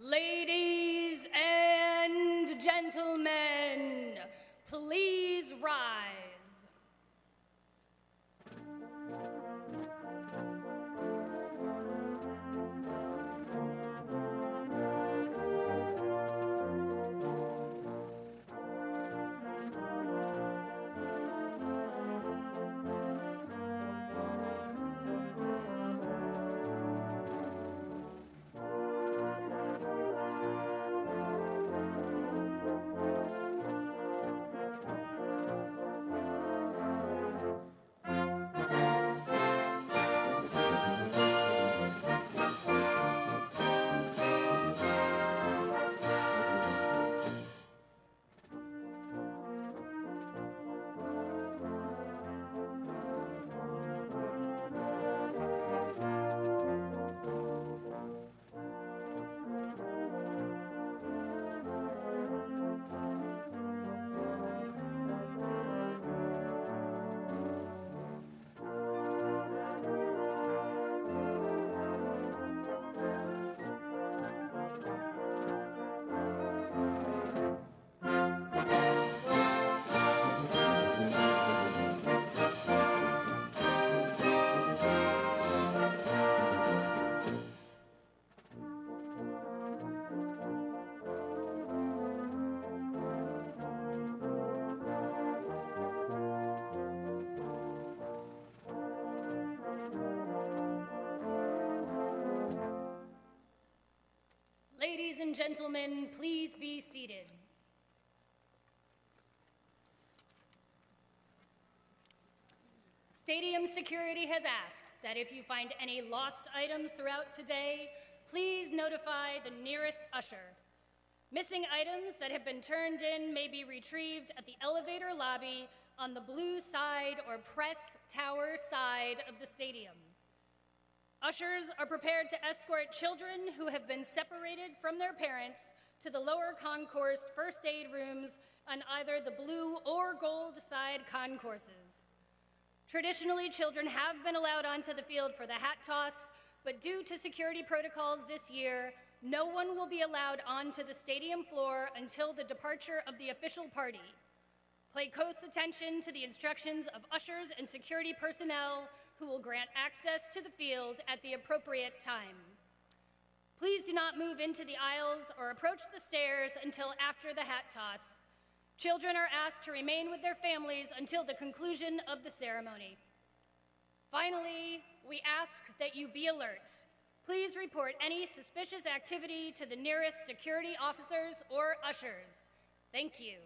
Ladies and gentlemen, please rise. Ladies and gentlemen, please be seated. Stadium security has asked that if you find any lost items throughout today, please notify the nearest usher. Missing items that have been turned in may be retrieved at the elevator lobby on the blue side or press tower side of the stadium. Ushers are prepared to escort children who have been separated from their parents to the lower concourse first aid rooms on either the blue or gold side concourses. Traditionally, children have been allowed onto the field for the hat toss, but due to security protocols this year, no one will be allowed onto the stadium floor until the departure of the official party. Pay close attention to the instructions of ushers and security personnel who will grant access to the field at the appropriate time. Please do not move into the aisles or approach the stairs until after the hat toss. Children are asked to remain with their families until the conclusion of the ceremony. Finally, we ask that you be alert. Please report any suspicious activity to the nearest security officers or ushers. Thank you.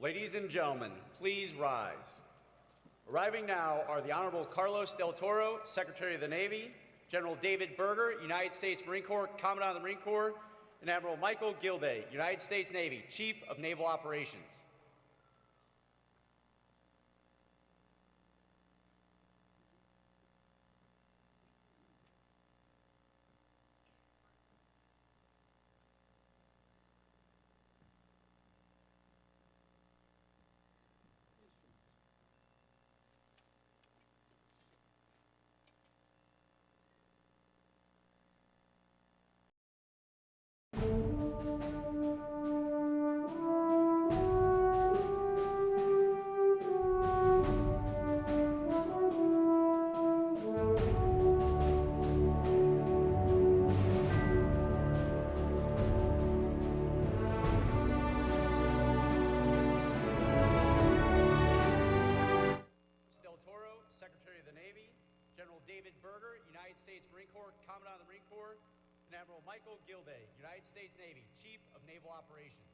Ladies and gentlemen, please rise. Arriving now are the Honorable Carlos Del Toro, Secretary of the Navy, General David Berger, United States Marine Corps, Commandant of the Marine Corps, and Admiral Michael Gilday, United States Navy, Chief of Naval Operations. Michael Gilday, United States Navy, Chief of Naval Operations.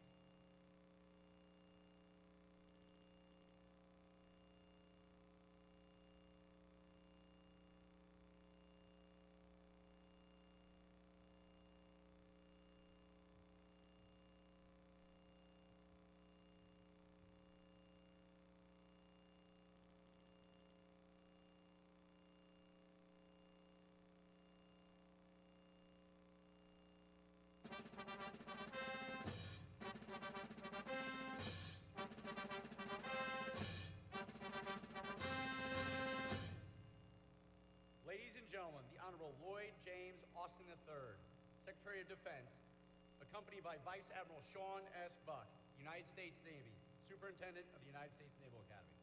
Ladies and gentlemen, the Honorable Lloyd James Austin III, Secretary of Defense, accompanied by Vice Admiral Sean S. Buck, United States Navy, Superintendent of the United States Naval Academy.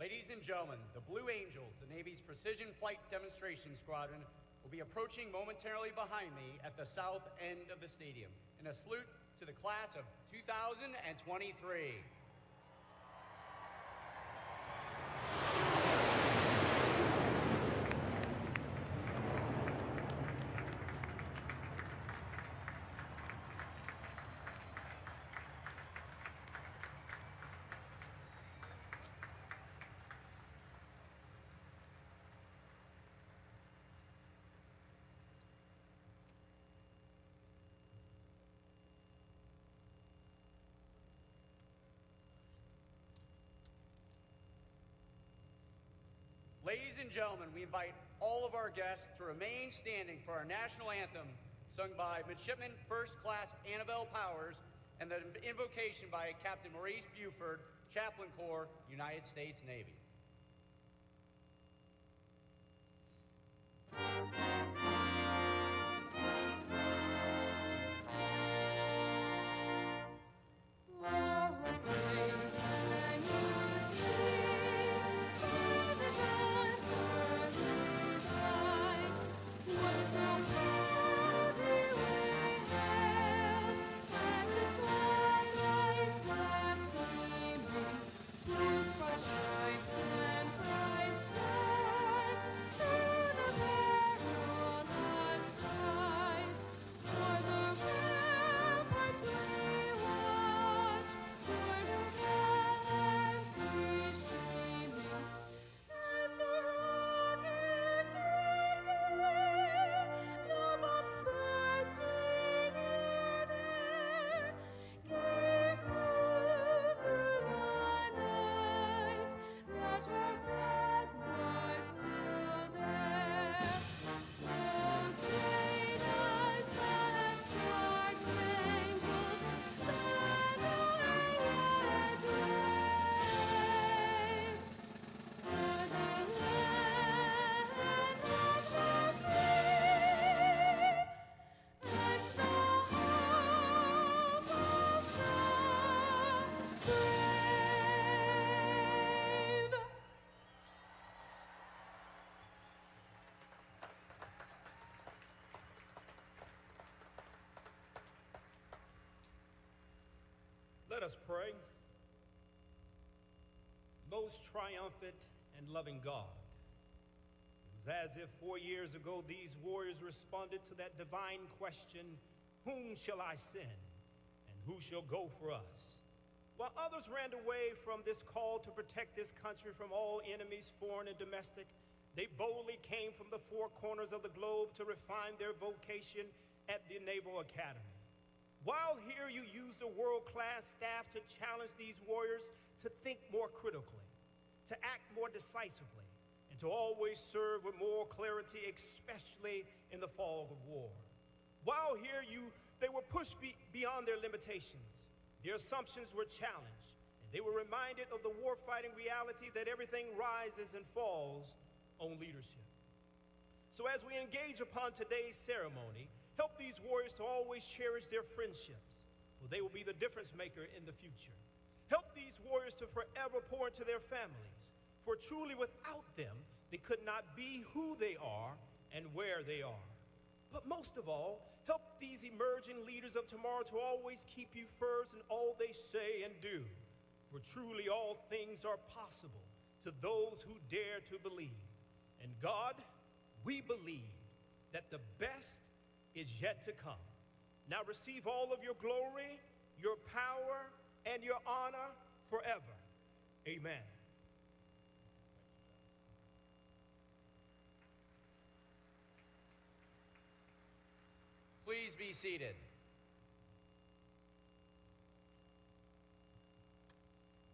Ladies and gentlemen, the Blue Angels, the Navy's Precision Flight Demonstration Squadron, will be approaching momentarily behind me at the south end of the stadium in a salute to the class of 2023. Ladies and gentlemen, we invite all of our guests to remain standing for our national anthem, sung by Midshipman First Class Annabelle Powers, and the invocation by Captain Maurice Buford, Chaplain Corps, United States Navy. Let us pray. Most triumphant and loving God, it was as if 4 years ago these warriors responded to that divine question, whom shall I send and who shall go for us? While others ran away from this call to protect this country from all enemies, foreign and domestic, they boldly came from the four corners of the globe to refine their vocation at the Naval Academy. While here, you used a world-class staff to challenge these warriors to think more critically, to act more decisively, and to always serve with moral clarity, especially in the fog of war. While here, they were pushed beyond their limitations. Their assumptions were challenged, and they were reminded of the war-fighting reality that everything rises and falls on leadership. So as we engage upon today's ceremony, help these warriors to always cherish their friendships, for they will be the difference maker in the future. Help these warriors to forever pour into their families, for truly without them, they could not be who they are and where they are. But most of all, help these emerging leaders of tomorrow to always keep you first in all they say and do, for truly all things are possible to those who dare to believe. And God, we believe that the best is yet to come. Now receive all of your glory, your power, and your honor forever. Amen. Please be seated.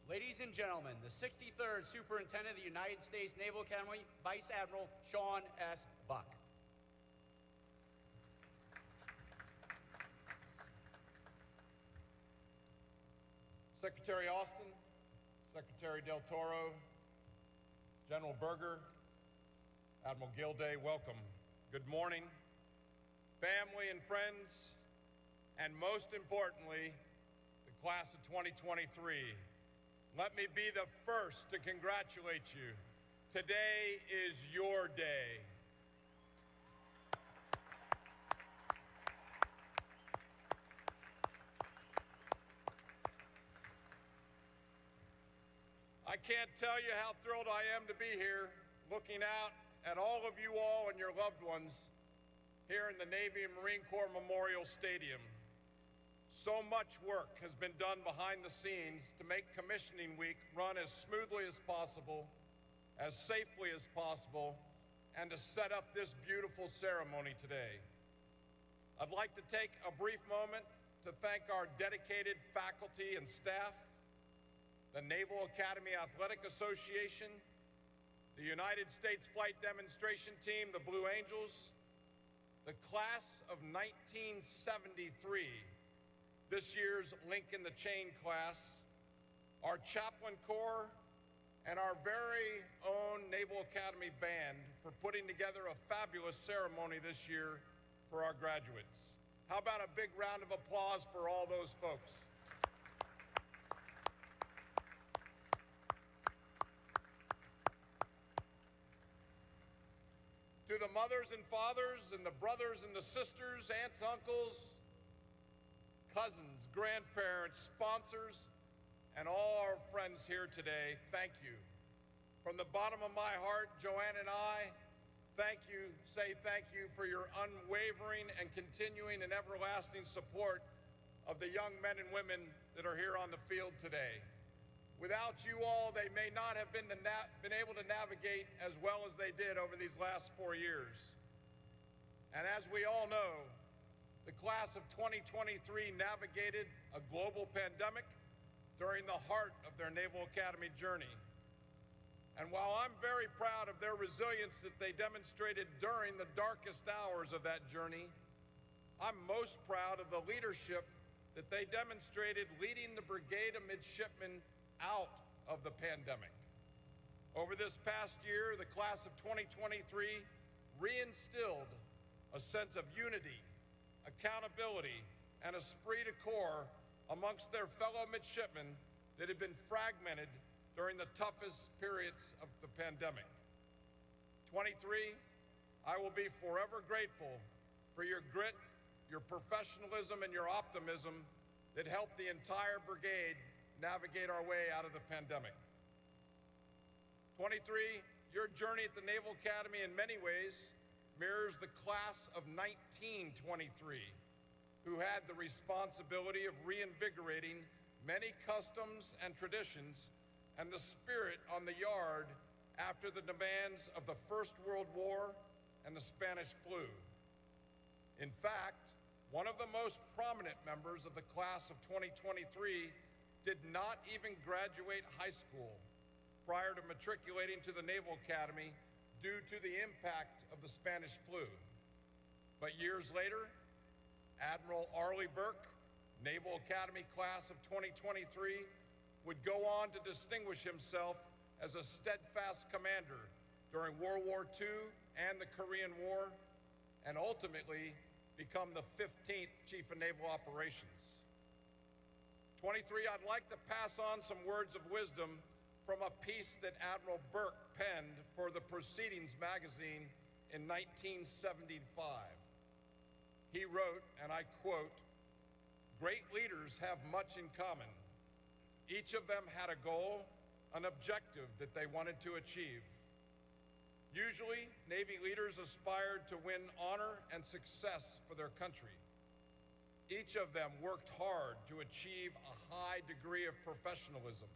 Ladies and gentlemen, the 63rd Superintendent of the United States Naval Academy, Vice Admiral Sean S. Buck. Secretary Austin, Secretary Del Toro, General Berger, Admiral Gilday, welcome. Good morning, family and friends, and most importantly, the class of 2023. Let me be the first to congratulate you. Today is your day. I can't tell you how thrilled I am to be here, looking out at all of you all and your loved ones here in the Navy and Marine Corps Memorial Stadium. So much work has been done behind the scenes to make commissioning week run as smoothly as possible, as safely as possible, and to set up this beautiful ceremony today. I'd like to take a brief moment to thank our dedicated faculty and staff, the Naval Academy Athletic Association, the United States Flight Demonstration Team, the Blue Angels, the class of 1973, this year's Link in the Chain class, our Chaplain Corps, and our very own Naval Academy Band for putting together a fabulous ceremony this year for our graduates. How about a big round of applause for all those folks? To the mothers and fathers and the brothers and the sisters, aunts, uncles, cousins, grandparents, sponsors, and all our friends here today, thank you. From the bottom of my heart, Joanne and I say thank you for your unwavering and continuing and everlasting support of the young men and women that are here on the field today. Without you all, they may not have been able to navigate as well as they did over these last 4 years. And as we all know, the class of 2023 navigated a global pandemic during the heart of their Naval Academy journey. And while I'm very proud of their resilience that they demonstrated during the darkest hours of that journey, I'm most proud of the leadership that they demonstrated leading the brigade of midshipmen out of the pandemic. Over this past year, the class of 2023 reinstilled a sense of unity, accountability, and esprit de corps amongst their fellow midshipmen that had been fragmented during the toughest periods of the pandemic. 23, I will be forever grateful for your grit, your professionalism, and your optimism that helped the entire brigade navigate our way out of the pandemic. 23, your journey at the Naval Academy in many ways mirrors the class of 1923, who had the responsibility of reinvigorating many customs and traditions and the spirit on the yard after the demands of the First World War and the Spanish flu. In fact, one of the most prominent members of the class of 2023 did not even graduate high school prior to matriculating to the Naval Academy due to the impact of the Spanish flu. But years later, Admiral Arleigh Burke, Naval Academy class of 2023, would go on to distinguish himself as a steadfast commander during World War II and the Korean War, and ultimately become the 15th Chief of Naval Operations. 23, I'd like to pass on some words of wisdom from a piece that Admiral Burke penned for the Proceedings magazine in 1975. He wrote, and I quote, "Great leaders have much in common. Each of them had a goal, an objective that they wanted to achieve. Usually, Navy leaders aspired to win honor and success for their country. Each of them worked hard to achieve a high degree of professionalism.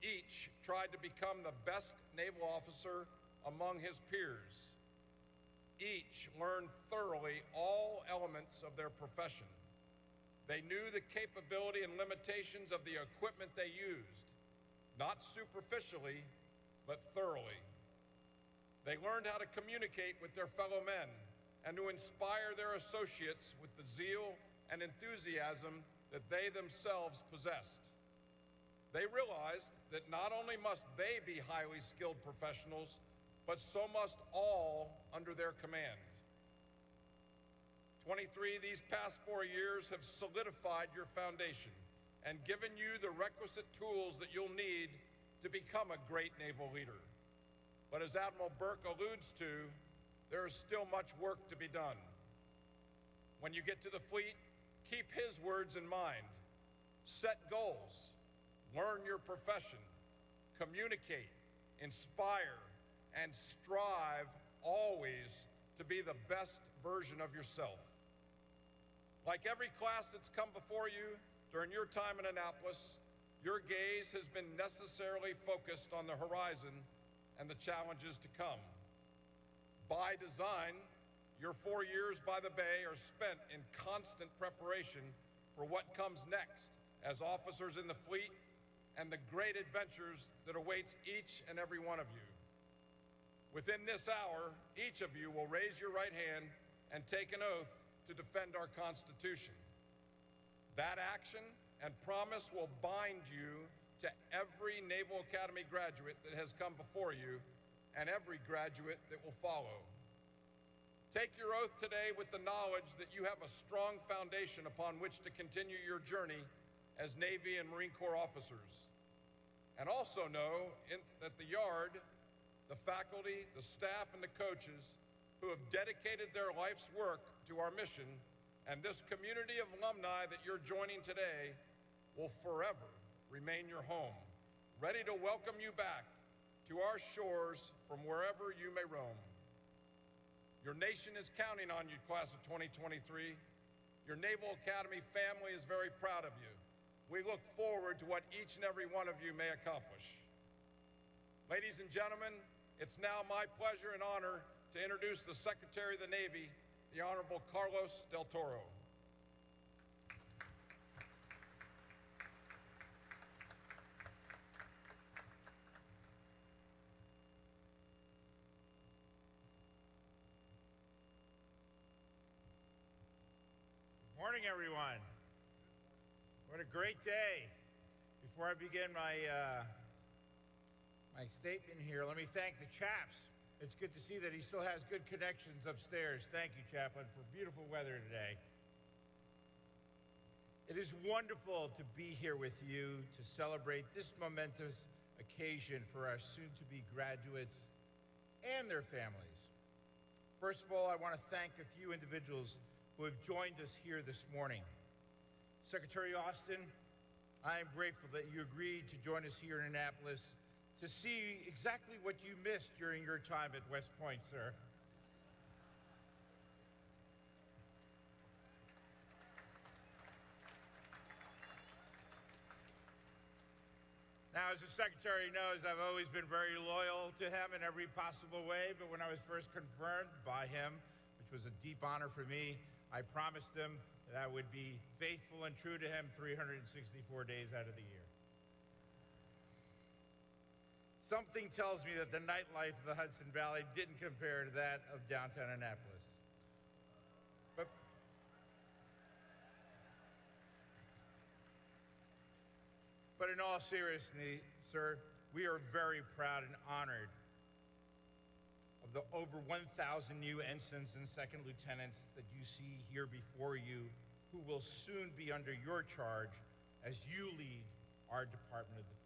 Each tried to become the best naval officer among his peers. Each learned thoroughly all elements of their profession. They knew the capability and limitations of the equipment they used, not superficially, but thoroughly. They learned how to communicate with their fellow men and to inspire their associates with the zeal and enthusiasm that they themselves possessed. They realized that not only must they be highly skilled professionals, but so must all under their command. 23, these past 4 years have solidified your foundation and given you the requisite tools that you'll need to become a great naval leader. But as Admiral Burke alludes to, there is still much work to be done. When you get to the fleet, keep his words in mind. Set goals, learn your profession, communicate, inspire, and strive always to be the best version of yourself. Like every class that's come before you during your time in Annapolis, your gaze has been necessarily focused on the horizon and the challenges to come. By design, your 4 years by the Bay are spent in constant preparation for what comes next as officers in the fleet and the great adventures that awaits each and every one of you. Within this hour, each of you will raise your right hand and take an oath to defend our Constitution. That action and promise will bind you to every Naval Academy graduate that has come before you and every graduate that will follow. Take your oath today with the knowledge that you have a strong foundation upon which to continue your journey as Navy and Marine Corps officers. And also know that the Yard, the faculty, the staff, and the coaches who have dedicated their life's work to our mission and this community of alumni that you're joining today will forever remain your home, ready to welcome you back to our shores from wherever you may roam. Your nation is counting on you, class of 2023. Your Naval Academy family is very proud of you. We look forward to what each and every one of you may accomplish. Ladies and gentlemen, it's now my pleasure and honor to introduce the Secretary of the Navy, the Honorable Carlos Del Toro. Morning, everyone. What a great day. Before I begin my statement here, let me thank the chaps. It's good to see that he still has good connections upstairs. Thank you, Chaplain, for beautiful weather today. It is wonderful to be here with you to celebrate this momentous occasion for our soon-to-be graduates and their families. First of all, I want to thank a few individuals who have joined us here this morning. Secretary Austin, I am grateful that you agreed to join us here in Annapolis to see exactly what you missed during your time at West Point, sir. Now, as the Secretary knows, I've always been very loyal to him in every possible way, but when I was first confirmed by him, which was a deep honor for me, I promised him that I would be faithful and true to him 364 days out of the year. Something tells me that the nightlife of the Hudson Valley didn't compare to that of downtown Annapolis. But in all seriousness, sir, we are very proud and honored of the over 1,000 new ensigns and second lieutenants that you see here before you, who will soon be under your charge as you lead our Department of Defense.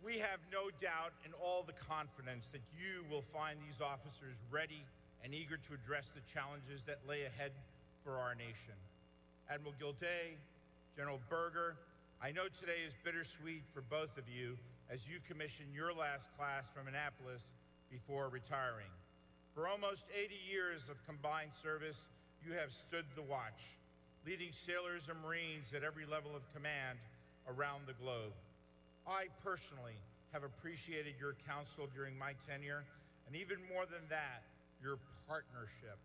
We have no doubt and all the confidence that you will find these officers ready and eager to address the challenges that lay ahead for our nation. Admiral Gilday, General Berger, I know today is bittersweet for both of you as you commission your last class from Annapolis before retiring. For almost 80 years of combined service, you have stood the watch, leading sailors and Marines at every level of command around the globe. I personally have appreciated your counsel during my tenure, and even more than that, your partnership.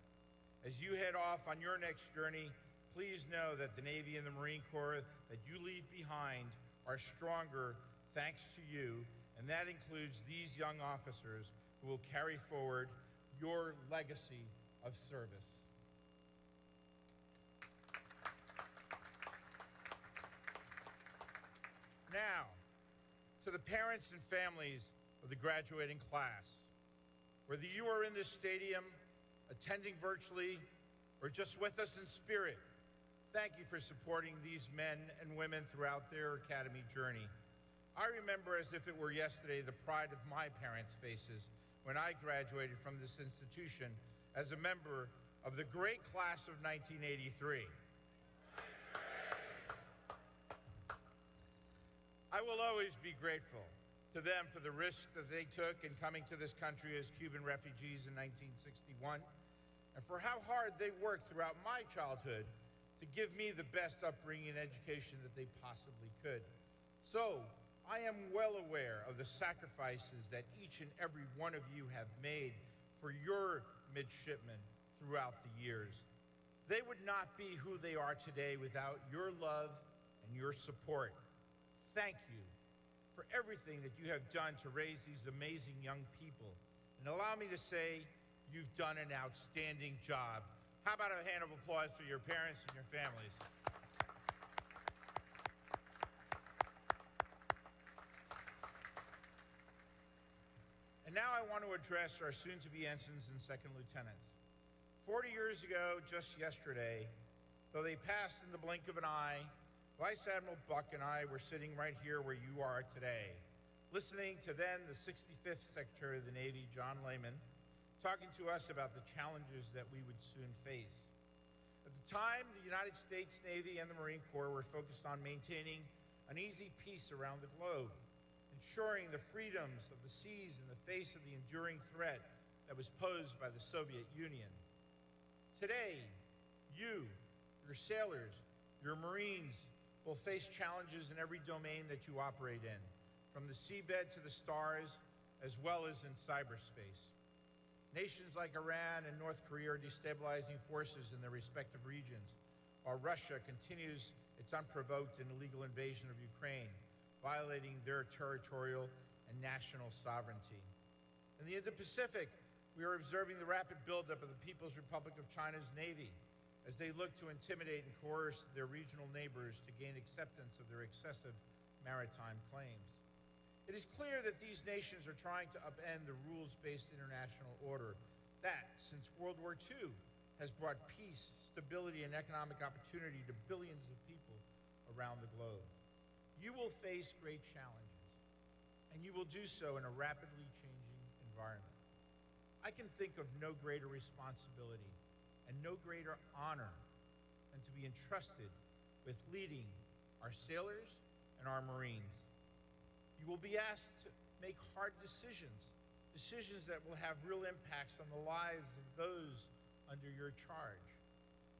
As you head off on your next journey, please know that the Navy and the Marine Corps that you leave behind are stronger thanks to you, and that includes these young officers who will carry forward your legacy of service. Now, to the parents and families of the graduating class, whether you are in this stadium, attending virtually, or just with us in spirit, thank you for supporting these men and women throughout their academy journey. I remember as if it were yesterday the pride of my parents' faces when I graduated from this institution as a member of the great class of 1983. I will always be grateful to them for the risk that they took in coming to this country as Cuban refugees in 1961, and for how hard they worked throughout my childhood to give me the best upbringing and education that they possibly could. So, I am well aware of the sacrifices that each and every one of you have made for your midshipmen throughout the years. They would not be who they are today without your love and and your support. Thank you for everything that you have done to raise these amazing young people. And allow me to say, you've done an outstanding job. How about a hand of applause for your parents and your families? And now I want to address our soon-to-be ensigns and second lieutenants. 40 years ago, just yesterday, though they passed in the blink of an eye, Vice Admiral Buck and I were sitting right here where you are today, listening to then the 65th Secretary of the Navy, John Lehman, talking to us about the challenges that we would soon face. At the time, the United States Navy and the Marine Corps were focused on maintaining an easy peace around the globe, ensuring the freedoms of the seas in the face of the enduring threat that was posed by the Soviet Union. Today, you, your sailors, your Marines will face challenges in every domain that you operate in, from the seabed to the stars, as well as in cyberspace. Nations like Iran and North Korea are destabilizing forces in their respective regions, while Russia continues its unprovoked and illegal invasion of Ukraine, violating their territorial and national sovereignty. In the Indo-Pacific, we are observing the rapid buildup of the People's Republic of China's Navy as they look to intimidate and coerce their regional neighbors to gain acceptance of their excessive maritime claims. It is clear that these nations are trying to upend the rules-based international order that, since World War II, has brought peace, stability, and economic opportunity to billions of people around the globe. You will face great challenges, and you will do so in a rapidly changing environment. I can think of no greater responsibility and no greater honor than to be entrusted with leading our sailors and our Marines. You will be asked to make hard decisions, decisions that will have real impacts on the lives of those under your charge.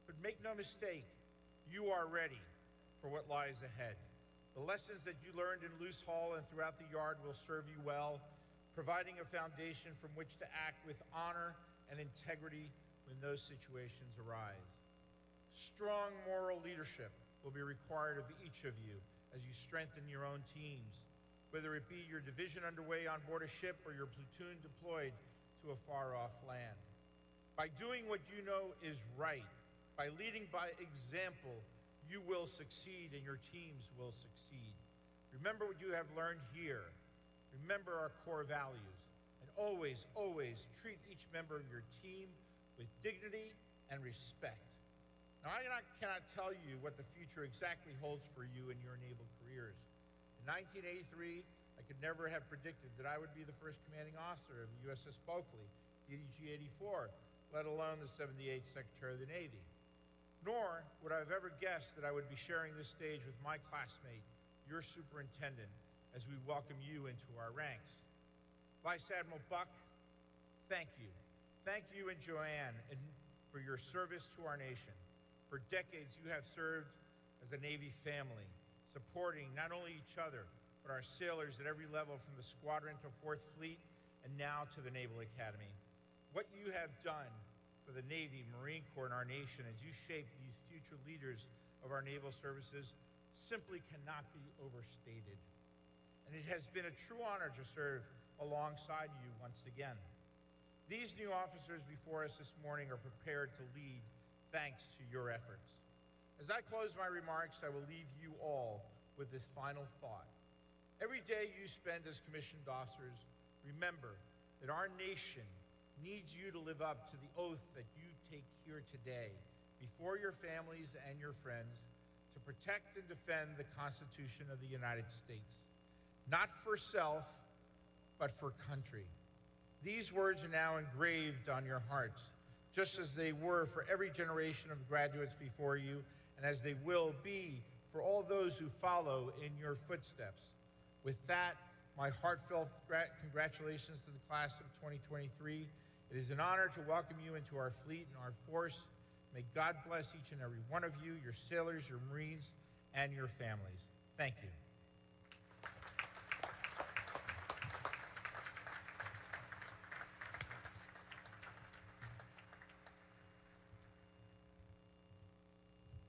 But make no mistake, you are ready for what lies ahead. The lessons that you learned in Loose Hall and throughout the yard will serve you well, providing a foundation from which to act with honor and integrity when those situations arise. Strong moral leadership will be required of each of you as you strengthen your own teams, whether it be your division underway on board a ship or your platoon deployed to a far-off land. By doing what you know is right, by leading by example, you will succeed and your teams will succeed. Remember what you have learned here. Remember our core values, and always, always treat each member of your team with dignity and respect. Now, I cannot tell you what the future exactly holds for you in your naval careers. In 1983, I could never have predicted that I would be the first commanding officer of the USS Bulkley, DDG-84, let alone the 78th Secretary of the Navy. Nor would I have ever guessed that I would be sharing this stage with my classmate, your superintendent, as we welcome you into our ranks. Vice Admiral Buck, thank you. Thank you and Joanne for your service to our nation. For decades, you have served as a Navy family, supporting not only each other, but our sailors at every level from the squadron to 4th Fleet and now to the Naval Academy. What you have done for the Navy, Marine Corps, and our nation as you shape these future leaders of our naval services simply cannot be overstated. And it has been a true honor to serve alongside you once again. These new officers before us this morning are prepared to lead thanks to your efforts. As I close my remarks, I will leave you all with this final thought. Every day you spend as commissioned officers, remember that our nation needs you to live up to the oath that you take here today before your families and your friends to protect and defend the Constitution of the United States. Not for self, but for country. These words are now engraved on your hearts, just as they were for every generation of graduates before you, and as they will be for all those who follow in your footsteps. With that, my heartfelt congratulations to the class of 2023. It is an honor to welcome you into our fleet and our force. May God bless each and every one of you, your sailors, your Marines, and your families. Thank you.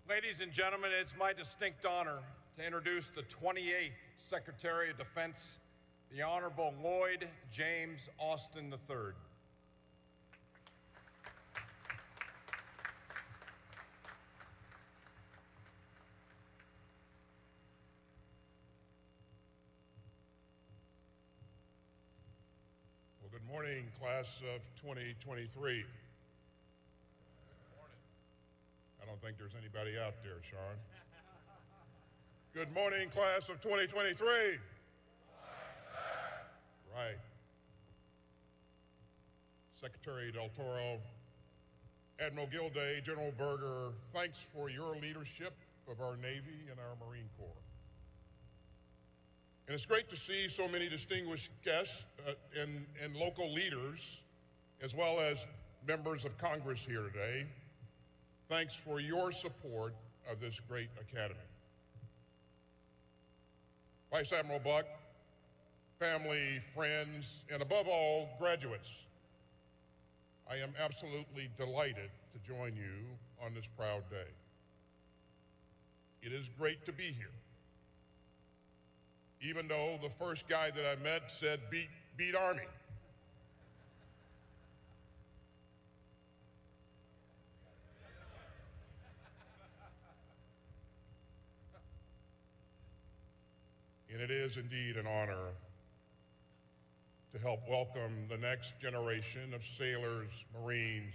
Ladies and gentlemen, it's my distinct honor to introduce the 28th Secretary of Defense, the Honorable Lloyd James Austin III. Well, good morning, class of 2023. I don't think there's anybody out there, Sean. Good morning, class of 2023. Right. Secretary Del Toro, Admiral Gilday, General Berger, thanks for your leadership of our Navy and our Marine Corps. And it's great to see so many distinguished guests and local leaders, as well as members of Congress here today. Thanks for your support of this great academy. Vice Admiral Buck, family, friends, and above all, graduates, I am absolutely delighted to join you on this proud day. It is great to be here. Even though the first guy that I met said, beat Army. And it is indeed an honor to help welcome the next generation of sailors, Marines,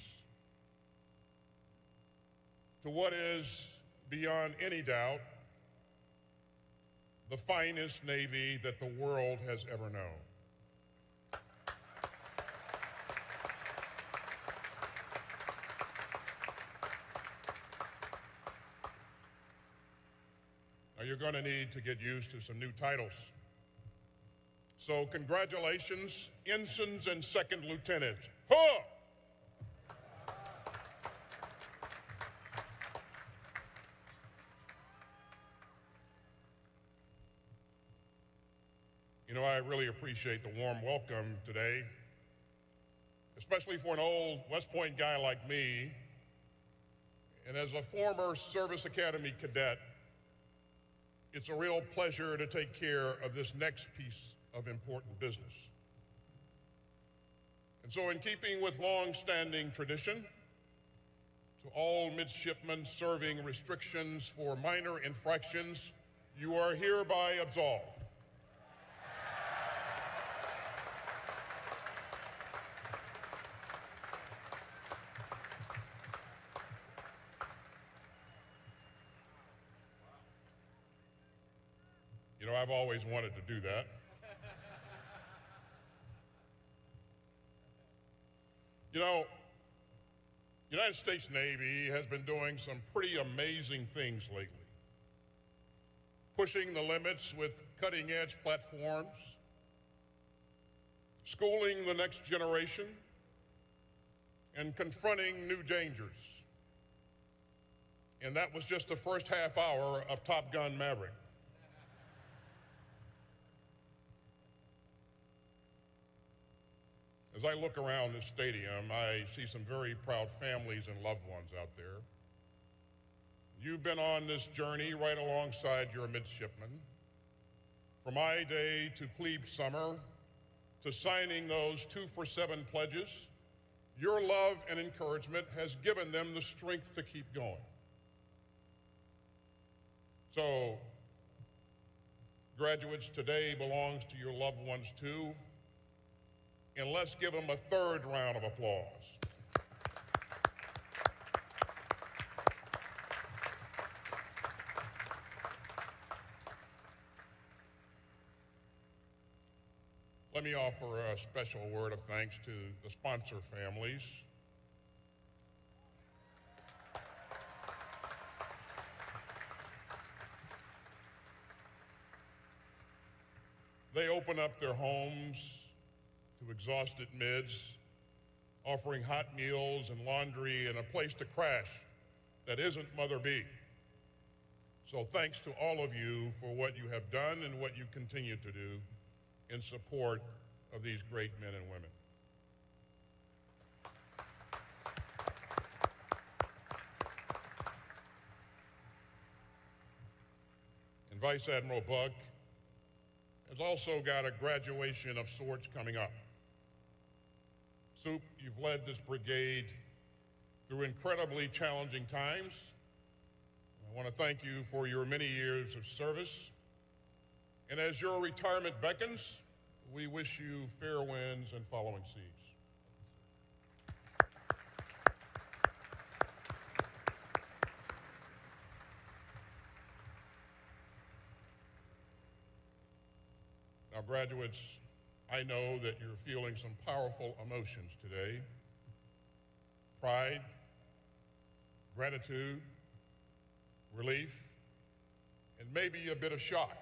to what is, beyond any doubt, the finest Navy that the world has ever known. Now, you're going to need to get used to some new titles. So congratulations, ensigns and second lieutenants. Huh! You know, I really appreciate the warm welcome today, especially for an old West Point guy like me. And as a former Service Academy cadet, it's a real pleasure to take care of this next piece of important business. And so in keeping with long-standing tradition, to all midshipmen serving restrictions for minor infractions, you are hereby absolved. You know, I've always wanted to do that. You know, the United States Navy has been doing some pretty amazing things lately. Pushing the limits with cutting-edge platforms, schooling the next generation, and confronting new dangers. And that was just the first half hour of Top Gun Maverick. As I look around this stadium, I see some very proud families and loved ones out there. You've been on this journey right alongside your midshipmen. From I Day to plebe summer, to signing those 2 for 7 pledges, your love and encouragement has given them the strength to keep going. So, graduates, today belongs to your loved ones too. And let's give them a third round of applause. Let me offer a special word of thanks to the sponsor families. They open up their homes to exhausted mids, offering hot meals and laundry and a place to crash that isn't Mother B. So thanks to all of you for what you have done and what you continue to do in support of these great men and women. And Vice Admiral Buck has also got a graduation of sorts coming up. Soup, you've led this brigade through incredibly challenging times. I want to thank you for your many years of service. And as your retirement beckons, we wish you fair winds and following seas. Now, graduates, I know that you're feeling some powerful emotions today. Pride, gratitude, relief, and maybe a bit of shock.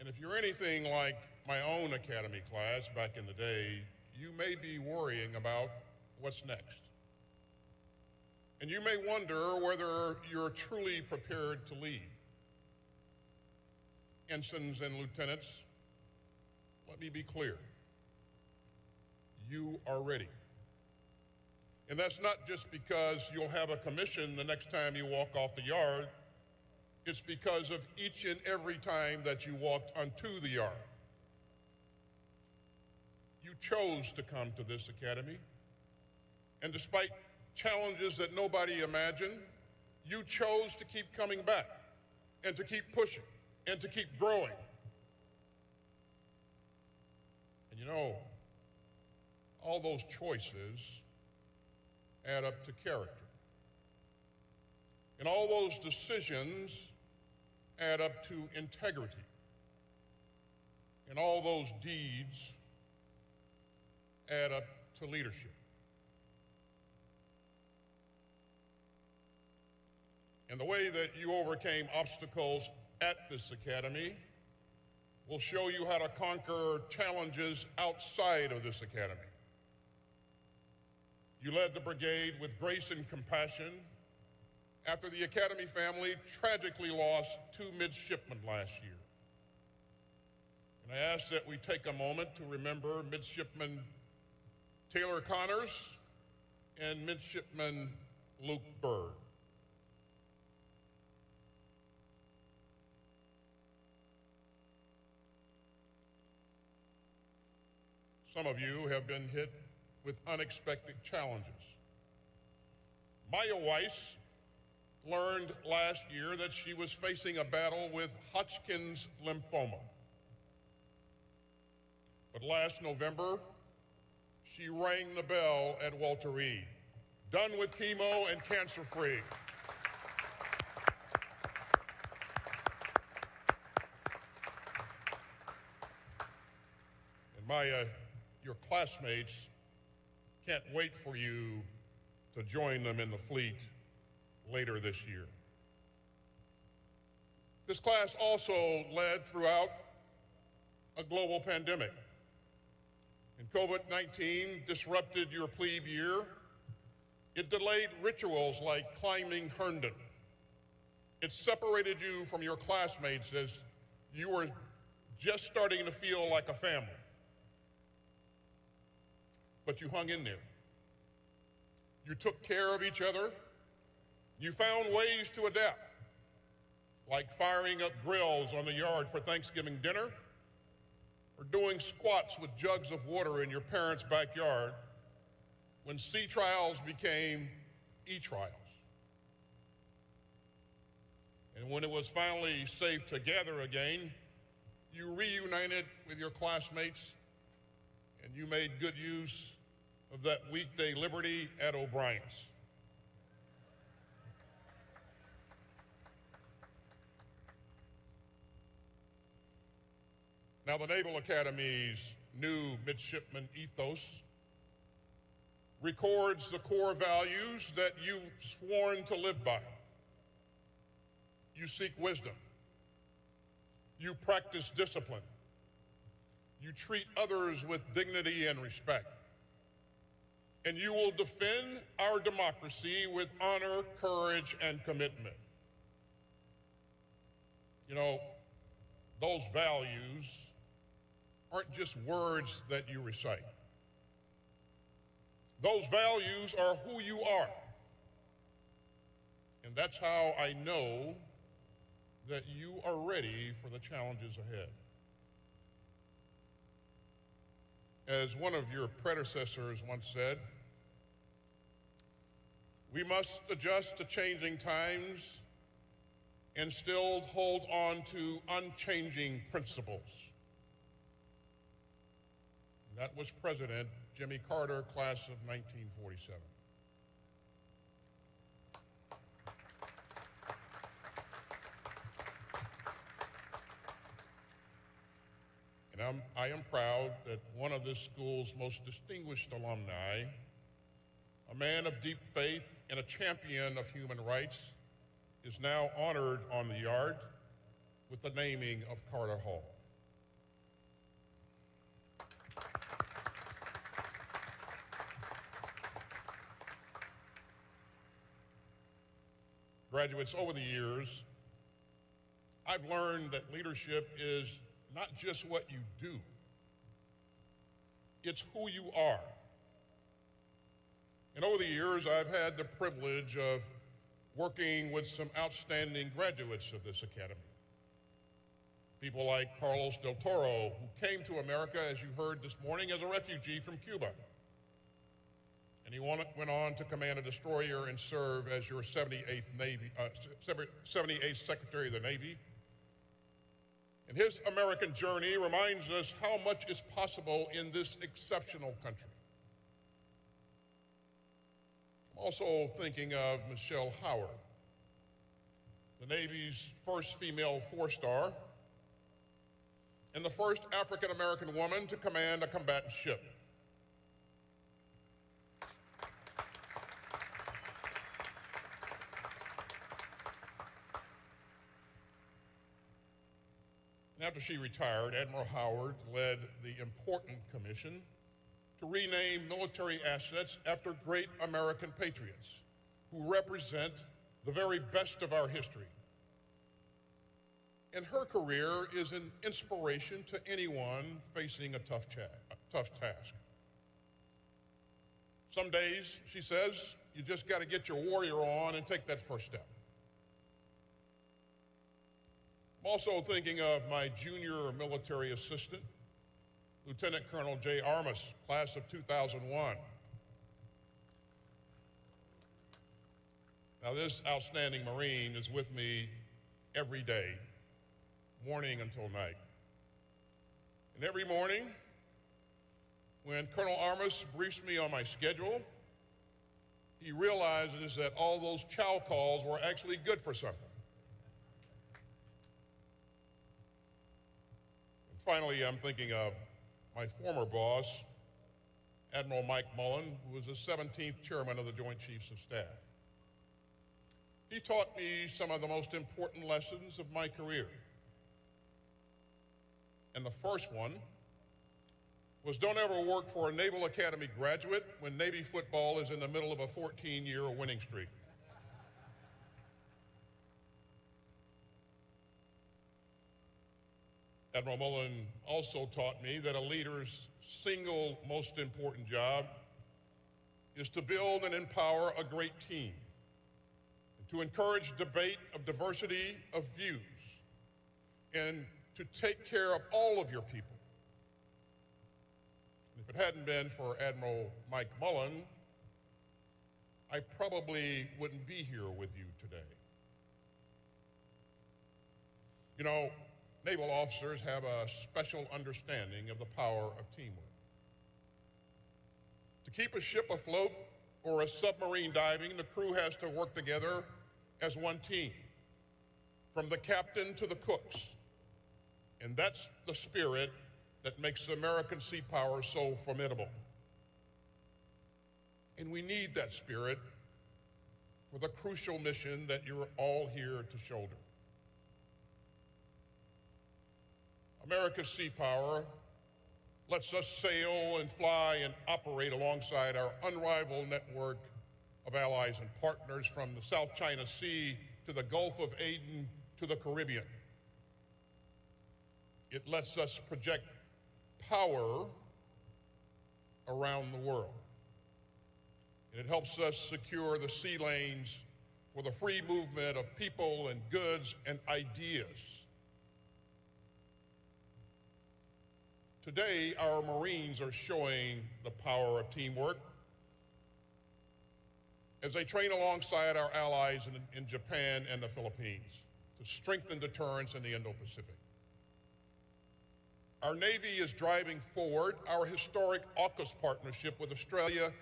And if you're anything like my own academy class back in the day, you may be worrying about what's next. And you may wonder whether you're truly prepared to lead. Ensigns and lieutenants, let me be clear. You are ready. And that's not just because you'll have a commission the next time you walk off the yard. It's because of each and every time that you walked onto the yard. You chose to come to this academy. And despite challenges that nobody imagined, you chose to keep coming back and to keep pushing and to keep growing. And you know, all those choices add up to character. And all those decisions add up to integrity. And all those deeds add up to leadership. And the way that you overcame obstacles at this academy will show you how to conquer challenges outside of this academy. You led the brigade with grace and compassion after the academy family tragically lost 2 midshipmen last year. And I ask that we take a moment to remember Midshipman Taylor Connors and Midshipman Luke Bird. Some of you have been hit with unexpected challenges. Maya Weiss learned last year that she was facing a battle with Hodgkin's lymphoma. But last November, she rang the bell at Walter Reed, done with chemo and cancer-free. And Maya, your classmates can't wait for you to join them in the fleet later this year. This class also led throughout a global pandemic. And COVID-19 disrupted your plebe year. It delayed rituals like climbing Herndon. It separated you from your classmates as you were just starting to feel like a family. But you hung in there. You took care of each other. You found ways to adapt, like firing up grills on the yard for Thanksgiving dinner, or doing squats with jugs of water in your parents' backyard when sea trials became e-trials. And when it was finally safe to gather again, you reunited with your classmates and you made good use of that weekday liberty at O'Brien's. Now, the Naval Academy's new midshipman ethos records the core values that you've sworn to live by. You seek wisdom. You practice discipline. You treat others with dignity and respect. And you will defend our democracy with honor, courage, and commitment. You know, those values aren't just words that you recite. Those values are who you are. And that's how I know that you are ready for the challenges ahead. As one of your predecessors once said, we must adjust to changing times and still hold on to unchanging principles. That was President Jimmy Carter, class of 1947. And I am proud that one of this school's most distinguished alumni, a man of deep faith and a champion of human rights, is now honored on the yard with the naming of Carter Hall. Graduates, over the years, I've learned that leadership is not just what you do, it's who you are. And over the years, I've had the privilege of working with some outstanding graduates of this academy. People like Carlos del Toro, who came to America, as you heard this morning, as a refugee from Cuba. And he went on to command a destroyer and serve as your 78th Secretary of the Navy. And his American journey reminds us how much is possible in this exceptional country. I'm also thinking of Michelle Howard, the Navy's first female four-star and the first African-American woman to command a combatant ship. After she retired, Admiral Howard led the important commission to rename military assets after great American patriots who represent the very best of our history. And her career is an inspiration to anyone facing a tough task. Some days, she says, you just got to get your warrior on and take that first step. I'm also thinking of my junior military assistant, Lieutenant Colonel Jay Armas, class of 2001. Now, this outstanding Marine is with me every day, morning until night. And every morning, when Colonel Armas briefs me on my schedule, he realizes that all those chow calls were actually good for something. Finally, I'm thinking of my former boss, Admiral Mike Mullen, who was the 17th chairman of the Joint Chiefs of Staff. He taught me some of the most important lessons of my career. And the first one was don't ever work for a Naval Academy graduate when Navy football is in the middle of a 14-year winning streak. Admiral Mullen also taught me that a leader's single most important job is to build and empower a great team, and to encourage debate of diversity of views, and to take care of all of your people. And if it hadn't been for Admiral Mike Mullen, I probably wouldn't be here with you today. You know, naval officers have a special understanding of the power of teamwork. To keep a ship afloat or a submarine diving, the crew has to work together as one team, from the captain to the cooks. And that's the spirit that makes American sea power so formidable. And we need that spirit for the crucial mission that you're all here to shoulder. America's sea power lets us sail and fly and operate alongside our unrivaled network of allies and partners from the South China Sea to the Gulf of Aden to the Caribbean. It lets us project power around the world. And it helps us secure the sea lanes for the free movement of people and goods and ideas. Today, our Marines are showing the power of teamwork as they train alongside our allies in Japan and the Philippines to strengthen deterrence in the Indo-Pacific. Our Navy is driving forward our historic AUKUS partnership with Australia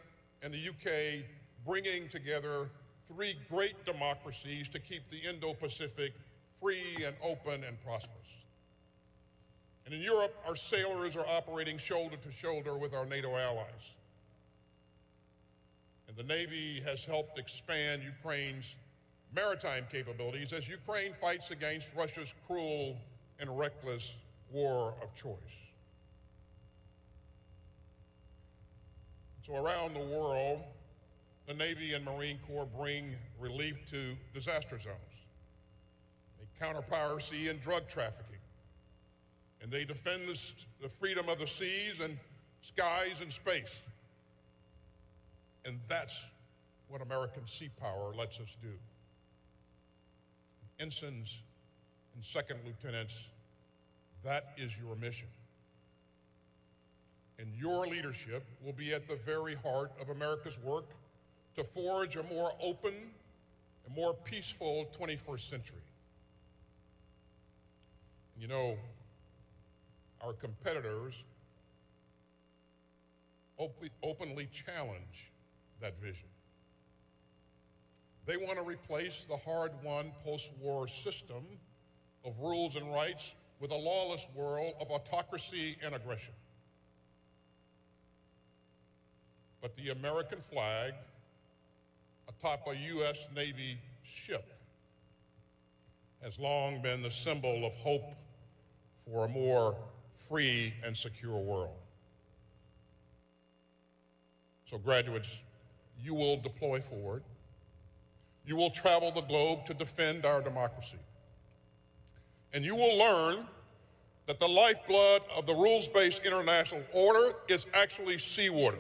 and the UK, bringing together three great democracies to keep the Indo-Pacific free and open and prosperous. And in Europe, our sailors are operating shoulder to shoulder with our NATO allies. And the Navy has helped expand Ukraine's maritime capabilities as Ukraine fights against Russia's cruel and reckless war of choice. So around the world, the Navy and Marine Corps bring relief to disaster zones. They counter piracy and drug trafficking. And they defend the freedom of the seas and skies and space. And that's what American sea power lets us do. Ensigns and second lieutenants, that is your mission. And your leadership will be at the very heart of America's work to forge a more open and more peaceful 21st century. You know, our competitors openly challenge that vision. They want to replace the hard-won post-war system of rules and rights with a lawless world of autocracy and aggression. But the American flag atop a U.S. Navy ship has long been the symbol of hope for a more free and secure world. So graduates, you will deploy forward. You will travel the globe to defend our democracy. And you will learn that the lifeblood of the rules-based international order is actually seawater.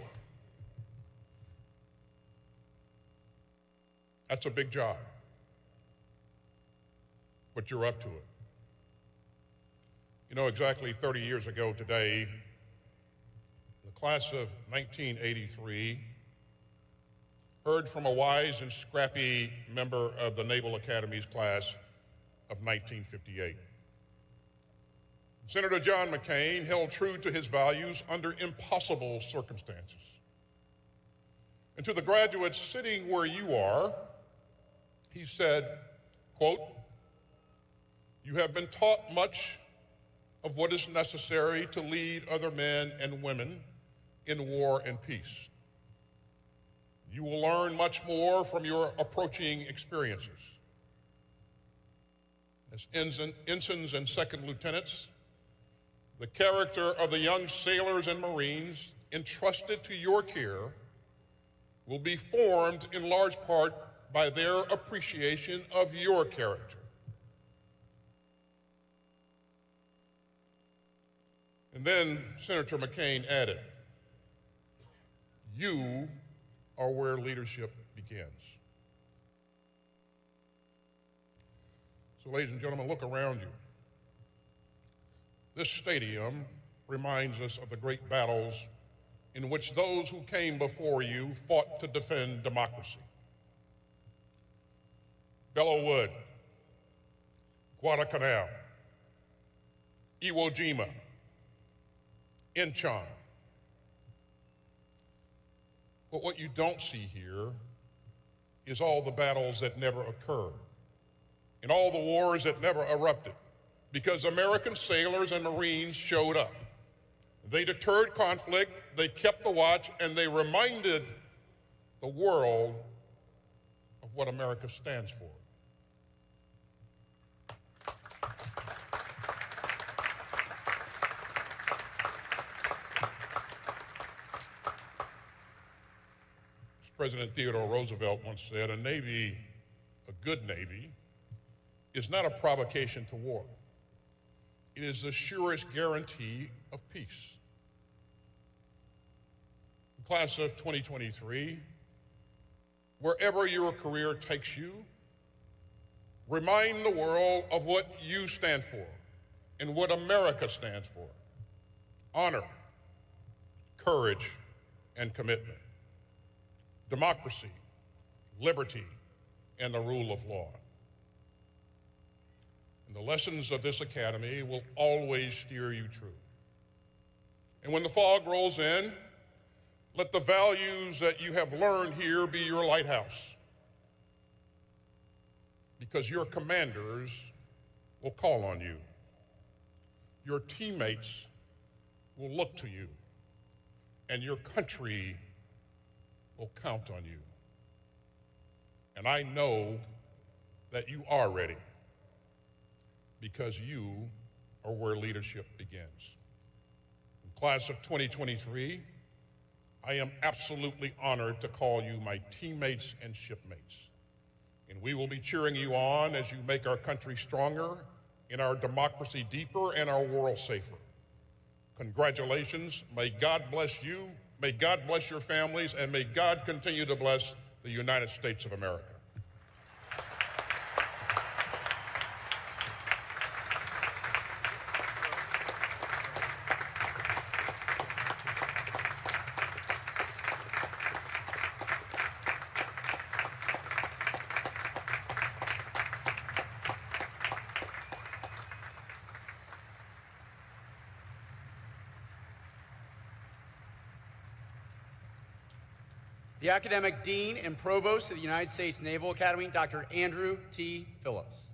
That's a big job, but you're up to it. You know, exactly 30 years ago today, the class of 1983 heard from a wise and scrappy member of the Naval Academy's class of 1958. Senator John McCain held true to his values under impossible circumstances. And to the graduates sitting where you are, he said, quote, "You have been taught much of what is necessary to lead other men and women in war and peace. You will learn much more from your approaching experiences. As ensigns and second lieutenants, the character of the young sailors and Marines entrusted to your care will be formed in large part by their appreciation of your character. And then Senator McCain added, you are where leadership begins." So ladies and gentlemen, look around you. This stadium reminds us of the great battles in which those who came before you fought to defend democracy. Belleau Wood, Guadalcanal, Iwo Jima, Incheon. But what you don't see here is all the battles that never occurred and all the wars that never erupted because American sailors and Marines showed up. They deterred conflict, they kept the watch, and they reminded the world of what America stands for. President Theodore Roosevelt once said, a Navy, a good Navy, is not a provocation to war. It is the surest guarantee of peace. Class of 2023, wherever your career takes you, Remind the world of what you stand for and what America stands for: honor, courage, and commitment, democracy, liberty, and the rule of law. And the lessons of this academy will always steer you true. And when the fog rolls in, let the values that you have learned here be your lighthouse, because your commanders will call on you. Your teammates will look to you, and your country will count on you. And I know that you are ready, because you are where leadership begins. In class of 2023, I am absolutely honored to call you my teammates and shipmates. And we will be cheering you on as you make our country stronger, and our democracy deeper, and our world safer. Congratulations. May God bless you, may God bless your families, and may God continue to bless the United States of America. The Academic Dean and Provost of the United States Naval Academy, Dr. Andrew T. Phillips.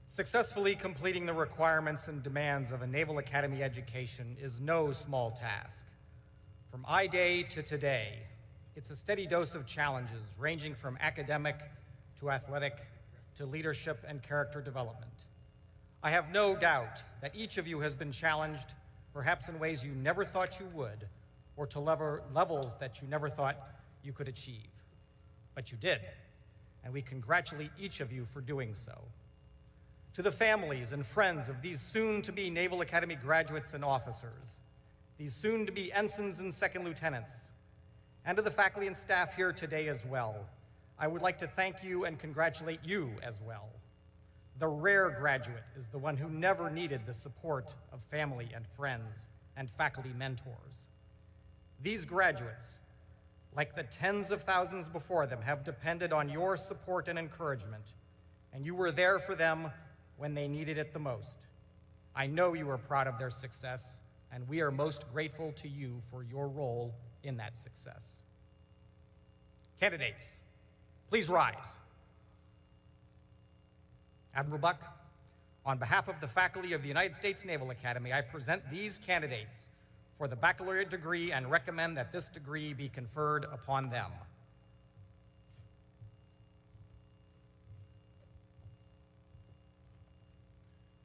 Successfully completing the requirements and demands of a Naval Academy education is no small task. From I-Day to today, it's a steady dose of challenges ranging from academic to athletic to leadership and character development. I have no doubt that each of you has been challenged, perhaps in ways you never thought you would, or to levels that you never thought you could achieve. But you did, and we congratulate each of you for doing so. To the families and friends of these soon-to-be Naval Academy graduates and officers, these soon-to-be ensigns and second lieutenants, and to the faculty and staff here today as well, I would like to thank you and congratulate you as well. The rare graduate is the one who never needed the support of family and friends and faculty mentors. These graduates, like the tens of thousands before them, have depended on your support and encouragement, and you were there for them when they needed it the most. I know you are proud of their success, and we are most grateful to you for your role in that success. Candidates, please rise. Admiral Buck, on behalf of the faculty of the United States Naval Academy, I present these candidates for the baccalaureate degree and recommend that this degree be conferred upon them.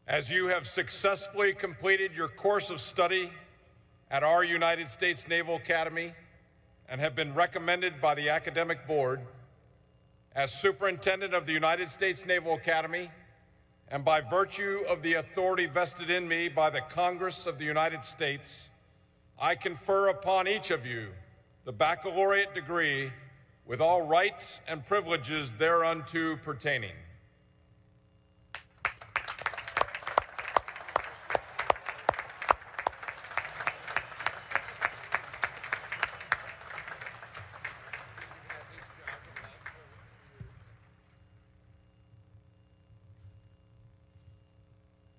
As you have successfully completed your course of study at our United States Naval Academy and have been recommended by the Academic Board as Superintendent of the United States Naval Academy, and by virtue of the authority vested in me by the Congress of the United States, I confer upon each of you the baccalaureate degree with all rights and privileges thereunto pertaining.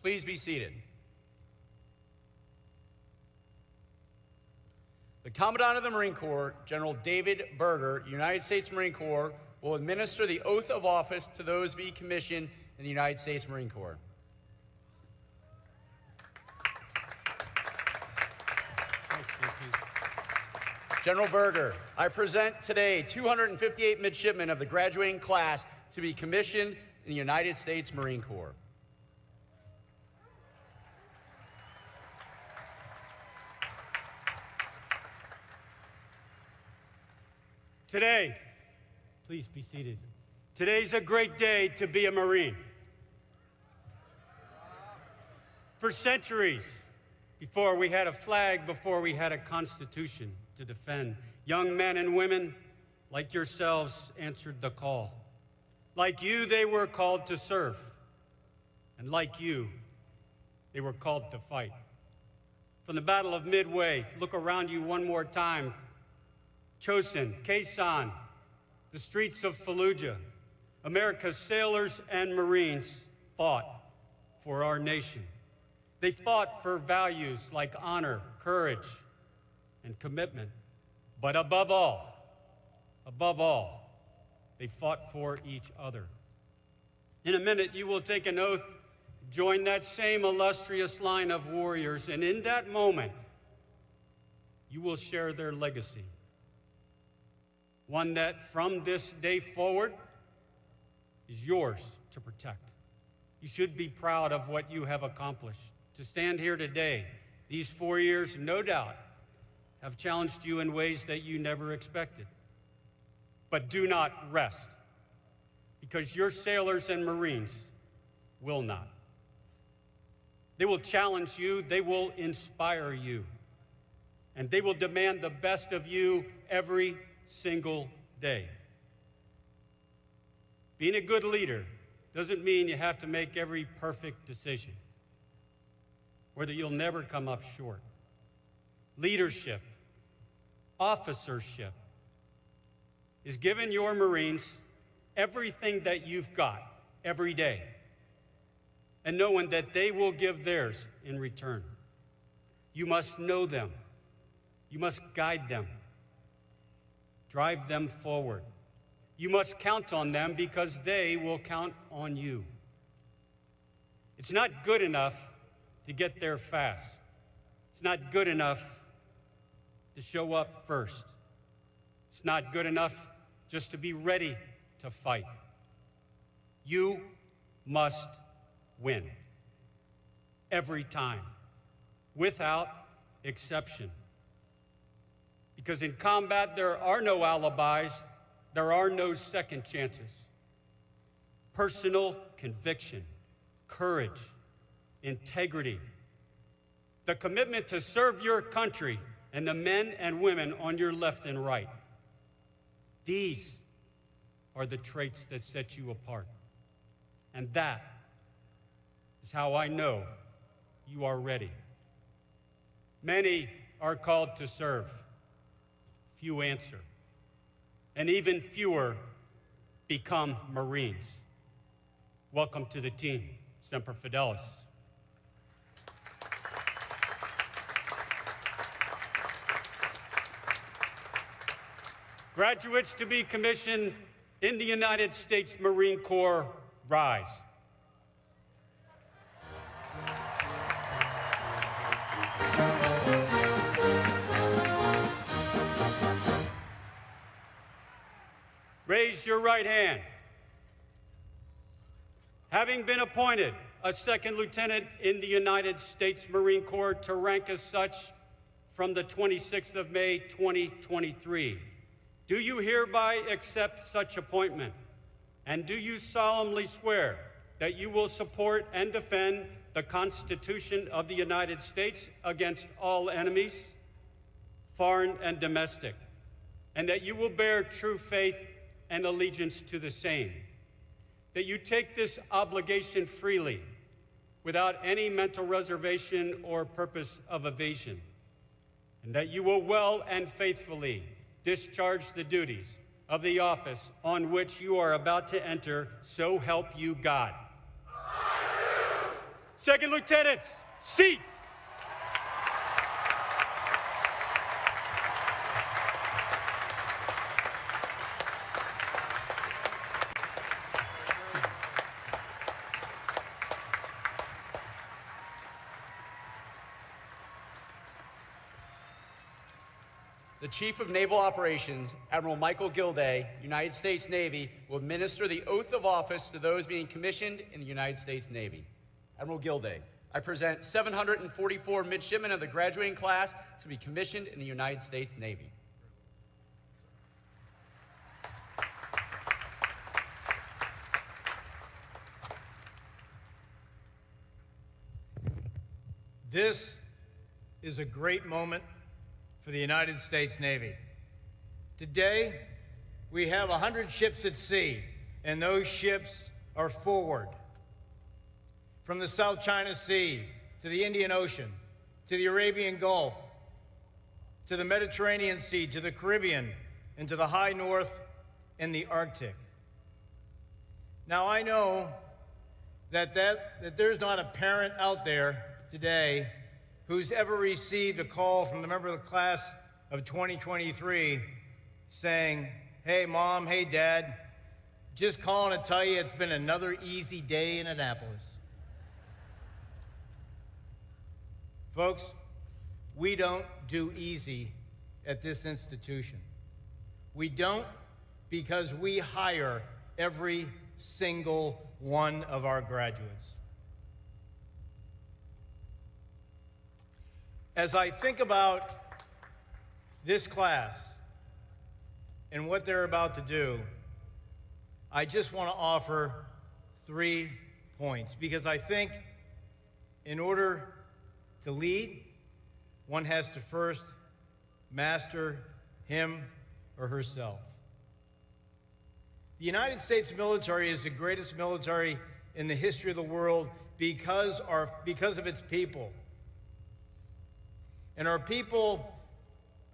Please be seated. The Commandant of the Marine Corps, General David Berger, United States Marine Corps, will administer the oath of office to those be commissioned in the United States Marine Corps. General Berger, I present today 258 midshipmen of the graduating class to be commissioned in the United States Marine Corps. Today, please be seated. Today's a great day to be a Marine. For centuries, before we had a flag, before we had a constitution to defend. Young men and women like yourselves answered the call. Like you, they were called to serve. And like you, they were called to fight. From the Battle of Midway, look around you one more time. Chosin, Khe Sanh, the streets of Fallujah, America's sailors and Marines fought for our nation. They fought for values like honor, courage, and commitment. But above all, they fought for each other. In a minute, you will take an oath, join that same illustrious line of warriors, and in that moment, you will share their legacy. One that from this day forward is yours to protect. You should be proud of what you have accomplished. To stand here today, these 4 years, no doubt, have challenged you in ways that you never expected. But do not rest, because your sailors and Marines will not. They will challenge you, they will inspire you, and they will demand the best of you every single day. Being a good leader doesn't mean you have to make every perfect decision, or that you'll never come up short. Leadership, officership, is giving your Marines everything that you've got every day, and knowing that they will give theirs in return. You must know them. You must guide them. Drive them forward. You must count on them because they will count on you. It's not good enough to get there fast. It's not good enough to show up first. It's not good enough just to be ready to fight. You must win. Every time, without exception. Because in combat, there are no alibis, there are no second chances. Personal conviction, courage, integrity, the commitment to serve your country and the men and women on your left and right. These are the traits that set you apart. And that is how I know you are ready. Many are called to serve. Few answer. And even fewer become Marines. Welcome to the team. Semper Fidelis. Graduates to be commissioned in the United States Marine Corps, rise. Raise your right hand. Having been appointed a second lieutenant in the United States Marine Corps to rank as such from the 26th of May, 2023, do you hereby accept such appointment? And do you solemnly swear that you will support and defend the Constitution of the United States against all enemies, foreign and domestic, and that you will bear true faith and allegiance to the same, that you take this obligation freely, without any mental reservation or purpose of evasion, and that you will well and faithfully discharge the duties of the office on which you are about to enter, so help you God. Second Lieutenants, seats. The Chief of Naval Operations, Admiral Michael Gilday, United States Navy, will administer the oath of office to those being commissioned in the United States Navy. Admiral Gilday, I present 744 midshipmen of the graduating class to be commissioned in the United States Navy. This is a great moment for the United States Navy. Today, we have 100 ships at sea, and those ships are forward. From the South China Sea to the Indian Ocean, to the Arabian Gulf, to the Mediterranean Sea, to the Caribbean, and to the high north and the Arctic. Now, I know that there's not a parent out there today who's ever received a call from the member of the class of 2023 saying, "Hey, Mom, hey, Dad, just calling to tell you it's been another easy day in Annapolis." Folks, we don't do easy at this institution. We don't because we hire every single one of our graduates. As I think about this class and what they're about to do, I just want to offer 3 points, because I think in order to lead, one has to first master him or herself. The United States military is the greatest military in the history of the world because of its people. And our people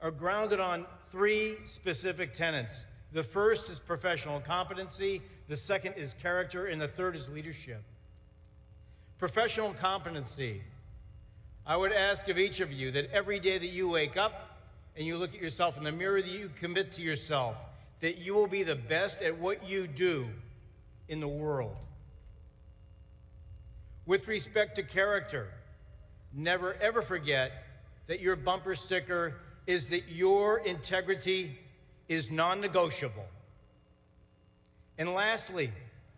are grounded on 3 specific tenets. The first is professional competency, the second is character, and the third is leadership. Professional competency. I would ask of each of you that every day that you wake up and you look at yourself in the mirror, that you commit to yourself that you will be the best at what you do in the world. With respect to character, never ever forget that your bumper sticker is that your integrity is non-negotiable. And lastly,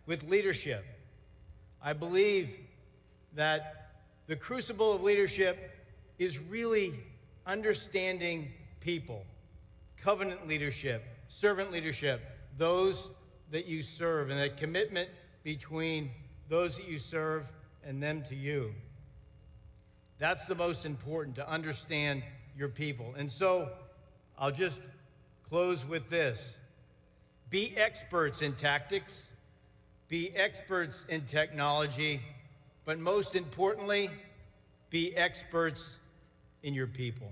with leadership, I believe that the crucible of leadership is really understanding people, covenant leadership, servant leadership, those that you serve, and that commitment between those that you serve and them to you. That's the most important, to understand your people. And so I'll just close with this. Be experts in tactics, be experts in technology, but most importantly, be experts in your people.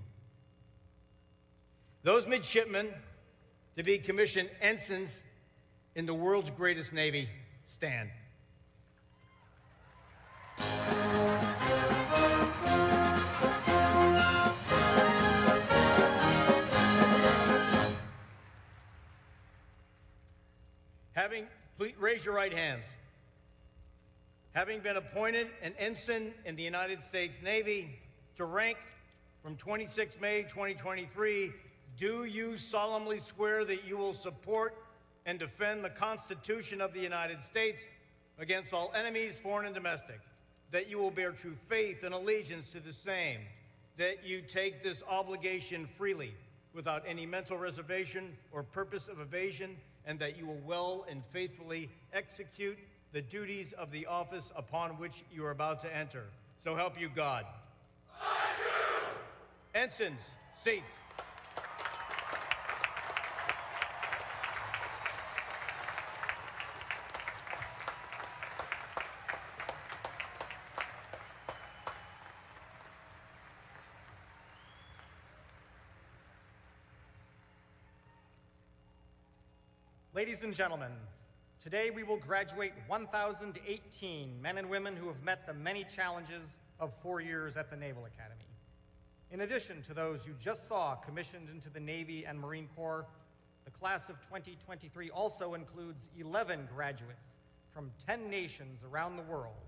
Those midshipmen to be commissioned ensigns in the world's greatest Navy stand. Please raise your right hands. Having been appointed an ensign in the United States Navy to rank from 26 May 2023, do you solemnly swear that you will support and defend the Constitution of the United States against all enemies, foreign and domestic, that you will bear true faith and allegiance to the same, that you take this obligation freely without any mental reservation or purpose of evasion, and that you will well and faithfully execute the duties of the office upon which you are about to enter? So help you God. I do! Ensigns, seats. Ladies and gentlemen, today we will graduate 1,018 men and women who have met the many challenges of 4 years at the Naval Academy. In addition to those you just saw commissioned into the Navy and Marine Corps, the class of 2023 also includes 11 graduates from 10 nations around the world.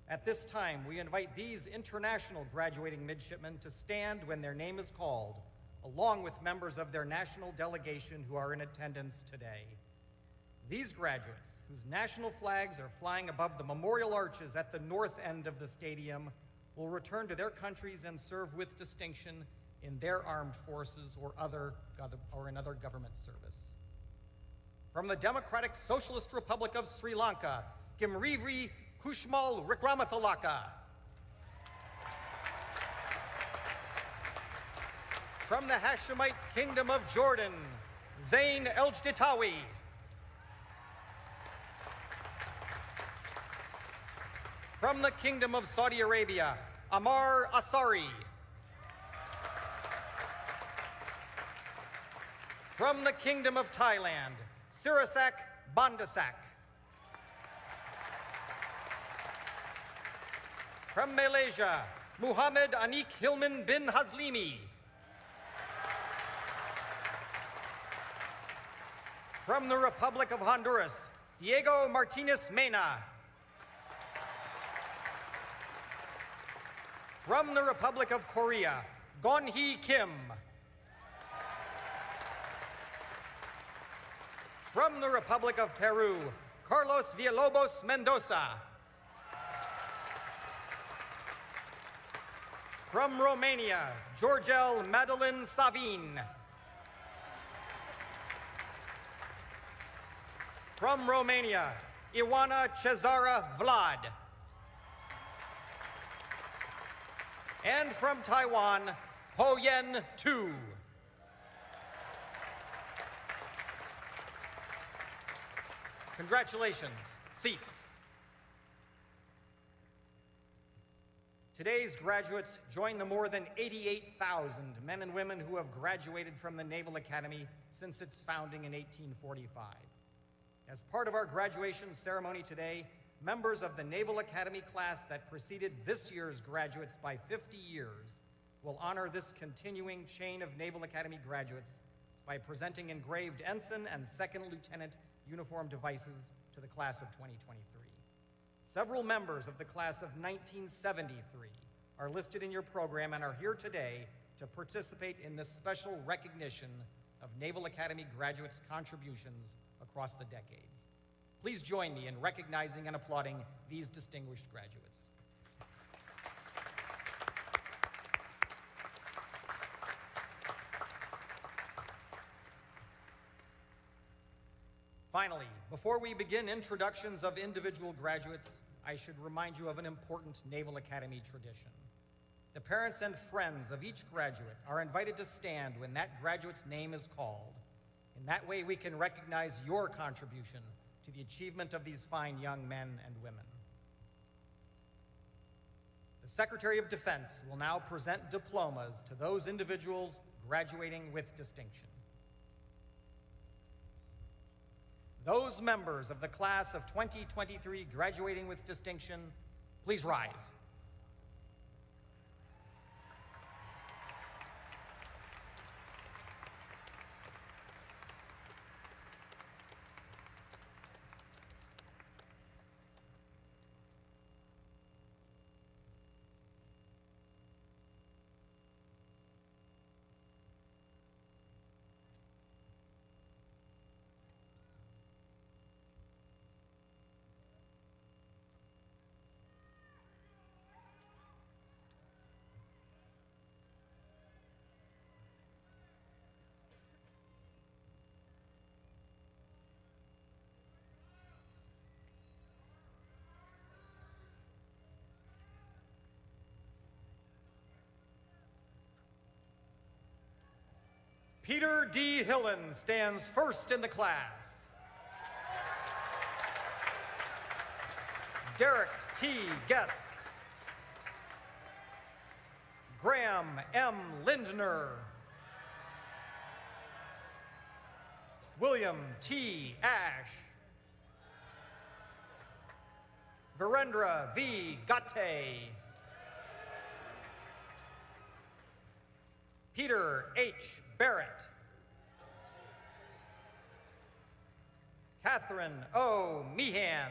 At this time, we invite these international graduating midshipmen to stand when their name is called, along with members of their national delegation who are in attendance today. These graduates, whose national flags are flying above the memorial arches at the north end of the stadium, will return to their countries and serve with distinction in their armed forces or in other government service. From the Democratic Socialist Republic of Sri Lanka, Kimrivri Kushmal Wickramathalaka. From the Hashemite Kingdom of Jordan, Zain Eldjitawi. From the Kingdom of Saudi Arabia, Amar Asari. From the Kingdom of Thailand, Sirasak Bandasak. From Malaysia, Muhammad Anik Hilman bin Hazlimi. From the Republic of Honduras, Diego Martinez Mena. From the Republic of Korea, Gon-hee Kim. From the Republic of Peru, Carlos Villalobos Mendoza. From Romania, Georgel Madeline Savin. From Romania, Ioana Cezara Vlad. And from Taiwan, Ho Yen Tu. Congratulations. Seats. Today's graduates join the more than 88,000 men and women who have graduated from the Naval Academy since its founding in 1845. As part of our graduation ceremony today, members of the Naval Academy class that preceded this year's graduates by 50 years will honor this continuing chain of Naval Academy graduates by presenting engraved ensign and second lieutenant uniform devices to the class of 2023. Several members of the class of 1973 are listed in your program and are here today to participate in this special recognition of Naval Academy graduates' contributions across the decades. Please join me in recognizing and applauding these distinguished graduates. Finally, before we begin introductions of individual graduates, I should remind you of an important Naval Academy tradition. The parents and friends of each graduate are invited to stand when that graduate's name is called. In that way, we can recognize your contribution to the achievement of these fine young men and women. The Secretary of Defense will now present diplomas to those individuals graduating with distinction. Those members of the class of 2023 graduating with distinction, please rise. Peter D. Hillen stands first in the class. Derek T. Guess. Graham M. Lindner. William T. Ash. Virendra V. Gatte. Peter H. Barrett. Catherine O. Meehan.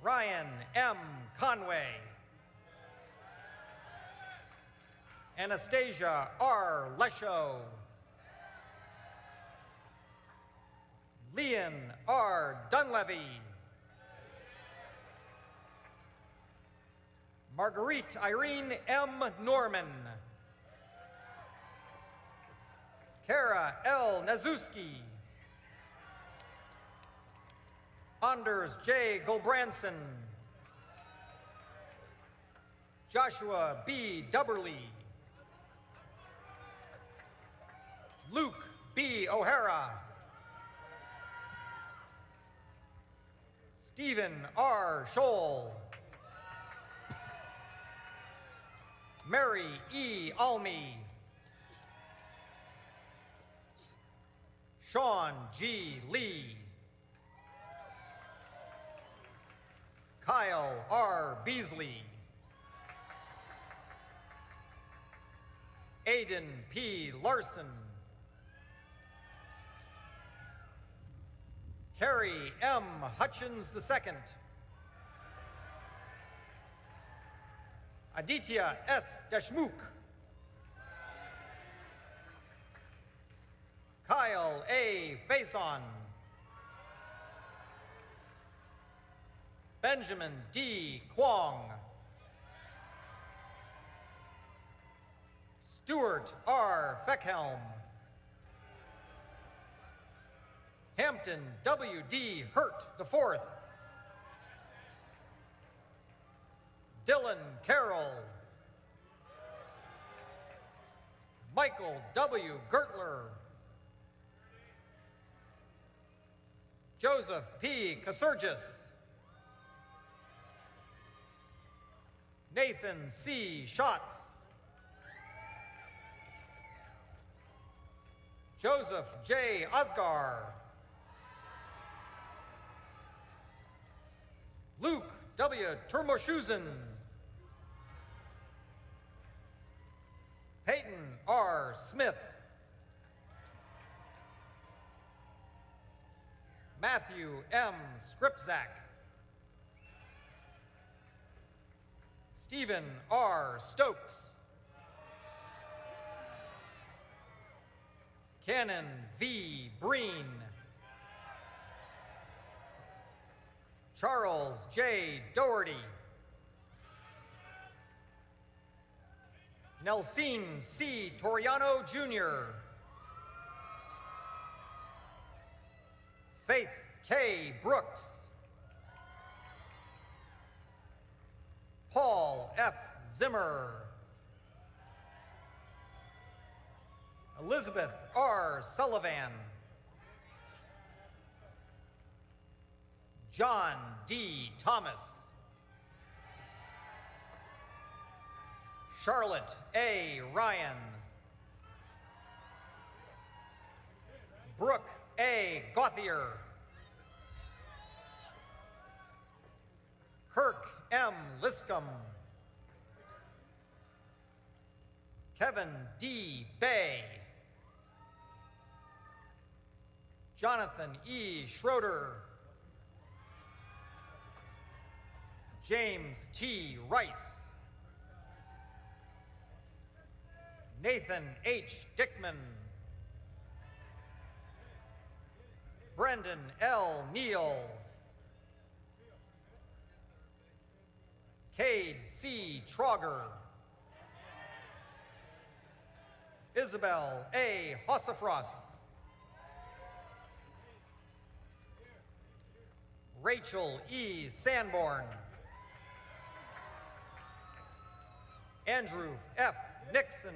Ryan M. Conway. Anastasia R. Lesho. Leon R. Dunlevy. Marguerite Irene M. Norman. Kara L. Nazuski. Anders J. Gulbranson. Joshua B. Dubberly, Luke B. O'Hara, Stephen R. Scholl, Mary E. Almy, Sean G. Lee, Kyle R. Beasley, Aiden P. Larson, Carrie M. Hutchins II, Aditya S. Deshmukh, Kyle A. Faison, Benjamin D. Kwong, Stuart R. Feckhelm, Hampton W. D. Hurt IV, Dylan Carroll, Michael W. Gertler, Joseph P. Casurgis, Nathan C. Schatz, Joseph J. Osgar, Luke W. Turmoshusen, Peyton R. Smith, Matthew M. Skripczak, Stephen R. Stokes, Cannon V. Breen, Charles J. Doherty, Nelson C. Toriano Jr., Faith K. Brooks, Paul F. Zimmer, Elizabeth R. Sullivan, John D. Thomas, Charlotte A. Ryan, Brooke A. Gauthier, Kirk M. Liscombe, Kevin D. Bay, Jonathan E. Schroeder, James T. Rice, Nathan H. Dickman, Brendan L. Neal, Cade C. Trauger, Isabel A. Hossafross, Rachel E. Sanborn, Andrew F. Nixon,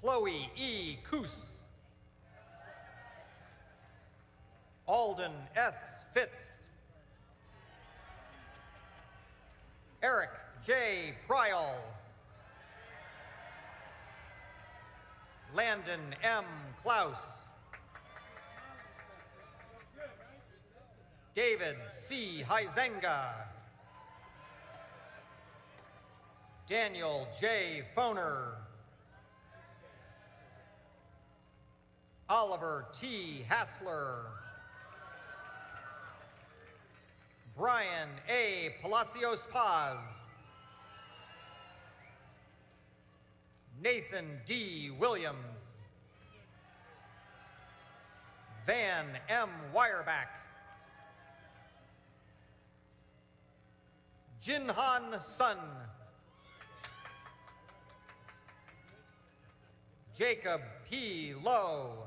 Chloe E. Coos, Alden S. Fitz, Eric J. Pryal, Landon M. Klaus, David C. Huizenga, Daniel J. Foner, Oliver T. Hassler, Brian A. Palacios Paz, Nathan D. Williams, Van M. Wireback, Jinhan Sun, Jacob P. Lowe,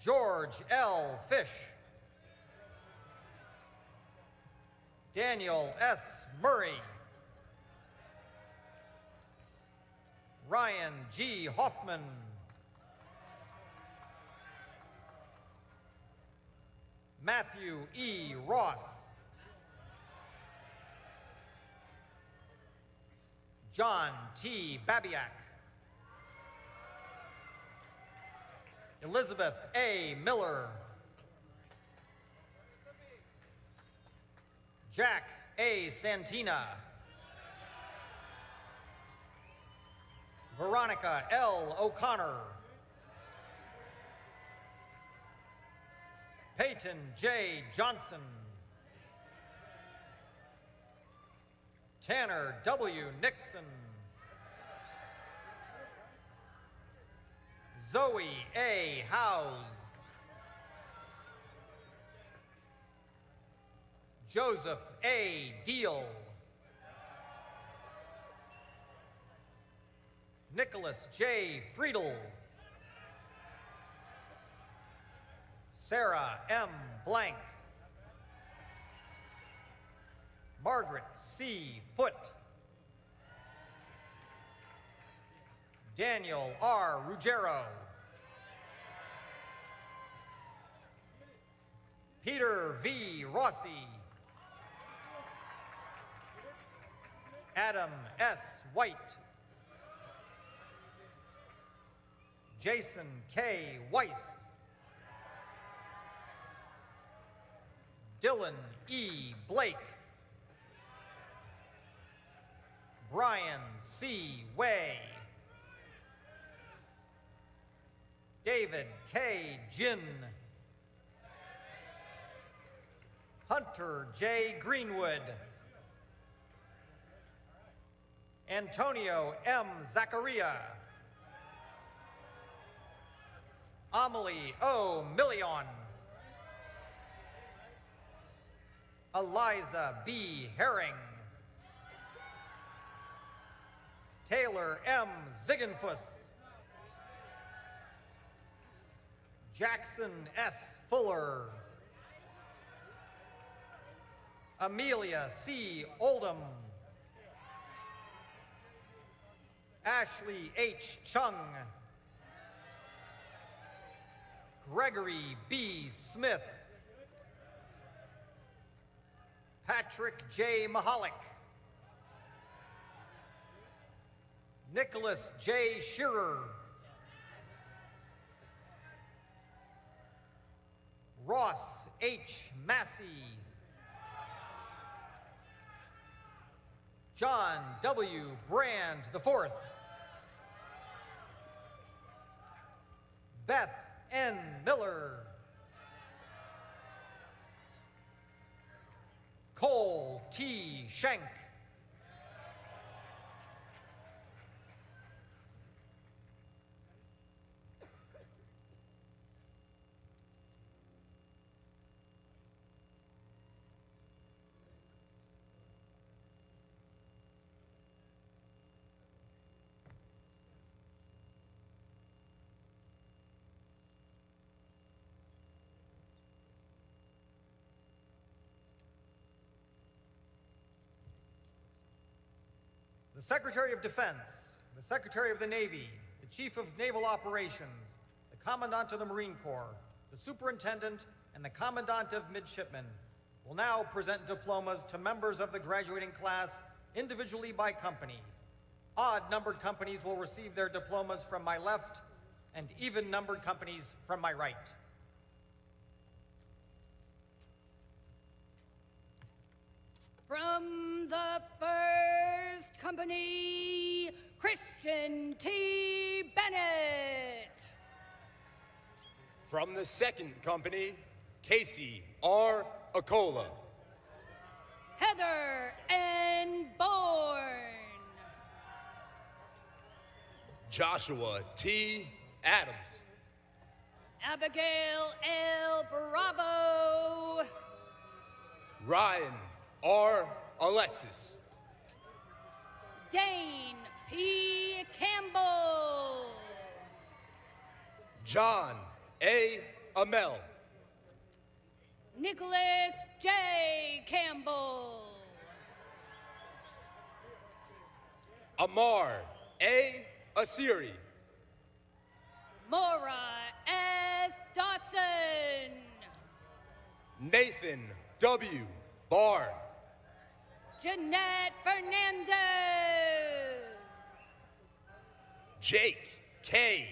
George L. Fish, Daniel S. Murray. Ryan G. Hoffman. Matthew E. Ross. John T. Babiak. Elizabeth A. Miller. Jack A. Santina. Veronica L. O'Connor. Peyton J. Johnson. Tanner W. Nixon. Zoe A. Howes. Joseph A. Deal. Nicholas J. Friedel. Sarah M. Blank. Margaret C. Foote. Daniel R. Ruggiero. Peter V. Rossi. Adam S. White. Jason K. Weiss. Dylan E. Blake. Brian C. Way. David K. Jin. Hunter J. Greenwood. Antonio M. Zacharia. Amelie O. Million. Eliza B. Herring. Taylor M. Ziegenfuss. Jackson S. Fuller. Amelia C. Oldham. Ashley H. Chung. Gregory B. Smith. Patrick J. Mahalik. Nicholas J. Shearer. Ross H. Massey. John W. Brand IV. Beth N. Miller. Cole T. Schenk. The Secretary of Defense, the Secretary of the Navy, the Chief of Naval Operations, the Commandant of the Marine Corps, the Superintendent, and the Commandant of Midshipmen will now present diplomas to members of the graduating class individually by company. Odd-numbered companies will receive their diplomas from my left, and even-numbered companies from my right. From the first company, Christian T. Bennett. From the second company, Casey R. Acola. Heather N. Bourne. Joshua T. Adams. Abigail L. Bravo. Ryan R. Alexis. Dane P. Campbell. John A. Amell. Nicholas J. Campbell. Amar A. Asiri. Mora S. Dawson. Nathan W. Barr. Jeanette Fernandez. Jake K.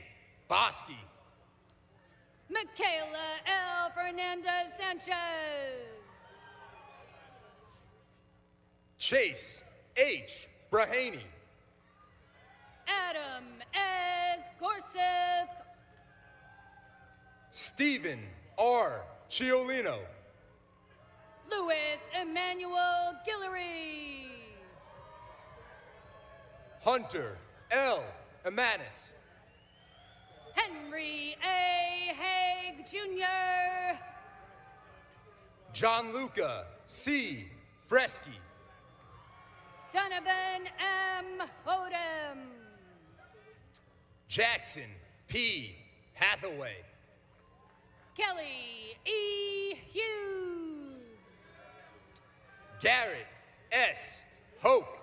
Bosky. Michaela L. Fernandez Sanchez. Chase H. Brahaney. Adam S. Gorseth. Stephen R. Ciolino. Louis Emmanuel Guillory. Hunter L. Emanis. Henry A. Haig Jr. Gianluca C. Freschi. Donovan M. Hodem. Jackson P. Hathaway. Kelly E. Hughes. Garrett S. Hoke.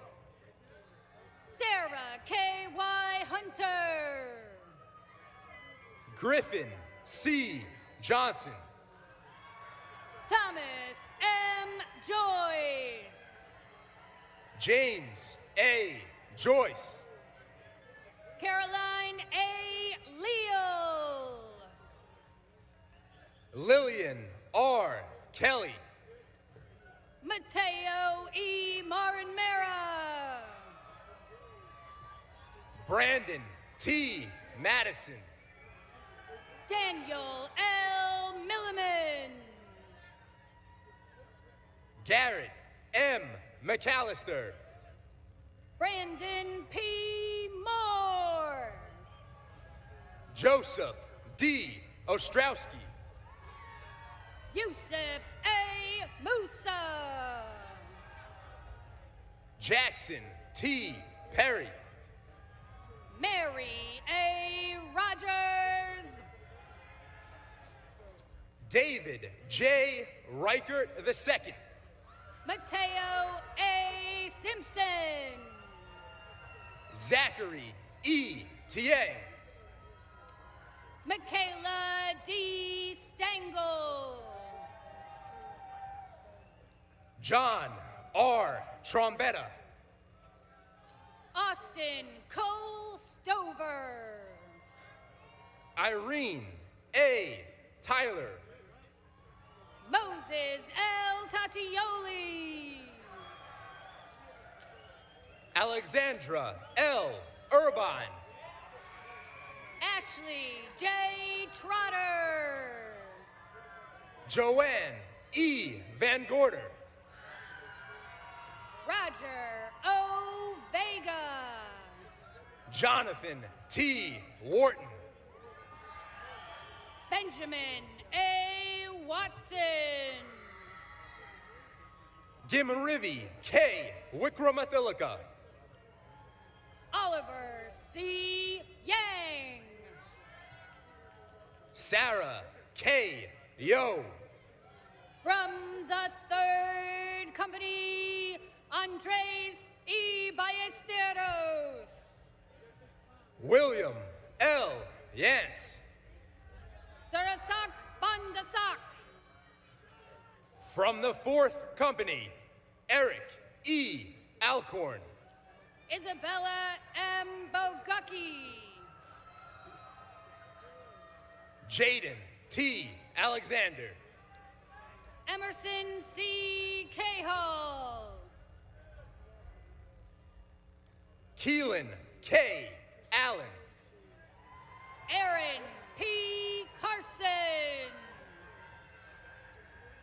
Sarah K.Y. Hunter. Griffin C. Johnson. Thomas M. Joyce. James A. Joyce. Caroline A. Leal. Lillian R. Kelly. Mateo E. Marinmera. Brandon T. Madison. Daniel L. Milliman. Garrett M. McAllister. Brandon P. Moore. Joseph D. Ostrowski. Yusuf A. Musa. Jackson T. Perry. Mary A. Rogers. David J. Reichert II. Mateo A. Simpson. Zachary E. Tieng. Michaela D. Stengel. John R. Trombetta. Austin Cole Stover. Irene A. Tyler. Moses L. Tatioli. Alexandra L. Irvine. Ashley J. Trotter. Joanne E. Van Gorder. Roger O. Vega. Jonathan T. Wharton. Benjamin A. Watson. Gimrivi K. Wikramathilaka. Oliver C. Yang. Sarah K. Yo. From the 3rd Company, Andres E. Ballesteros. William L. Yance. Sarasak Bandasak. From the 4th Company, Eric E. Alcorn. Isabella M. Bogucki. Jaden T. Alexander. Emerson C. Cahall. Keelan K. Allen. Aaron P. Carson.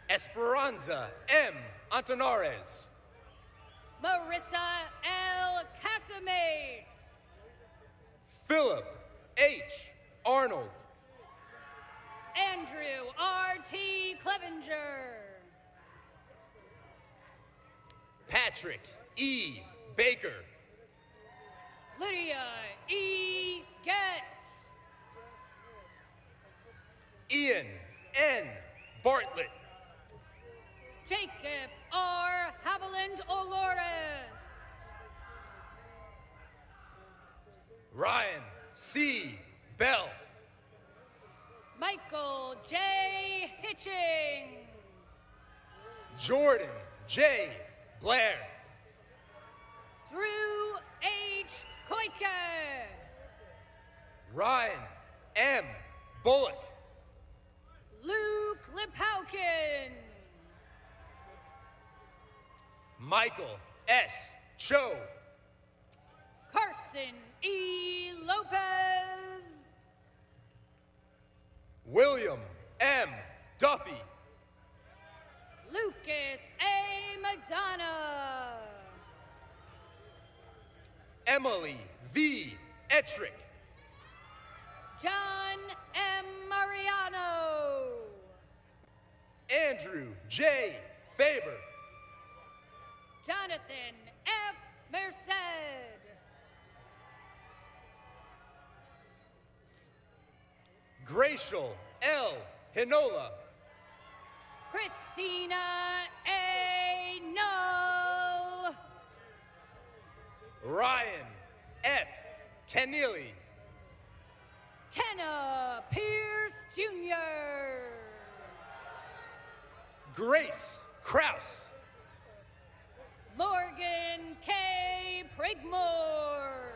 Esperanza M. Antonares. Marissa L. Casamates. Philip H. Arnold. Andrew R.T. Clevenger. Patrick E. Baker. Lydia E. Getz. Ian N. Bartlett. Jacob R. Haviland Olores. Ryan C. Bell. Michael J. Hitchings. Jordan J. Blair. Drew H. Koike. Ryan M. Bullock. Luke Lipowkin. Michael S. Cho. Carson E. Lopez. William M. Duffy. Lucas A. Madonna. Emily V. Ettrick. John M. Mariano. Andrew J. Faber. Jonathan F. Merced. Gracial L. Hinola. Christina A. Null. Ryan F. Keneally. Kenna Pierce Jr. Grace Kraus. Morgan K. Prigmore.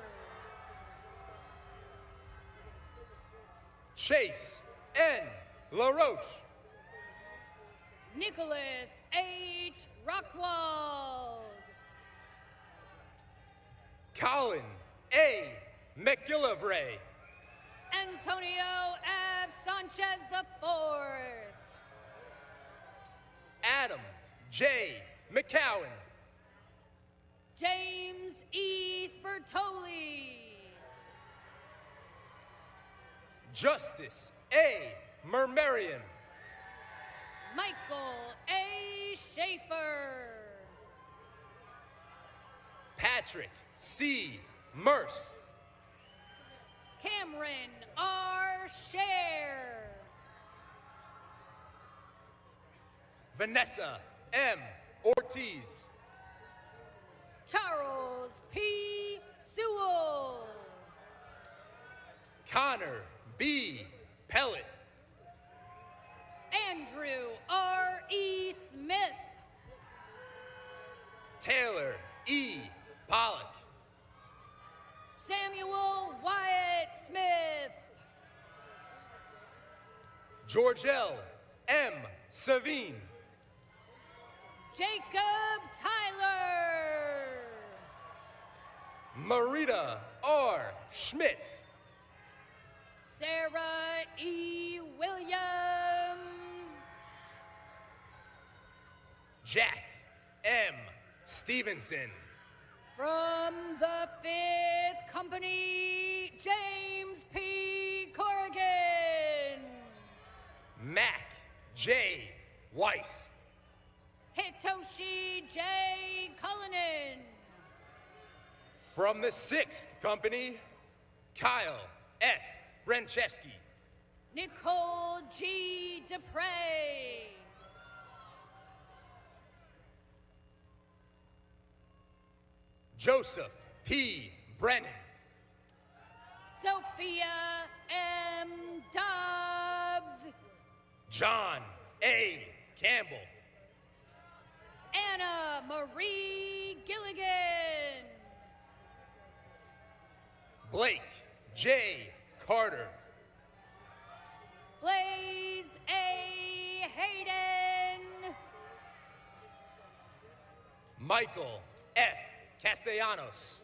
Chase N. LaRoche. Nicholas H. Rockwald. Colin A. McGillivray. Antonio F. Sanchez IV. Adam J. McCowan. James E. Spertoli. Justice A. Murmurian. Michael A. Schaefer. Patrick C. Merce. Cameron R. Share. Vanessa M. Ortiz. Charles P. Sewell. Connor B. Pellet. Andrew R. E. Smith. Taylor E. Pollock. Samuel Wyatt Smith. Georgelle M. Savine. Jacob Tyler. Marita R. Schmitz. Sarah E. Williams. Jack M. Stevenson. From the 5th Company, James P. Corrigan. Mac J. Weiss. Hitoshi J. Cullinan. From the 6th Company, Kyle F. Brancheski. Nicole G. Dupre. Joseph P. Brennan. Sophia M. Dobbs. John A. Campbell. Anna Marie Gilligan. Blake J. Carter. Blaze A. Hayden. Michael F. Castellanos.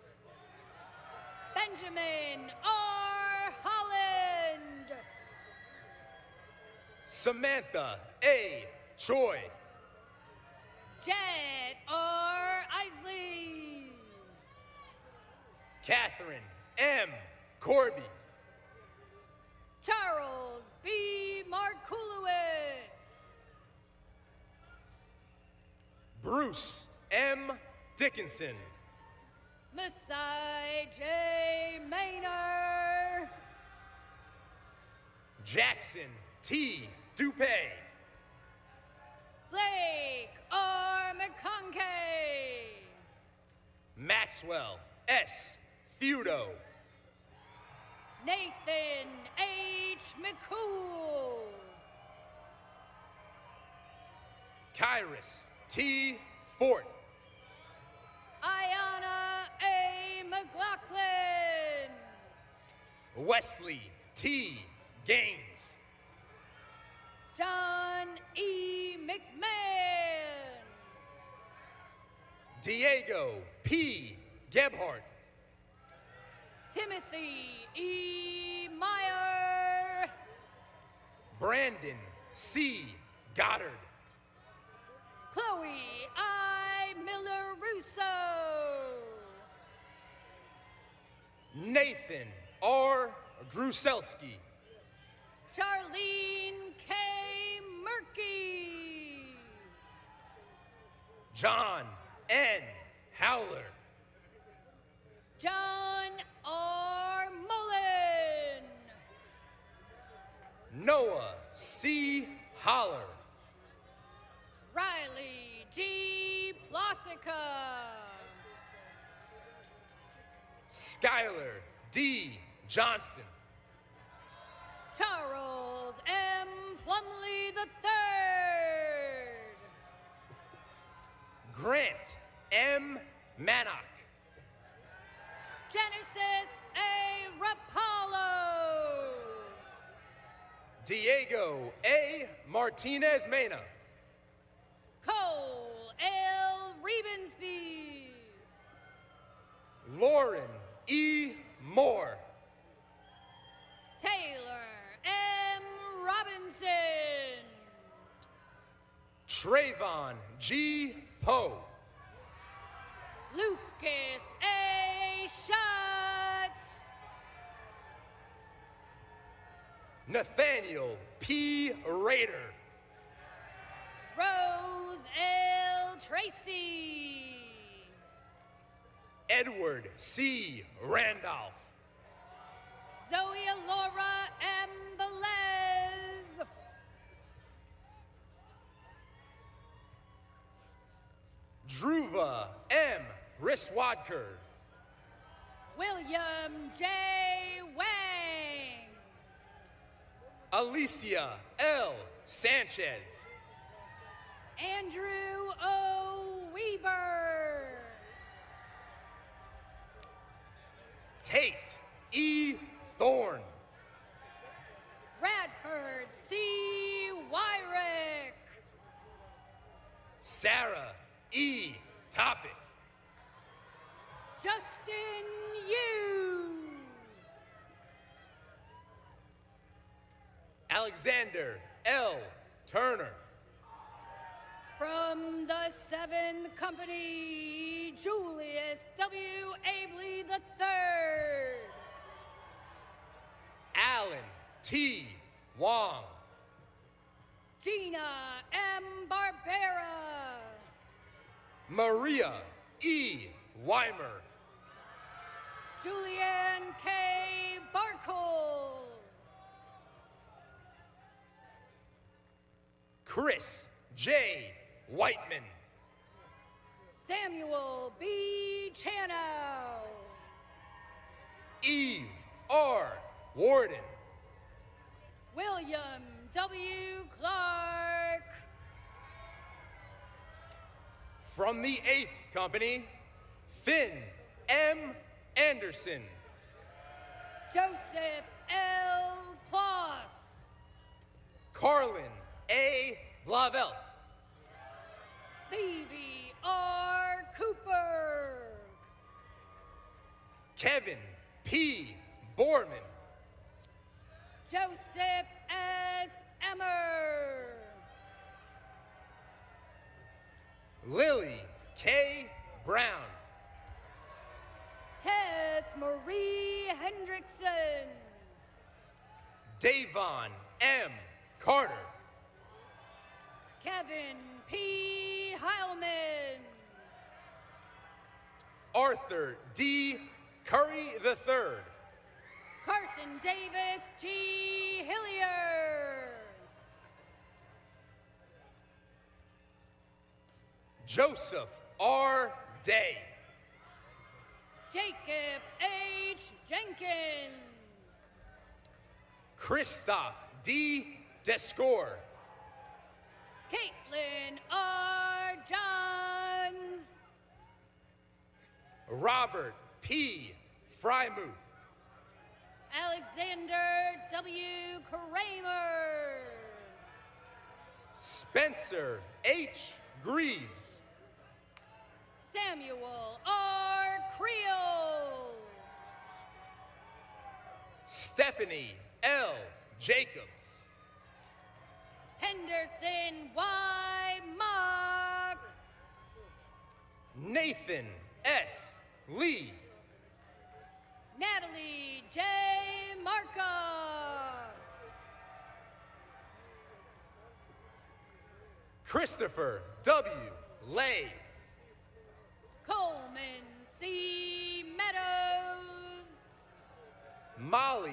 Benjamin R. Holland. Samantha A. Choi. Jet R. Isley. Catherine M. Corby. Charles B. Markulowitz. Bruce M. Dickinson. Masai J. Maynor. Jackson T. Dupay. Blake R. McConkey. Maxwell S. Feudo. Nathan H. McCool. Kyrus T. Fort. Ayana A. McLaughlin. Wesley T. Gaines. John E. McMahon. Diego P. Gebhardt. Timothy E. Meyer. Brandon C. Goddard. Chloe I. Miller Russo. Nathan R. Gruselski. Charlene K. Murky. John N. Howler. John R. Mullen. Noah C. Holler. Riley G. Plosica. Skylar D. Johnston. Charles M. Plumley III. Grant M. Mannock. Genesis A. Rapallo. Diego A. Martinez Mena. Cole L. Rebensbees. Lauren E. Moore. Taylor M. Robinson. Trayvon G. Poe. Lucas A. Schatz. Nathaniel P. Rader. Rose L. Tracy. Edward C. Randolph. Zoe Laura M. Velez. Dhruva M. Riswadkar. William J. Wang. Alicia L. Sanchez. Andrew O. Weaver. Tate E. Thorne. Radford C. Wyrick. Sarah E. Topic. Justin Yu. Alexander L. Turner. From the 7th Company, Julius W. Abley III. Alan T. Wong. Gina M. Barbera. Maria E. Weimer. Julianne K. Barkles. Chris J. Whiteman. Samuel B. Chanow. Eve R. Warden. William W. Clark. From the 8th Company, Finn M. Anderson. Joseph L. Kloss. Carlin A. Blavelt. Phoebe R. Cooper. Kevin P. Borman. Joseph S. Emmer. Lily K. Brown. Tess Marie Hendrickson. Davon M. Carter. Kevin P. Heilman. Arthur D. Curry III. Carson Davis G. Hillier. Joseph R. Day. Jacob H. Jenkins. Christoph D. Descore. Caitlin R. Johns. Robert P. Frymuth. Alexander W. Kramer. Spencer H. Greaves. Samuel R. Creel. Stephanie L. Jacobs. Henderson Y. Mock. Nathan S. Lee. Natalie J. Markov. Christopher W. Lay. Coleman C. Meadows. Molly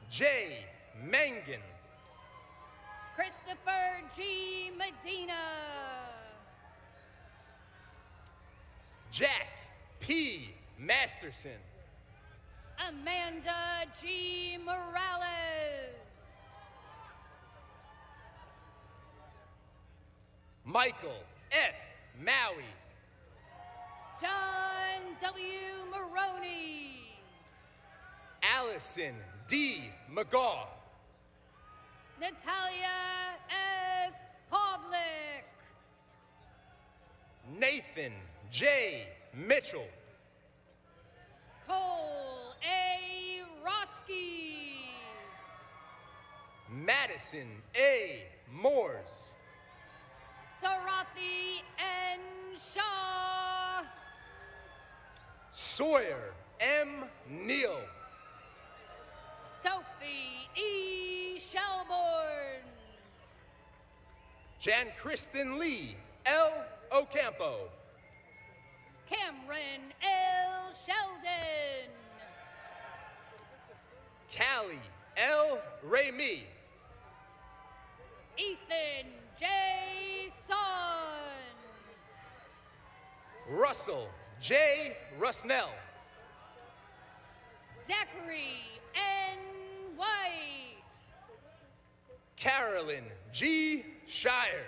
J. Mangan. Christopher G. Medina. Jack P. Masterson. Amanda G. Morales. Michael F. Maui. John W. Maroney. Allison D. McGaw. Natalia S. Pavlik. Nathan J. Mitchell. Cole A. Roski. Madison A. Moores. Sarathi N. Shaw. Sawyer M. Neal. Sophie E. Shelbourne. Jan Kristen Lee L. Ocampo. Cameron L. Sheldon. Callie L. Ramey. Ethan J. Son. Russell J. Rusnell. Zachary N. White. Carolyn G. Shire.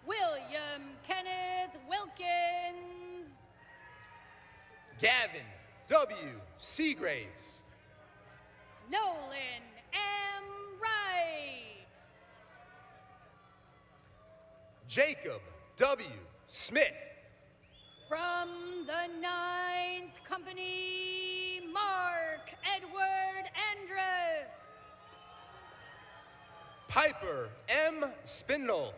William Kenneth Wilkins. Gavin W. Seagraves. Nolan M. Wright. Jacob W. Smith. From the 9th Company, Mark Edward Andrus. Piper M. Spindle.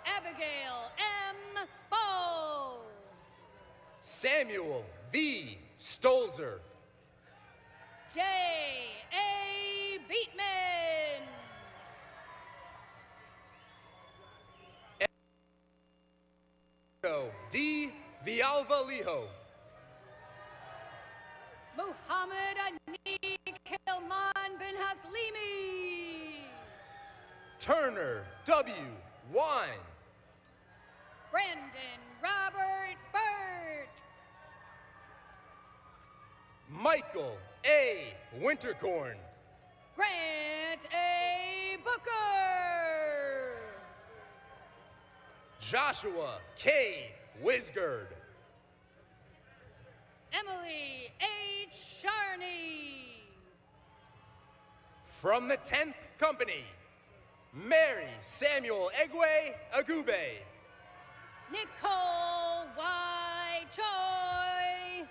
Abigail M. Ball. Samuel V. Stolzer. J. A. Beatman. D. Villalva-Lijo. Muhammad Anik Hilman bin Haslimi. Turner W. Wine. Brandon Robert Burt. Michael A. Wintercorn. Grant A. Booker. Joshua K. Wisgard. Emily H. Sharney. From the 10th Company, Mary Samuel Egwe Agube. Nicole Y. Choi.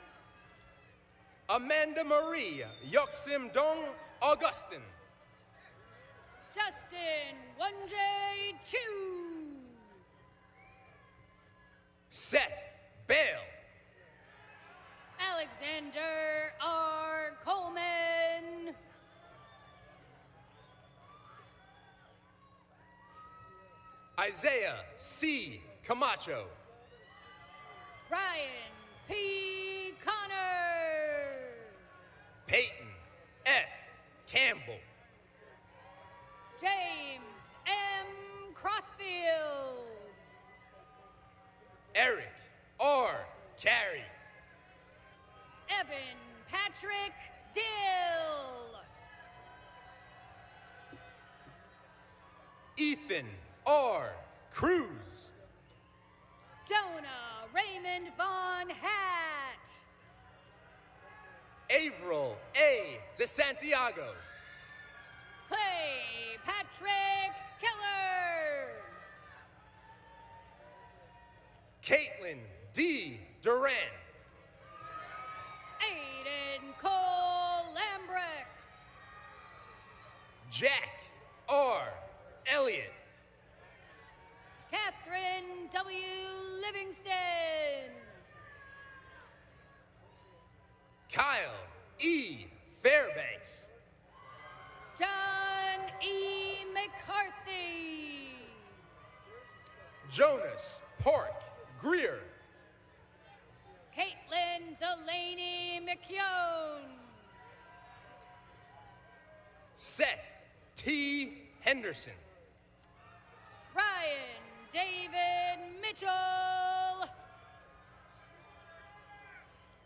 Amanda Marie Yoksim Dong Augustin. Justin Wonjay Chu. Seth Bale. Alexander R. Coleman. Isaiah C. Camacho. Ryan P. Connors. Peyton F. Campbell. James M. Crossfield. Eric R. Carey. Evan Patrick Dill. Ethan R. Cruz. Jonah Raymond Von Hatt. Averill A. De Santiago. Clay Patrick Keller. Caitlin D. Duran. Aiden Cole Lambrecht. Jack R. Elliott. Catherine W. Livingston. Kyle E. Fairbanks. John E. McCarthy. Jonas Park Greer. Caitlin Delaney McKeown. Seth T. Henderson. Ryan David Mitchell.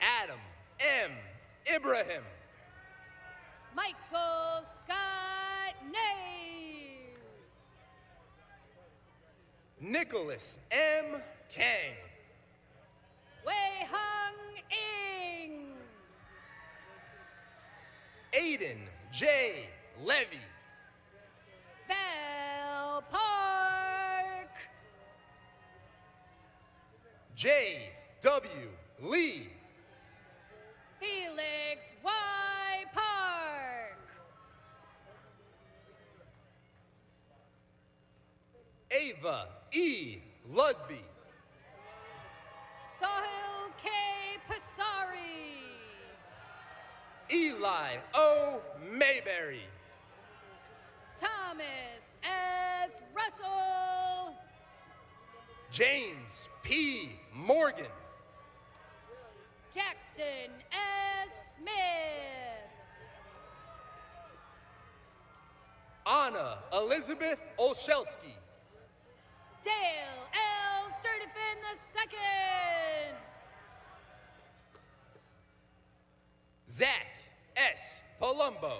Adam M. Ibrahim. Michael Scott Nays. Nicholas M. Kang. Wei Hung Ing. Aiden J. Levy. Val Park. J. W. Lee. Felix Y. Park. Ava E. Lusby. Sahil K. Pasari. Eli O. Mayberry. Thomas S. Russell. James P. Morgan. Jackson S. Smith. Anna Elizabeth Olszewski. Dale L. Sturdifin II. Zach S. Palumbo.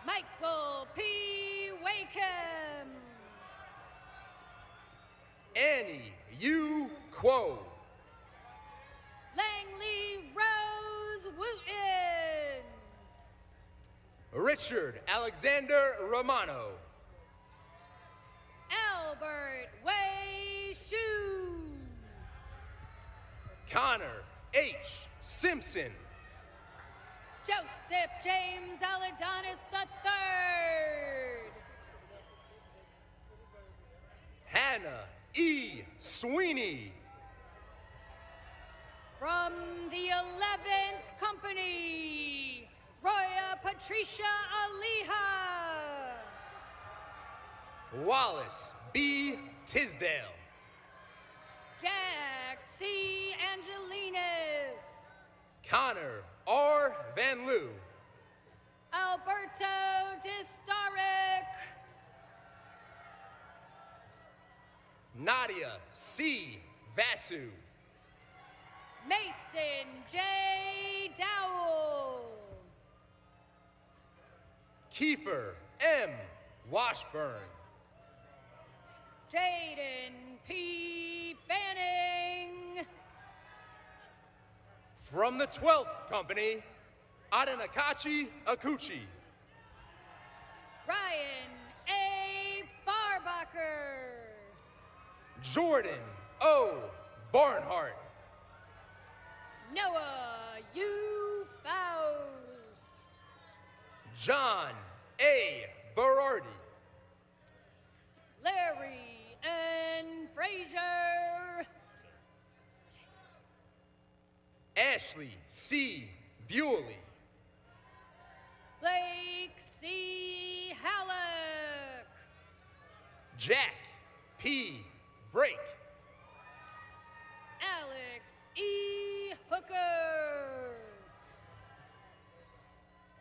Michael P. Wakeham. Annie U. Quo. Langley Rose Wooten. Richard Alexander Romano. Albert Way Shu. Connor H. Simpson. Joseph James Aladonis III. Hannah E. Sweeney. From the 11th Company, Roya Patricia Aliha. Wallace B. Tisdale. Jack C. Angelinas. Connor R. Van Loo. Alberto Distarek. Nadia C. Vasu. Mason J. Dowell. Kiefer M. Washburn. Jaden P. Fanning. From the 12th Company, Adenakachi Akuchi. Ryan A. Farbacher. Jordan O. Barnhart. Noah U. Faust. John A. Berardi. Larry N. Frazier. Ashley C. Bewley. Blake C. Halleck. Jack P. Brake. Alex E. Hooker.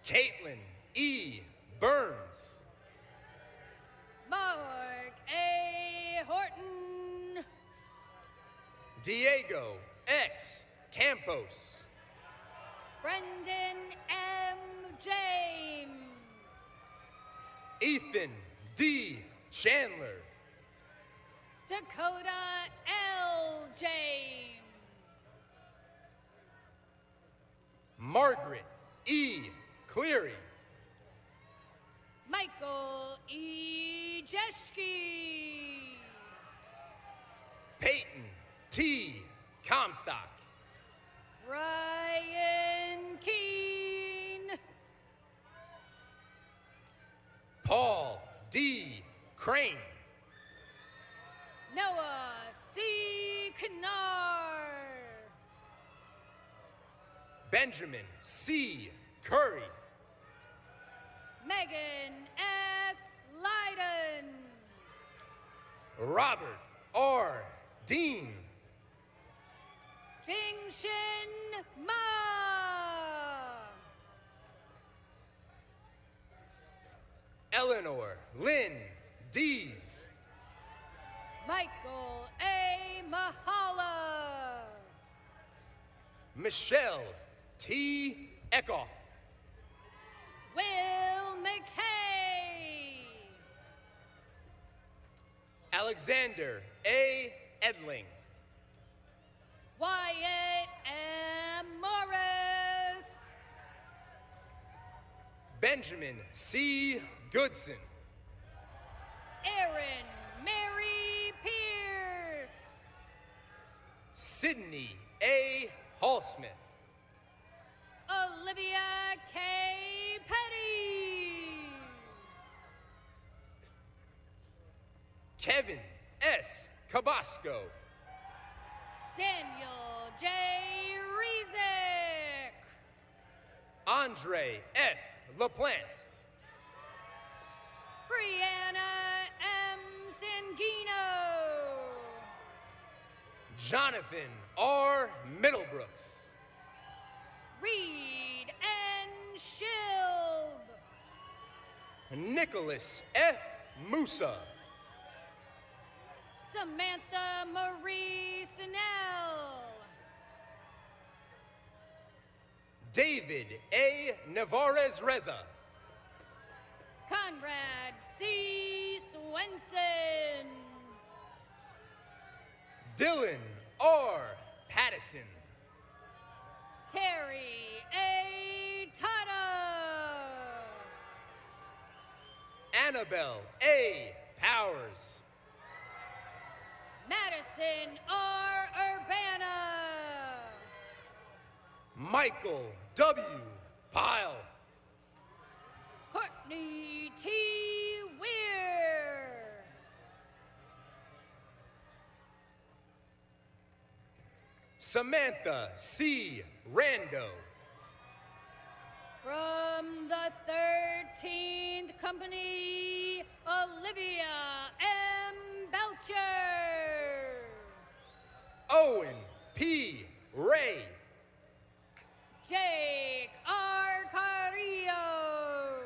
Caitlin E. Burns. Mark A. Horton. Diego X. Campos. Brendan M. James. Ethan D. Chandler. Dakota L. James. Margaret E. Cleary. Michael E. Jeschke. Peyton T. Comstock. Ryan Keene. Paul D. Crane. Noah C. Knar. Benjamin C. Curry. Megan S. Leiden. Robert R. Dean. Jingshin Ma. Eleanor Lynn Dees. Michael A. Mahala. Michelle T. Eckhoff. Will McKay. Alexander A. Edling. Wyatt M. Morris. Benjamin C. Goodson. Erin Mary Pierce. Sydney A. Hallsmith. Olivia K. Petty. Kevin S. Cabasco. Daniel J. Rezick. Andre F. LaPlante. Brianna M. Sangino. Jonathan R. Middlebrooks. Reed N. Shilb. Nicholas F. Musa. Samantha Marie Snell. David A. Navarez Reza. Conrad C. Swenson. Dylan R. Pattison. Terry A. Tata. Annabelle A. Powers. Madison R. Urbana. Michael W. Pyle. Courtney T. Weir. Samantha C. Rando. From the 13th Company, Olivia M. Belcher. Owen P. Ray. Jake R. Carrillo.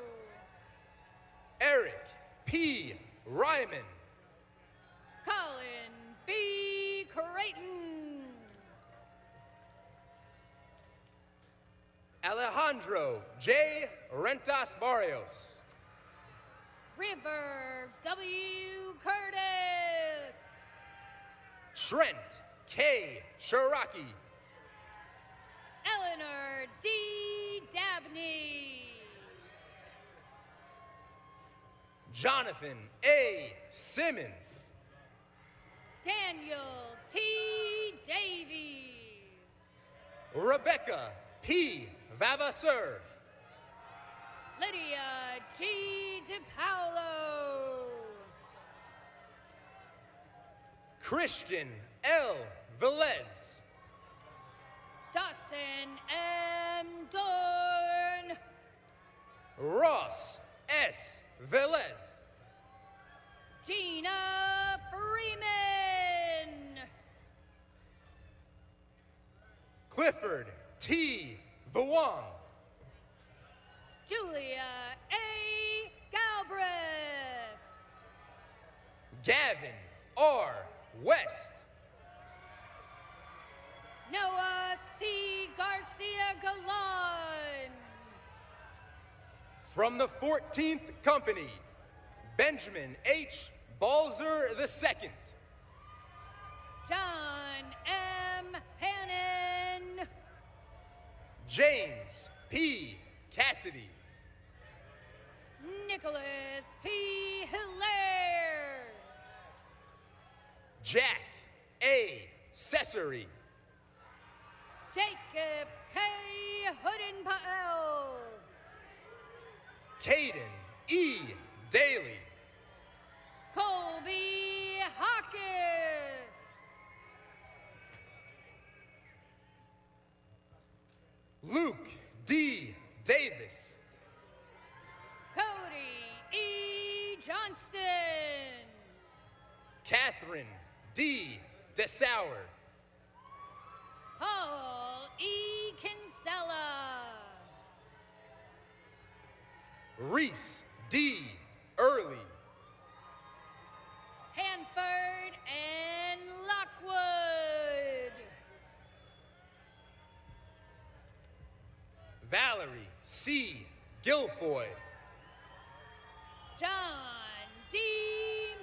Eric P. Ryman. Colin B. Creighton. Alejandro J. Rentas Barrios. River W. Curtis. Trent K. Shiraki. Eleanor D. Dabney. Jonathan A. Simmons. Daniel T. Davies. Rebecca P. Vavasseur. Lydia G. DiPaolo. Christian L. Velez. Dawson M. Dorn. Ross S. Velez. Gina Freeman. Clifford T. Vawang. Julia A. Galbraith. Gavin R. West. Noah C. Garcia Galan. From the 14th Company, Benjamin H. Balzer II. John M. Hannon. James P. Cassidy. Nicholas P. Hilaire. Jack A. Cesare. Jacob K. Hoodenpael. Caden E. Daly. Colby Hawkins. Luke D. Davis. Cody E. Johnston. Catherine D. DeSauer. Paul E. Kinsella. Reese D. Early. Hanford and Lockwood. Valerie C. Guilfoy. John D.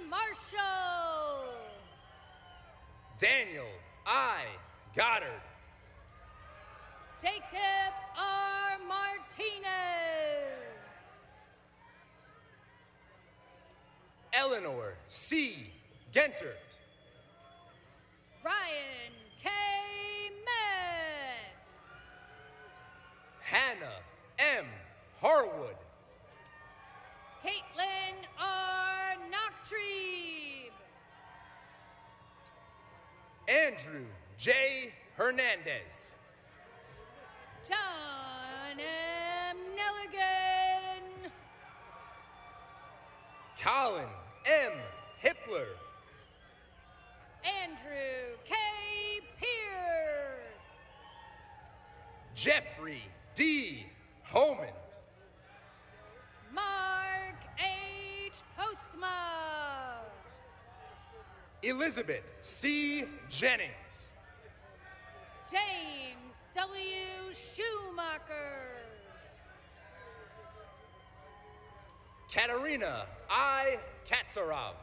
Marshall. Daniel I. Goddard. Jacob R. Martinez. Eleanor C. Gentert. Ryan K. Metz. Hannah M. Harwood. Caitlin R. Knocktree. Andrew J. Hernandez. John M. Nelligan. Colin M. Hippler. Andrew K. Pierce. Jeffrey D. Homan. Mark H. Postma. Elizabeth C. Jennings. James W. Schumacher. Katerina I. Katsarov.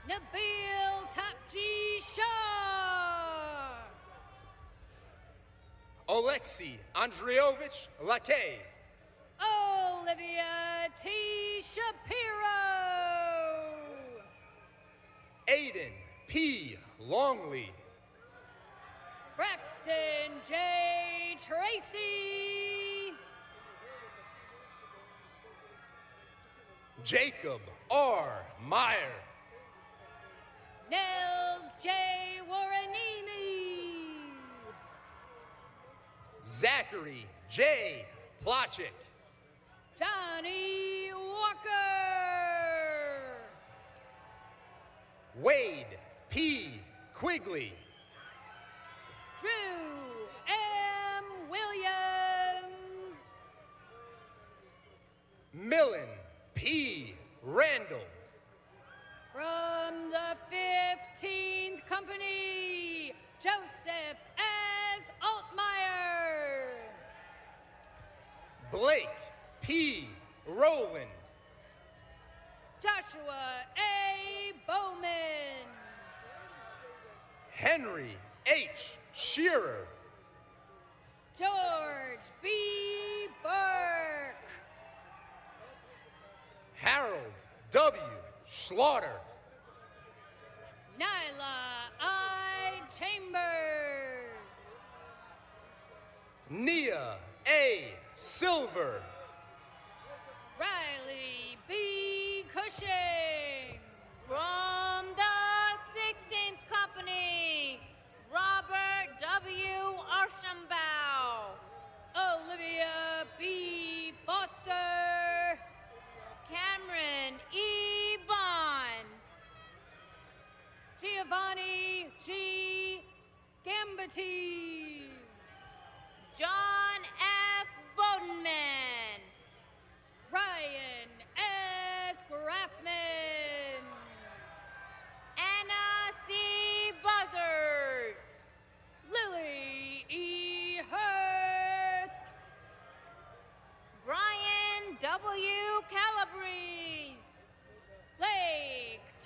Nabil Tapji Shah. Oleksiy Andreyovich Lakay. Olivia T. Shapiro. Aiden P. Longley. Braxton J. Tracy. Jacob R. Meyer. Nels J. Warrenimi. Zachary J. Plachik. Johnny Walker. Wade P. Quigley. Drew M. Williams. Millen P. Randall. From the 15th Company, Joseph S. Altmeyer. Blake P. Rowland. Joshua A. Bowman. Henry H. Shearer. George B. Burke. Harold W. Slaughter. Nyla I. Chambers. Nia A. Silver. Riley B. Cushing. From the 16th Company, Robert W. Archambault. Olivia B. Foster. Cameron E. Bond. Giovanni G. Gambates. John F. Bodenman. Ryan S. Graffman. Anna C. Buzzard. Lily E. Hurst. Brian W. Calabrese. Blake T.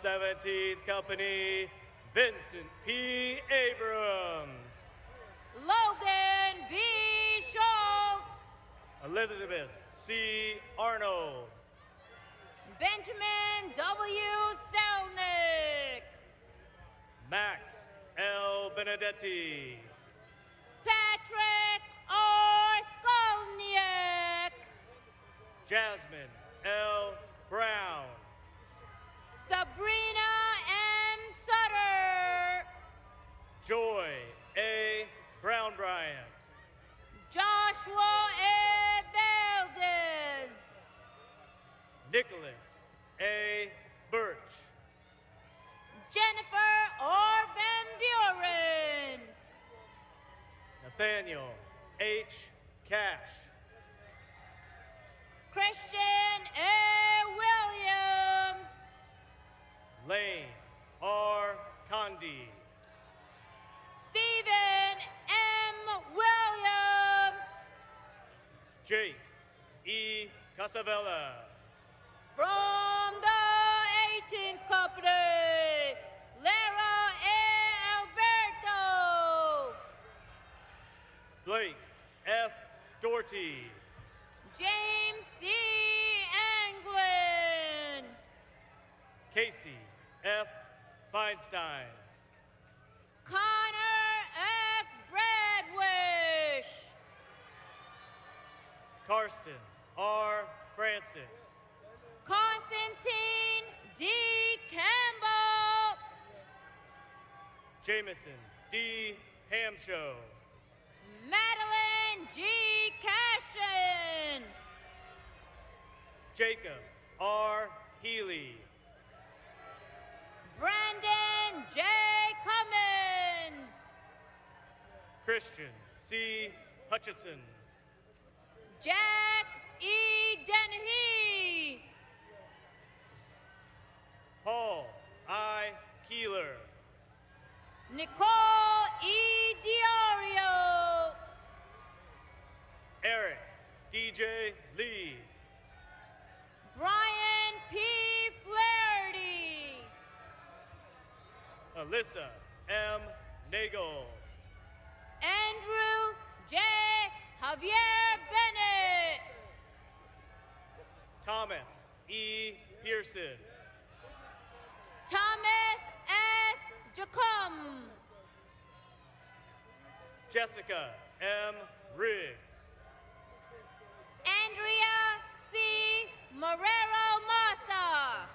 17th Company, Vincent P. Abrams. Logan B. Schultz. Elizabeth C. Arnold. Benjamin W. Selnick. Max L. Benedetti. Patrick R. Skolniak. Jasmine L. Brown. Sabrina M. Sutter. Joy A. Brown Bryant. Joshua A. Valdez. Nicholas A. Birch. Jennifer R. Van Buren. Nathaniel H. Cash. Christian A. Williams. Lane R. Condi. Stephen M. Williams. Jake E. Casavella. From the 18th Company, Lara A. Alberto. Blake F. Doherty. James C. Anglin. Casey F. Feinstein. Connor F. Bradwish. Karsten R. Francis. Constantine D. Campbell. Jameson D. Hamshow. Madeline G. Cashin. Jacob R. Healy. Brandon J. Cummins. Christian C. Hutchinson. Jack E. Dennehy. Paul I. Keeler. Nicole E. Diorio. Eric DJ Lee. Brian P. Flaherty. Alyssa M. Nagel. Andrew J. Javier Bennett. Thomas E. Pearson. Thomas S. Jacum. Jessica M. Riggs. Andrea C. Morero Massa.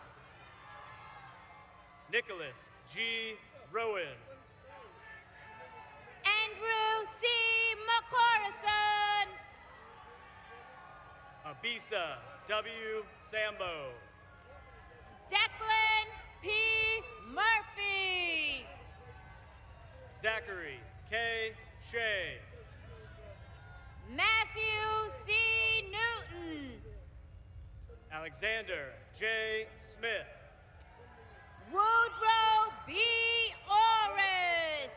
Nicholas G. Rowan. Andrew C. McCorison. Abisa W. Sambo. Declan P. Murphy. Zachary K. Shea. Matthew C. Newton. Alexander J. Smith. Woodrow B. Orris.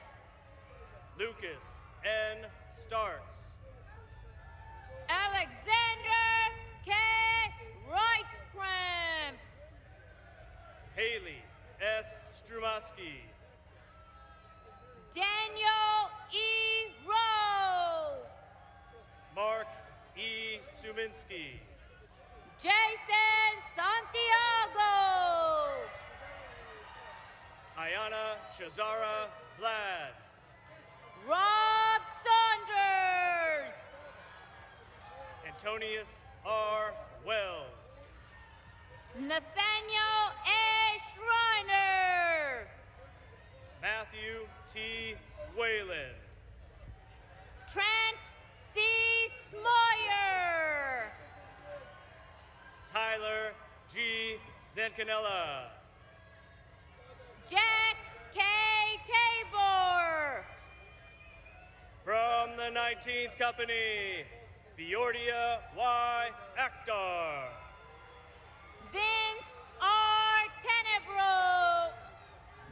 Lucas N. Starks. Alexander K. Reitzcramp. Haley S. Strumaski. Daniel E. Rowe. Mark E. Suminski. Jason Santiago. Ayana Chazara Vlad. Rob Saunders. Antonius R. Wells. Nathaniel A. Schreiner. Matthew T. Whalen. Trent C. Smoyer. Tyler G. Zancanella. Jack K. Tabor. From the 19th Company, Fiordia Y. Akhtar. Vince R. Tenebro.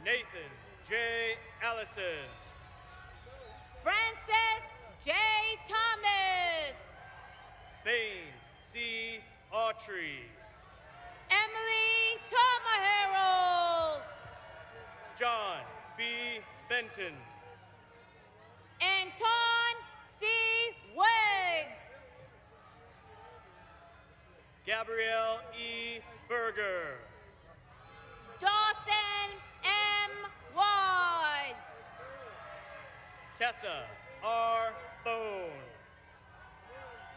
Nathan J. Allison. Francis J. Thomas. Baines C. Autry. Emily Tomahero. John B. Benton. Anton C. Wigg. Gabrielle E. Berger. Dawson M. Wise. Tessa R. Bone.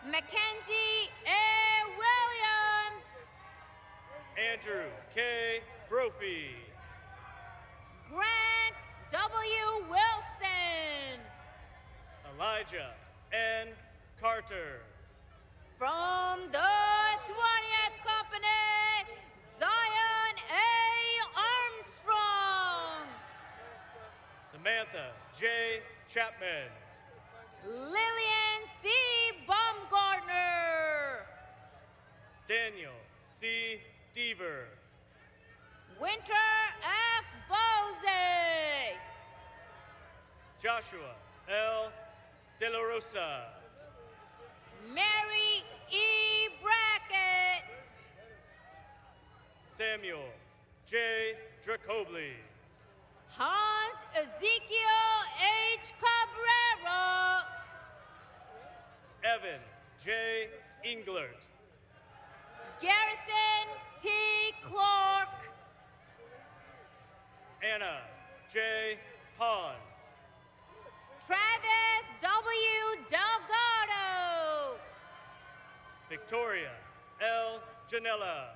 Mackenzie A. Williams. Andrew K. Brophy. Grant W. Wilson. Elijah N. Carter. From the 20th Company, Zion A. Armstrong. Samantha J. Chapman. Lillian C. Baumgartner. Daniel C. Deaver. Winter F. Bose. Joshua L. De La Rosa. Mary E. Brackett. Samuel J. Dracobli. Hans Ezekiel H. Cabrera. Evan J. Englert. Garrison T. Clark. Anna J. Hahn. Travis W. Delgado. Victoria L. Janella.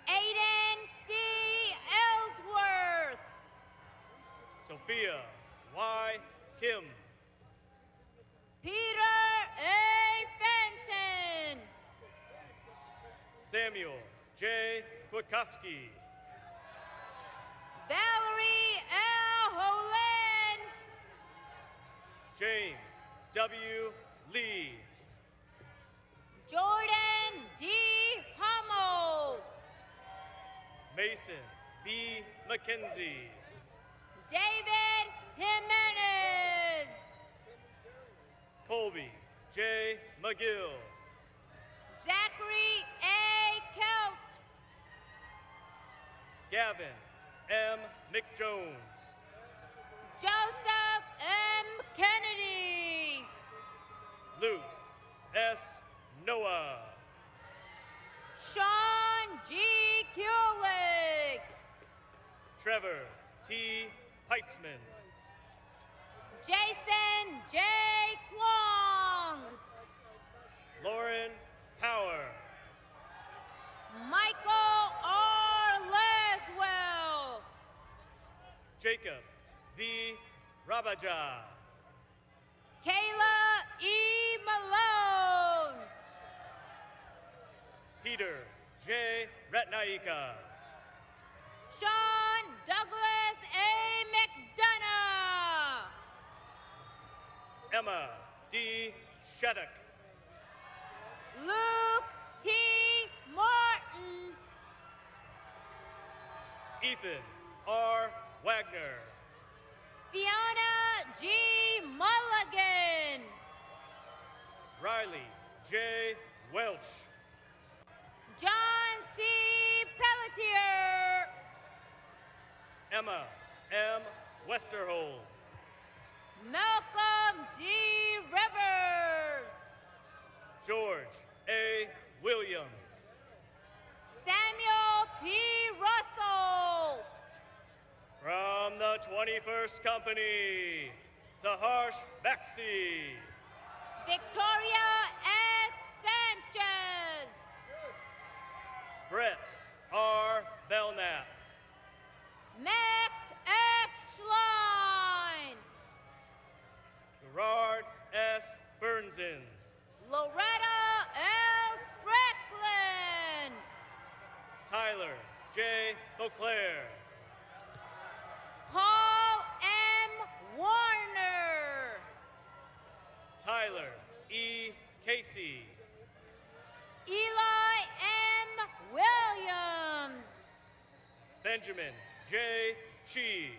Aiden C. Ellsworth. Sophia Y. Kim. Peter A. Fenton. Samuel J. Kwiatkowski. Valerie L. Holen. James W. Lee. Jordan D. Hummel. Mason B. McKenzie. David Jimenez. Colby J. McGill. Zachary A. Kelt. Gavin M. McJones. Joseph M. Kennedy. Luke S. Noah. Sean G. Kulik. Trevor T. Heitzman. Jason J. Kwong. Lauren Power. Michael R. Laswell. Jacob V. Rabaja. Kayla E. Malone. Peter J. Ratnaika. Sean Douglas A. McDonough. Emma D. Shattuck. Luke T. Martin. Ethan R. Wagner. Fiona G. Mulligan. Riley J. Welch. John C. Pelletier. Emma M. Westerhold. Malcolm D. Rivers. George A. Williams. Samuel P. Russell. From the 21st Company, Saharsh Baxi. Victoria S. Sanchez. Brett R. Belknap. Max F. Schlein. Gerard S. Burnsins. Loretta L. Strickland. Tyler J. Beauclair. Paul M. Warner. Tyler E. Casey. Eli M. Williams. Benjamin J. Chi.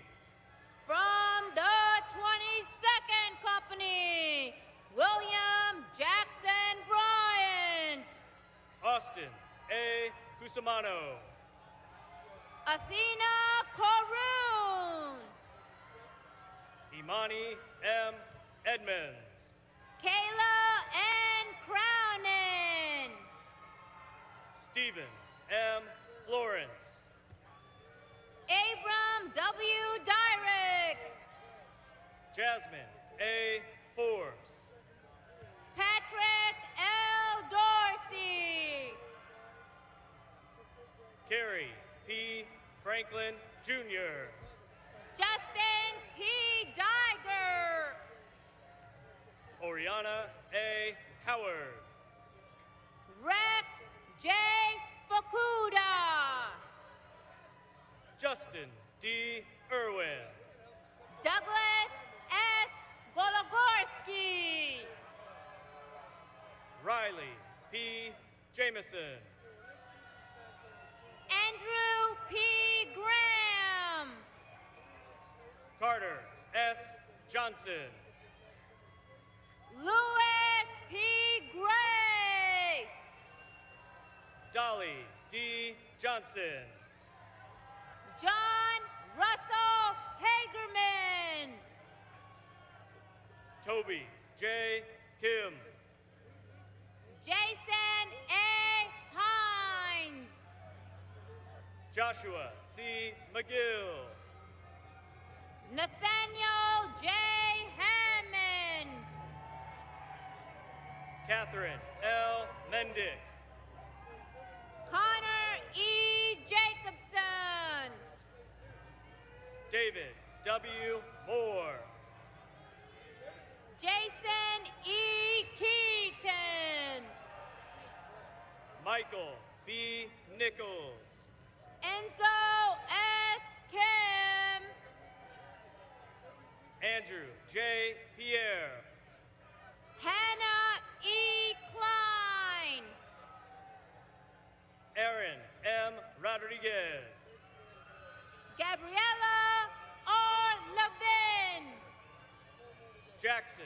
From the 22nd Company, William Jackson Bryant. Austin A. Cusimano. Athena Carew. Imani M. Edmonds. Kayla N. Crownin. Stephen M. Florence. Abram W. Dyricks. Jasmine A. Forbes. Patrick L. Dorsey. Carrie P. Franklin Jr. Justin T. Diger. Oriana A. Howard. Rex J. Fukuda. Justin D. Irwin. Douglas S. Gologorsky. Riley P. Jameson. Andrew P. Graham. Carter S. Johnson. Louis P. Gray. Dolly D. Johnson. John Russell Hagerman. Toby J. Kim. Jason A. Hines. Joshua C. McGill. Nathaniel J. Hammond. Catherine L. Mendick. Connor E. Jacobson. David W. Moore. Jason E. Keaton. Michael B. Nichols. Enzo S. Kim. Andrew J. Pierre. Hannah E. Klein. Aaron M. Rodriguez. Gabriella R. Levin. Jackson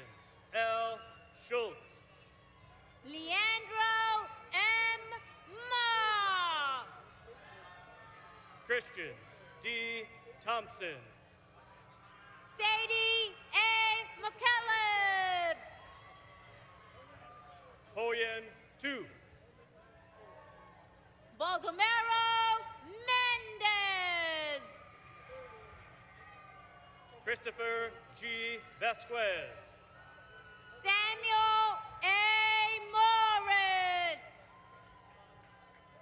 L. Schultz. Leandro M. Ma. Christian D. Thompson. Sadie A. McKelleb. Hoyen 2. Baldomero Mendez. Christopher G. Vasquez. Samuel A. Morris.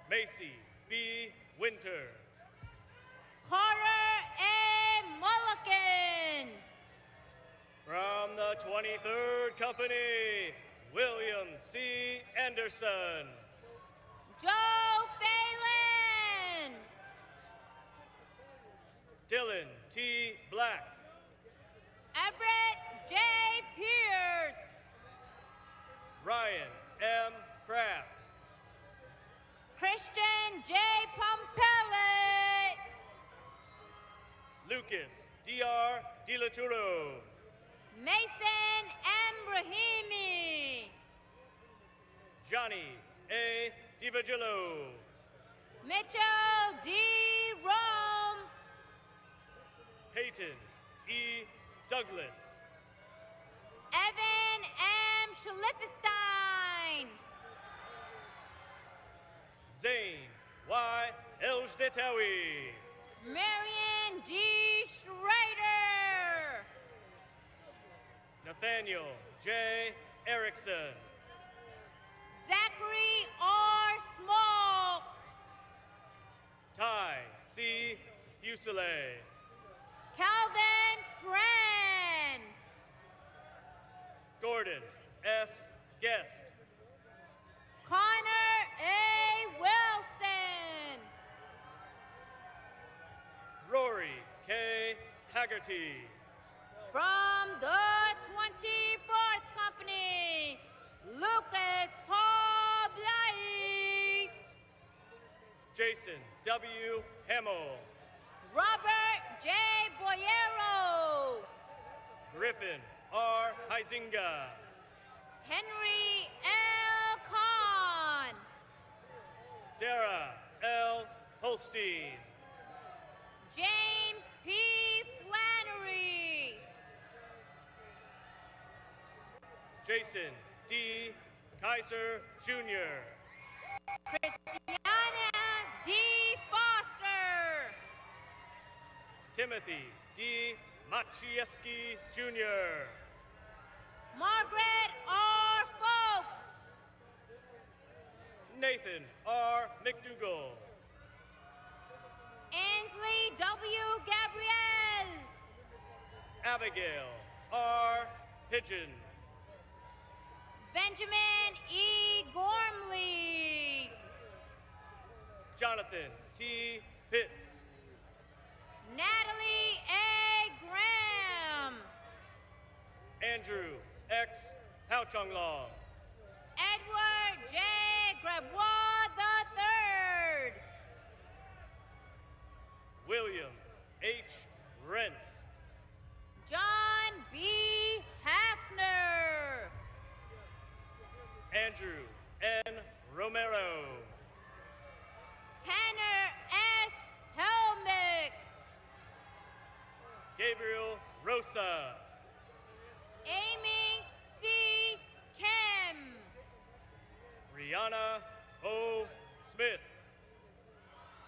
Macy B. Winter. Carter A. Mulligan. From the 23rd Company, William C. Anderson. Joe Phelan. Dylan T. Black. Everett J. Pierce. Ryan M. Kraft. Christian J. Pompelli. Lucas D.R. DiLaturo. Mason M. Brahimi. Johnny A. DiVigilio. Mitchell D. Rome. Peyton E. Douglas. Evan M. Schlifestein. Zane Y. Eldetawi. Marion G. Schrader. Nathaniel J. Erickson. Zachary R. Small. Ty C. Fuselier. Calvin Tran. Gordon S. Guest. Connor A. Wilson. Rory K. Haggerty. From the 24th Company, Lucas Paul Blai. Jason W. Hamill. Robert J. Boyero. Griffin R. Huizinga. Henry L. Kahn. Dara L. Holstein. James P. Flannery. Jason D. Kaiser, Jr. Christiana D. Foster. Timothy D. Maciejewski, Jr. Margaret R. Folks. Nathan R. McDougall. Ainsley W. Gabrielle. Abigail R. Pigeon. Benjamin E. Gormley. Jonathan T. Pitts. Natalie A. Graham. Andrew X. Houchonglong. Edward J. Grebois III. William H. Rentz. John B. Hafner. Andrew N. Romero. Tanner S. Helmick. Gabriel Rosa. Amy C. Kim. Rihanna O. Smith.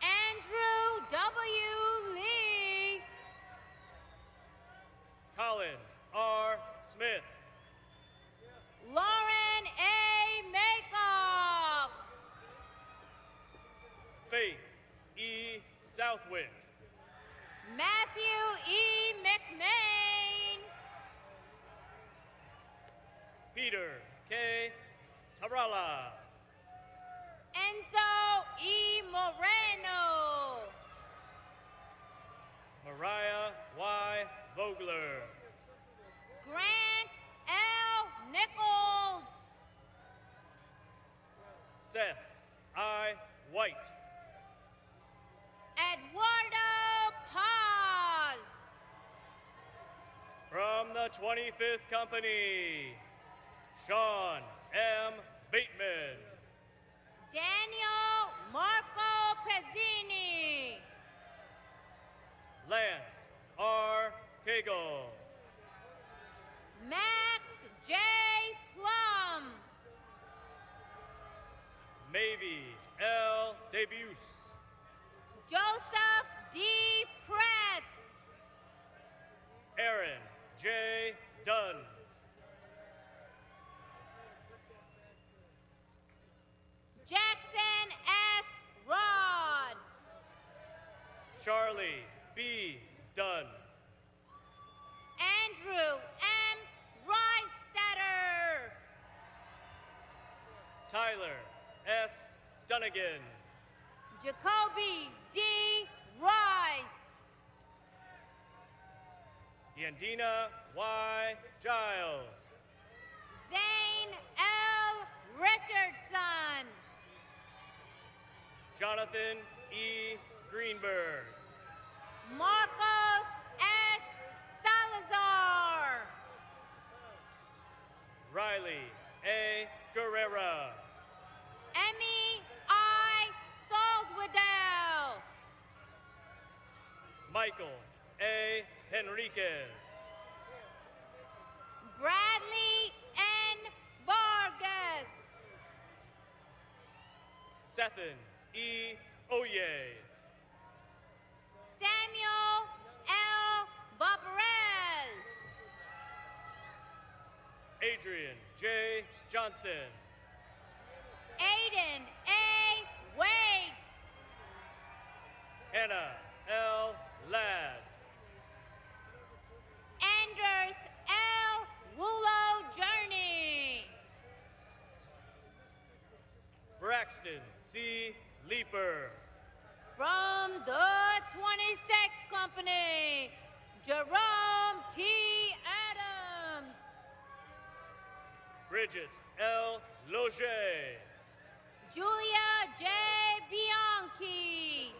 Andrew W. Lee. Colin R. Smith. Lauren A. Makoff. Faith E. Southwick. Matthew E. McMain. Peter K. Tarala. Enzo E. Moreno. Mariah Y. Vogler. Grant L. Nichols. Seth I. White. Eduardo Paz. From the 25th Company, Sean M. Bateman. Daniel Marco Pezzini. Lance R. Cagle. Max J. Plum. Mavie L. Debuse. Joseph D. Press. Aaron J. Dunn. Jackson S. Rod. Charlie B. Dunn. Andrew M. Reistetter. Tyler S. Dunnigan. Jacoby D. Rice. Yandina Y. Giles. Zane L. Richardson. Jonathan E. Greenberg. Marcos S. Salazar. Riley A. Guerrera. Emmy I. Soldwedell. Michael A. Henriquez. Bradley N. Vargas. Sethan E. Oye. Samuel L. Barbarell. Adrian J. Johnson. Aiden A. Waits. Hannah L. Ladd. Anders L. Wulo Journey. Braxton C. Leeper. From the 26th Company, Jerome T. Adams. Bridget L. Loger. Julia J. Bianchi.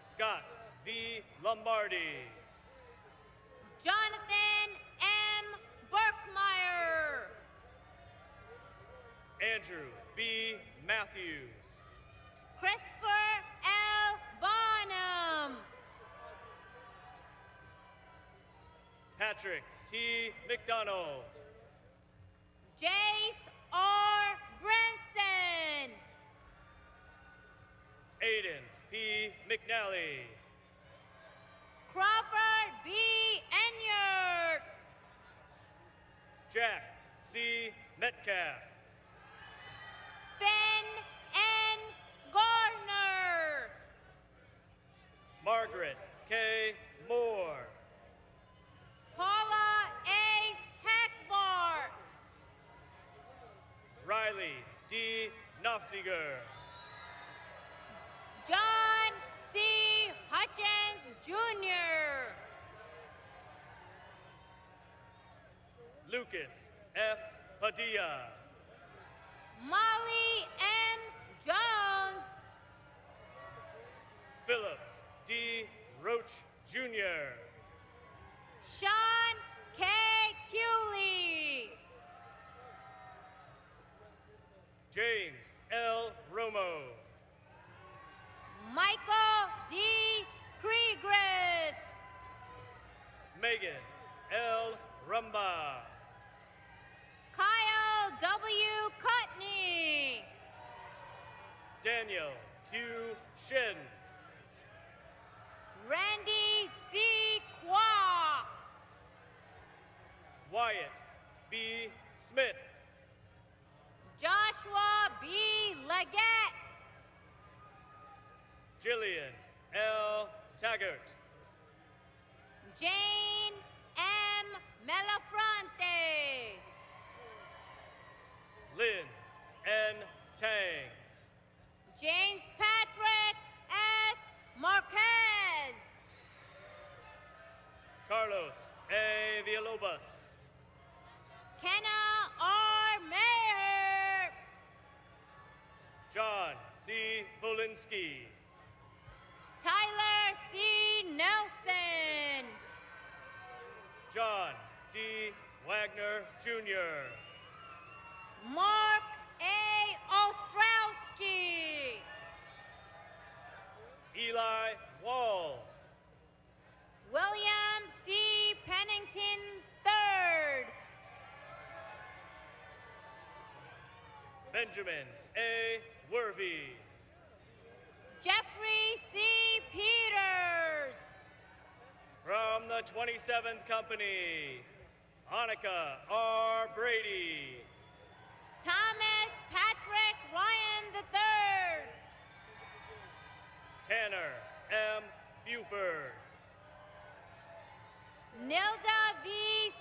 Scott V. Lombardi. Jonathan M. Burkmeyer. Andrew B. Matthews. Christopher L. Bonham. Patrick T. McDonald. Jace R. Brinson. Aiden P. McNally. Crawford B. Enyart. Jack C. Metcalf. Finn N. Gardner. Margaret K. Moore. Paula A. Hackbart. Riley D. Knopfziger. John C. Hutchins Jr. Lucas F. Padilla. Molly M. Jones. Philip D. Roach Jr. Sean K. Cooley. James L. Romo. Michael D. Kriegris. Megan L. Rumba. Kyle W. Cutney. Daniel Q. Shin. Randy C. Qua. Wyatt B. Smith. Joshua B. Leggett. Jillian L. Taggart. Jane M. Melafronte. Lynn N. Tang. James Patrick S. Marquez. Carlos A. Villalobos. Kenna R. Mayer. John C. Volinsky. Tyler C. Nelson. John D. Wagner Jr. Mark A. Ostrowski. Eli Walls. William C. Pennington III. Benjamin A. Wervey. Jeffrey C. Peters. From the 27th Company, Annika R. Brady. Thomas Patrick Ryan III. Tanner M. Buford. Nilda V.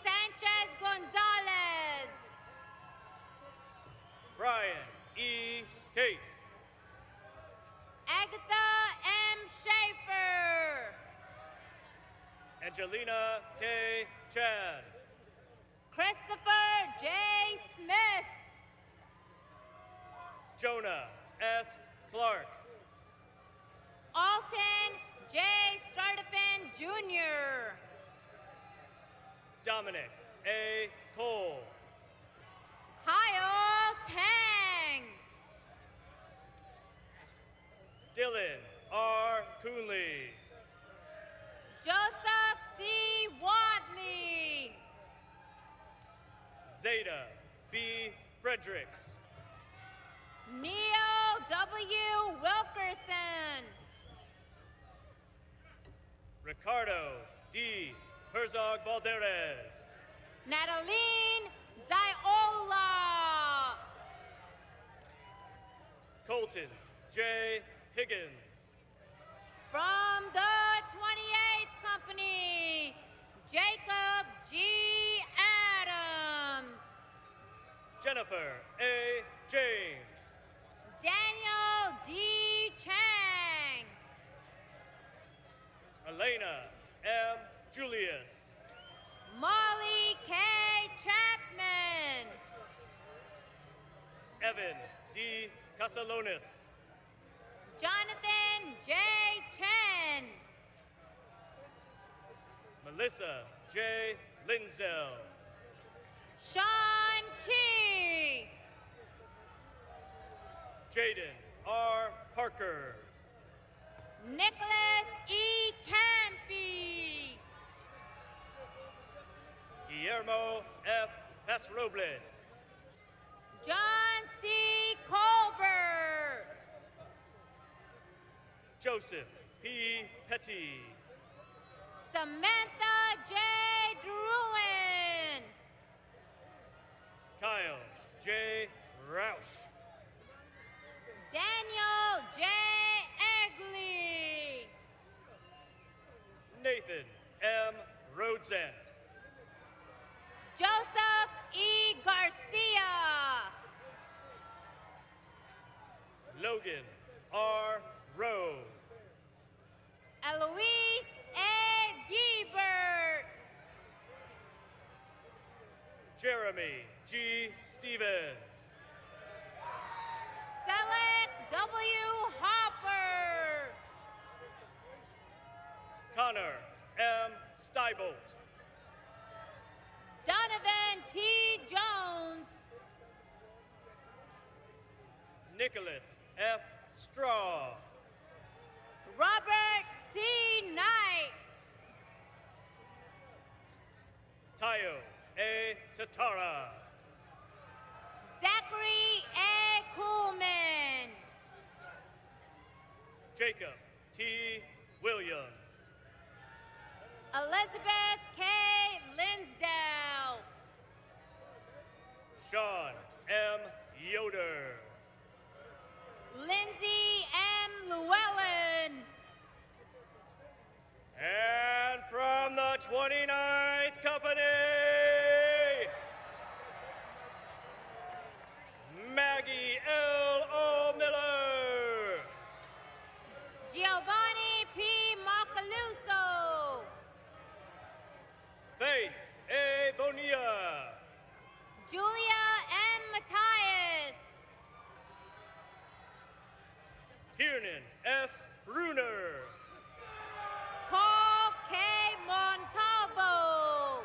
Sanchez Gonzalez. Brian E. Case. Agatha M. Schaefer. Angelina K. Chan. Christopher J. Smith. Jonah S. Clark. Alton J. Stardifin Jr. Dominic A. Cole. Kyle Tang. Dylan R. Coonley. Joseph C. Wadley. Zeta B. Fredericks. Neo W. Wilkerson. Ricardo D. Herzog Valderez. Nataline Ziola. Colton J. Higgins. From the 28th Company, Jacob G. Adams. Jennifer A. James. Daniel D. Chang. Elena M. Julius. Molly K. Chapman. Evan D. Casalonis. Jonathan J. Chen. Melissa J. Linzel. Sean Chi. Jaden R. Parker. Nicholas E. Campy. Guillermo F. Pasrobles. John C. Colbert. Joseph P. Petty. Samantha J. Druin. Kyle J. Roush. Daniel J. Egley. Nathan M. Rhodsend. Joseph E. Garcia. Logan R. Rowe. Eloise A. Giebert. Jeremy G. Stevens. Select W. Hopper. Connor M. Steibolt. Donovan T. Jones. Nicholas F. Straw. Robert C. Knight. Tayo A. Tatara. Zachary A. Kuhlman. Jacob T. Williams. Elizabeth K. Linsdale. Sean M. Yoder. Lindsay M. Llewellyn. And from the 29th Company, Maggie L. O. Miller. Giovanni P. Macaluso. Faith A. Bonilla. Julia M. Matthias. Tiernan S. Bruner. Paul K. Montalvo.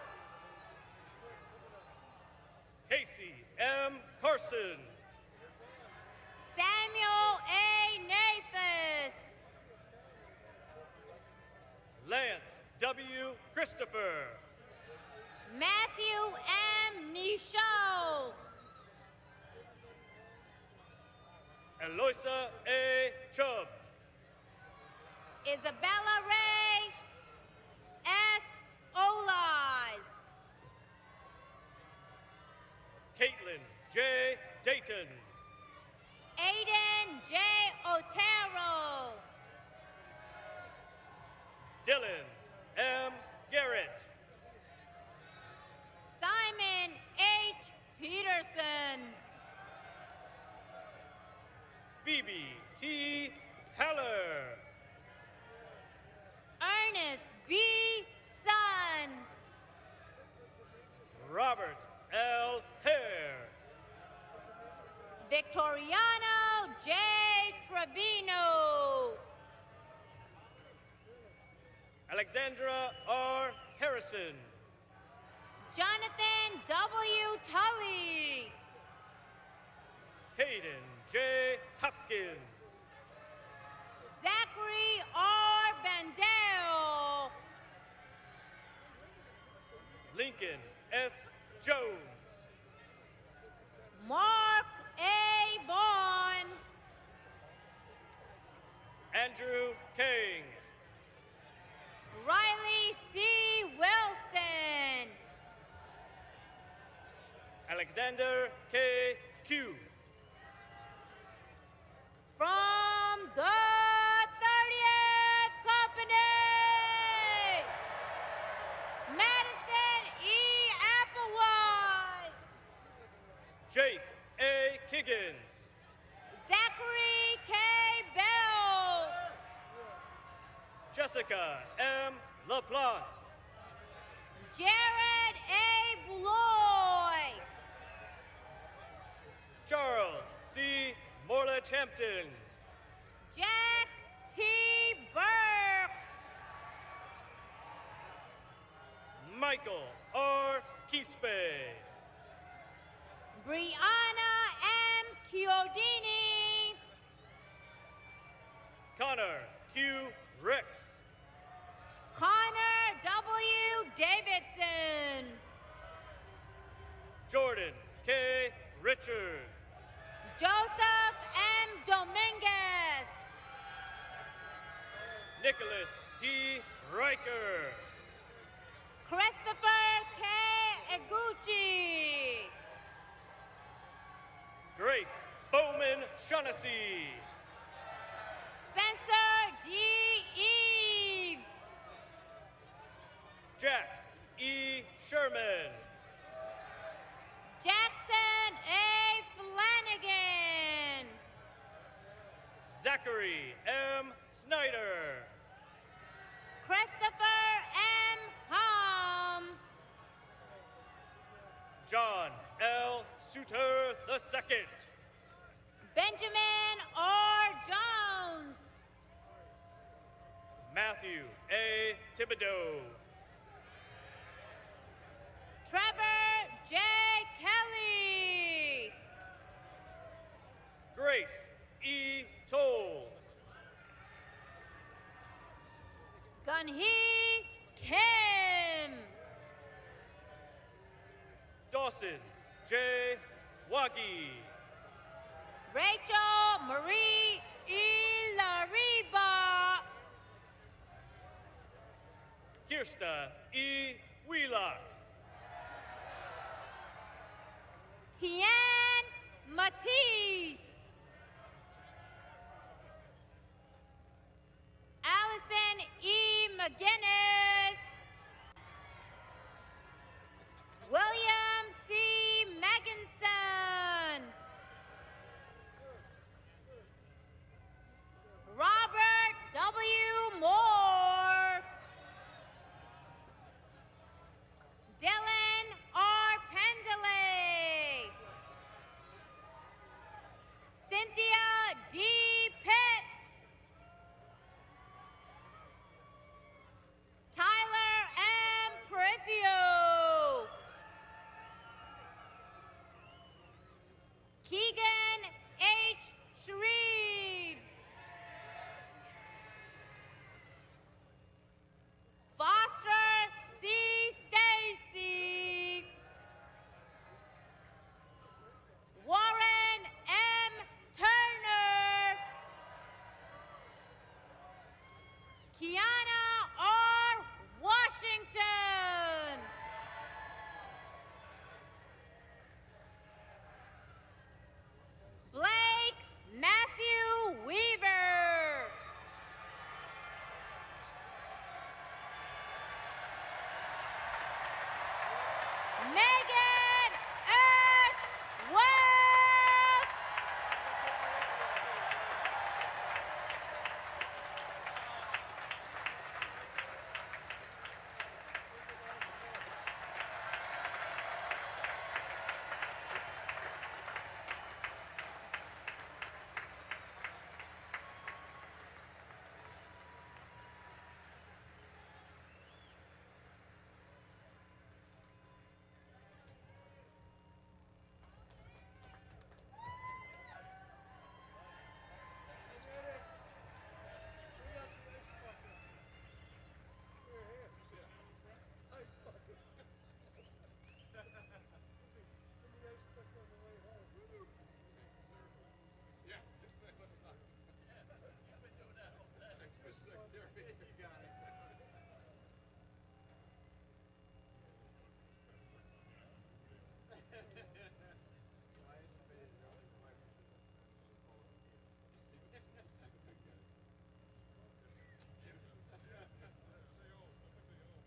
Casey M. Carson. Samuel A. Nafis. Lance W. Christopher. Matthew M. Nisho. Eloisa A. Chubb. Isabella Ray S. Olais. Caitlin J. Dayton. Aiden J. Otero. Dylan M. Garrett. Simon H. Peterson. Phoebe T. Heller. Ernest B. Sun. Robert L. Hare. Victoriano J. Trevino. Alexandra R. Harrison. Jonathan W. Tully. Hayden J. Hopkins. Zachary R. Bandel. Lincoln S. Jones. Mark A. Vaughn. Andrew King. Riley C. Wilson. Alexander K. Q. From the 30th Company, Madison E. Applewhite. Jake A. Kiggins. Zachary K. Bell. Jessica M. LaPlante. Jared A. Bloy. Charles C. Morlich Hampton. Jack T. Burke. Michael R. Quispe. Brianna M. Chiodini. Connor Q. Rex. Connor W. Davidson. Jordan K. Richards. Joseph M. Dominguez. Nicholas D. Riker. Christopher K. Iguchi. Grace Bowman Shaughnessy. Spencer D. Eves. Jack E. Sherman. Jackson A. Flanagan. Zachary M. Snyder. Christopher M. Hom. John L. Suter II. Benjamin R. Jones. Matthew A. Thibodeau. Trevor J. Kelly. Grace E. Toll. Gunhee Kim. Dawson J. Wagi. Rachel Marie E. Lariba. Kirsta E. Wheelock. Tian Matisse. Allison E. McGinnis. William C. Megginson. Robert W. Moore. Dylan R. Pendelay. Cynthia D. Pitts. Tyler M. Perifio. Keegan H. Shreves. Foster C. Stacy. Warren M. Turner. Kiana R. Washington. Blake Matthew Weaver. Megan S. Welch.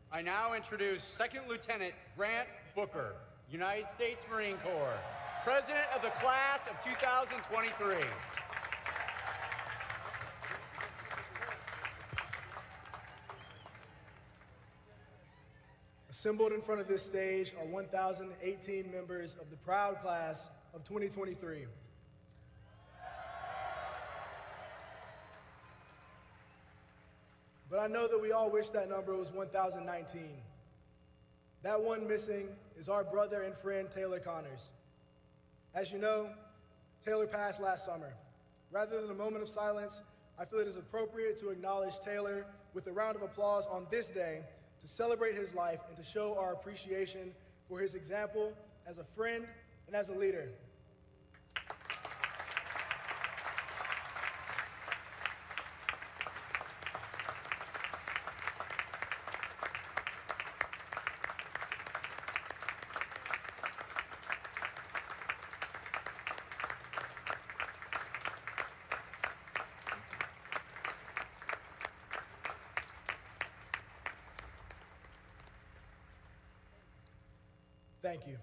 I now introduce Second Lieutenant Grant Booker, United States Marine Corps, President of the Class of 2023. Assembled in front of this stage are 1,018 members of the proud class of 2023. But I know that we all wish that number was 1,019. That one missing is our brother and friend, Taylor Connors. As you know, Taylor passed last summer. Rather than a moment of silence, I feel it is appropriate to acknowledge Taylor with a round of applause on this day to celebrate his life and to show our appreciation for his example as a friend and as a leader. Thank you.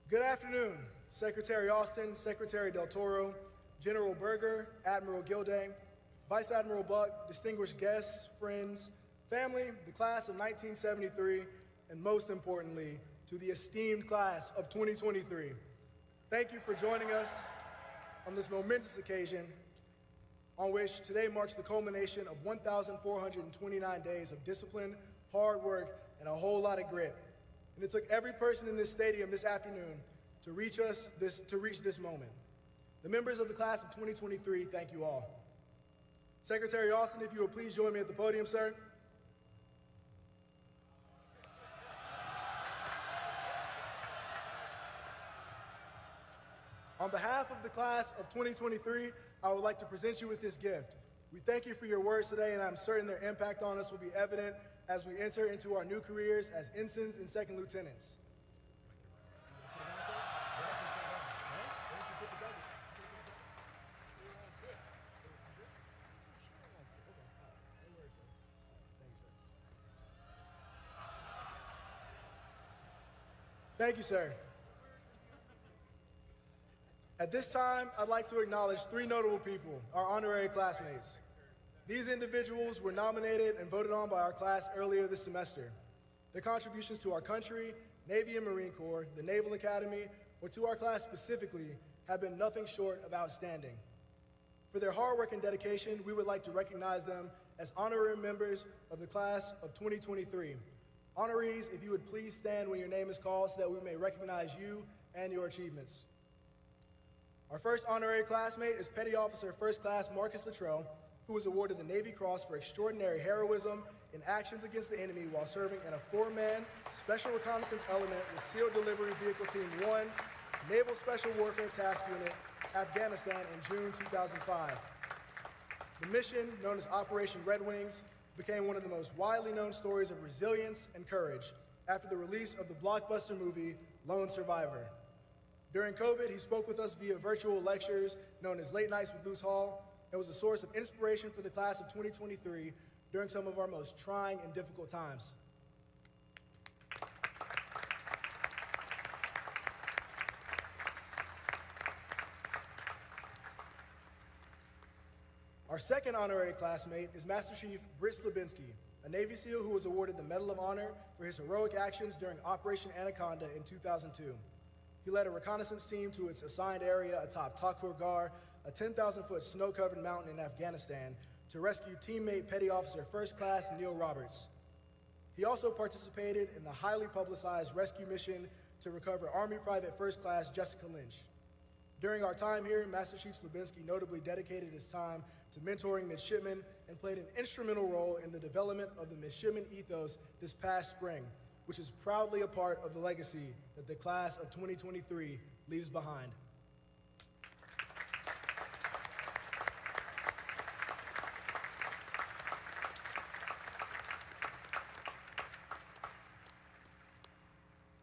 Good afternoon, Secretary Austin, Secretary Del Toro, General Berger, Admiral Gilday, Vice Admiral Buck, distinguished guests, friends, family, the class of 1973, and most importantly, to the esteemed class of 2023. Thank you for joining us on this momentous occasion on which today marks the culmination of 1,429 days of discipline, hard work, and a whole lot of grit. And it took every person in this stadium this afternoon to reach this moment. The members of the class of 2023, thank you all. Secretary Austin, if you would please join me at the podium, sir. On behalf of the class of 2023, I would like to present you with this gift. We thank you for your words today, and I'm certain their impact on us will be evident as we enter into our new careers as ensigns and second lieutenants. Thank you, sir. At this time, I'd like to acknowledge three notable people, our honorary classmates. These individuals were nominated and voted on by our class earlier this semester. Their contributions to our country, Navy and Marine Corps, the Naval Academy, or to our class specifically, have been nothing short of outstanding. For their hard work and dedication, we would like to recognize them as honorary members of the class of 2023. Honorees, if you would please stand when your name is called so that we may recognize you and your achievements. Our first honorary classmate is Petty Officer First Class Marcus Luttrell, who was awarded the Navy Cross for extraordinary heroism in actions against the enemy while serving in a four-man Special Reconnaissance Element with SEAL Delivery Vehicle Team 1, Naval Special Warfare Task Unit, Afghanistan in June 2005. The mission, known as Operation Red Wings, became one of the most widely known stories of resilience and courage after the release of the blockbuster movie Lone Survivor. During COVID, he spoke with us via virtual lectures known as Late Nights with Luce Hall and was a source of inspiration for the class of 2023 during some of our most trying and difficult times. Our second honorary classmate is Master Chief Britt Slabinski, a Navy SEAL who was awarded the Medal of Honor for his heroic actions during Operation Anaconda in 2002. He led a reconnaissance team to its assigned area atop Takur Gar, a 10,000-foot snow-covered mountain in Afghanistan, to rescue teammate Petty Officer First Class Neil Roberts. He also participated in the highly publicized rescue mission to recover Army Private First Class Jessica Lynch. During our time here, Master Chief Slabinski notably dedicated his time to mentoring midshipmen and played an instrumental role in the development of the midshipman ethos this past spring, which is proudly a part of the legacy that the class of 2023 leaves behind.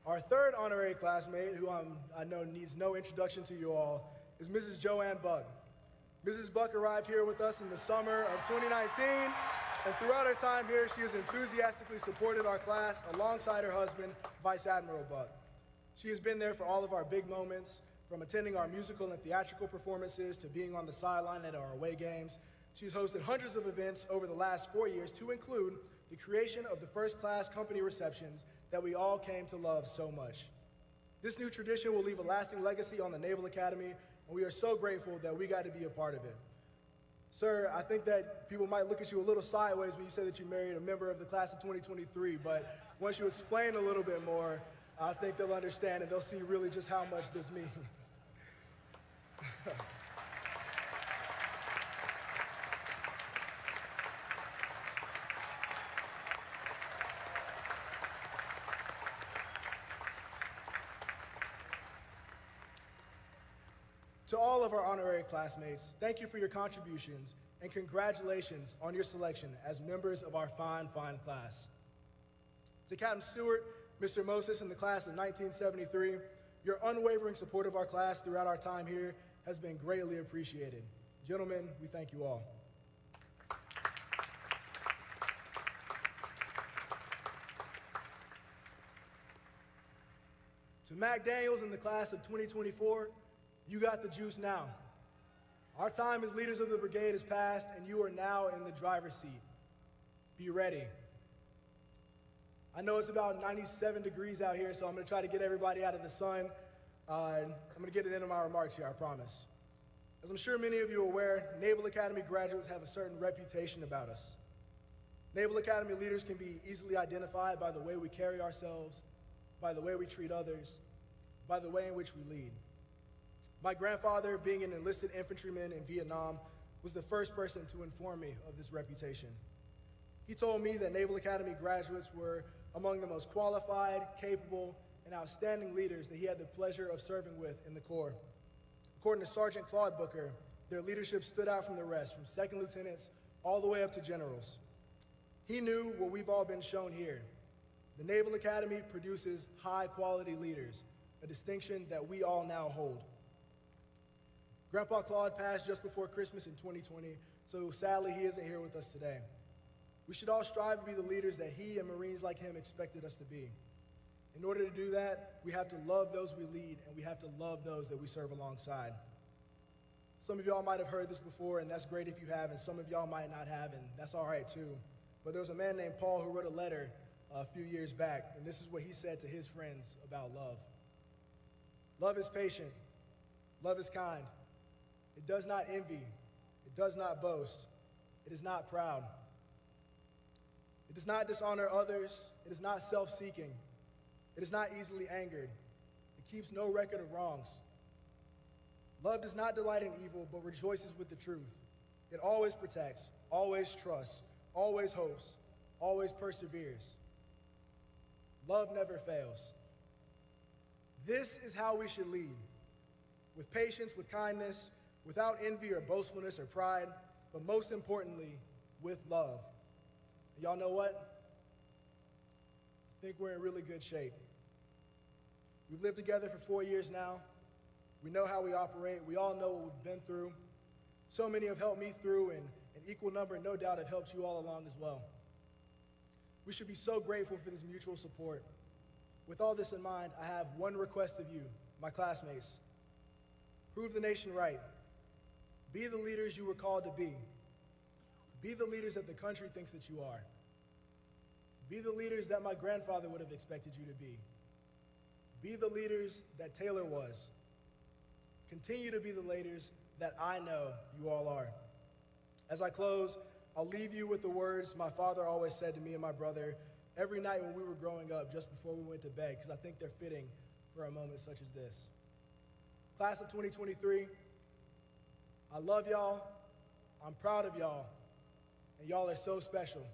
Our third honorary classmate, who I know needs no introduction to you all, is Mrs. Joanne Buck. Mrs. Buck arrived here with us in the summer of 2019, and throughout her time here, she has enthusiastically supported our class alongside her husband, Vice Admiral Buck. She has been there for all of our big moments, from attending our musical and theatrical performances to being on the sideline at our away games. She's hosted hundreds of events over the last 4 years, to include the creation of the First Class company receptions that we all came to love so much. This new tradition will leave a lasting legacy on the Naval Academy, and we are so grateful that we got to be a part of it. Sir, I think that people might look at you a little sideways when you say that you married a member of the class of 2023, but once you explain a little bit more, I think they'll understand and they'll see really just how much this means. To all of our honorary classmates, thank you for your contributions and congratulations on your selection as members of our fine, fine class. To Captain Stewart, Mr. Moses, and the class of 1973, your unwavering support of our class throughout our time here has been greatly appreciated. Gentlemen, we thank you all. To Mac Daniels in the class of 2024, you got the juice now. Our time as leaders of the brigade is past, and you are now in the driver's seat. Be ready. I know it's about 97 degrees out here, so I'm going to try to get everybody out of the sun. I'm going to get it into my remarks here, I promise. As I'm sure many of you are aware, Naval Academy graduates have a certain reputation about us. Naval Academy leaders can be easily identified by the way we carry ourselves, by the way we treat others, by the way in which we lead. My grandfather, being an enlisted infantryman in Vietnam, was the first person to inform me of this reputation. He told me that Naval Academy graduates were among the most qualified, capable, and outstanding leaders that he had the pleasure of serving with in the Corps. According to Sergeant Claude Booker, their leadership stood out from the rest, from second lieutenants all the way up to generals. He knew what we've all been shown here. The Naval Academy produces high-quality leaders, a distinction that we all now hold. Grandpa Claude passed just before Christmas in 2020, so sadly he isn't here with us today. We should all strive to be the leaders that he and Marines like him expected us to be. In order to do that, we have to love those we lead, and we have to love those that we serve alongside. Some of y'all might have heard this before, and that's great if you have, and some of y'all might not have, and that's all right too. But there was a man named Paul who wrote a letter a few years back, and this is what he said to his friends about love. Love is patient. Love is kind. It does not envy. It does not boast. It is not proud. It does not dishonor others. It is not self-seeking. It is not easily angered. It keeps no record of wrongs. Love does not delight in evil, but rejoices with the truth. It always protects, always trusts, always hopes, always perseveres. Love never fails. This is how we should lead, with patience, with kindness, without envy or boastfulness or pride, but most importantly, with love. And y'all know what? I think we're in really good shape. We've lived together for 4 years now. We know how we operate. We all know what we've been through. So many have helped me through, and an equal number, no doubt, have helped you all along as well. We should be so grateful for this mutual support. With all this in mind, I have one request of you, my classmates. Prove the nation right. Be the leaders you were called to be. Be the leaders that the country thinks that you are. Be the leaders that my grandfather would have expected you to be. Be the leaders that Taylor was. Continue to be the leaders that I know you all are. As I close, I'll leave you with the words my father always said to me and my brother every night when we were growing up, just before we went to bed, because I think they're fitting for a moment such as this. Class of 2023, I love y'all, I'm proud of y'all, and y'all are so special.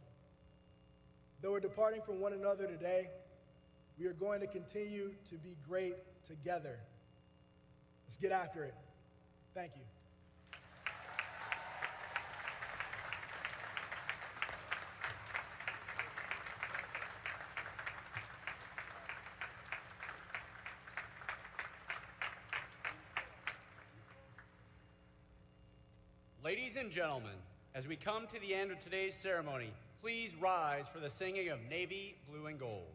Though we're departing from one another today, we are going to continue to be great together. Let's get after it. Thank you. Ladies and gentlemen, as we come to the end of today's ceremony, please rise for the singing of Navy Blue and Gold.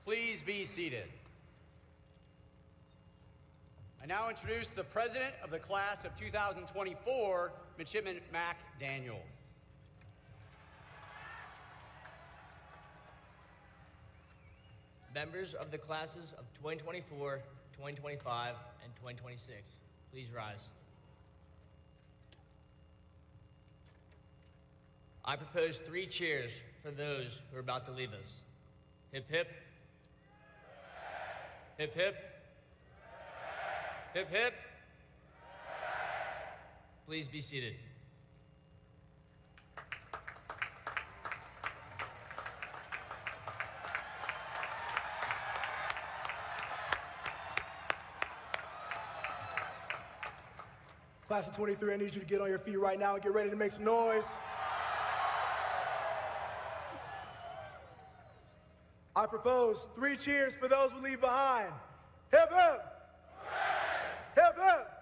Please be seated. I now introduce the president of the class of 2024, Midshipman Mac Daniels. Members of the classes of 2024, 2025, and 2026, please rise. I propose 3 cheers for those who are about to leave us. Hip, hip. Hip, hip. Hip, hip. Please be seated. Class of 23, I need you to get on your feet right now and get ready to make some noise. I propose 3 cheers for those we leave behind. Hip, hip. Hip, hip.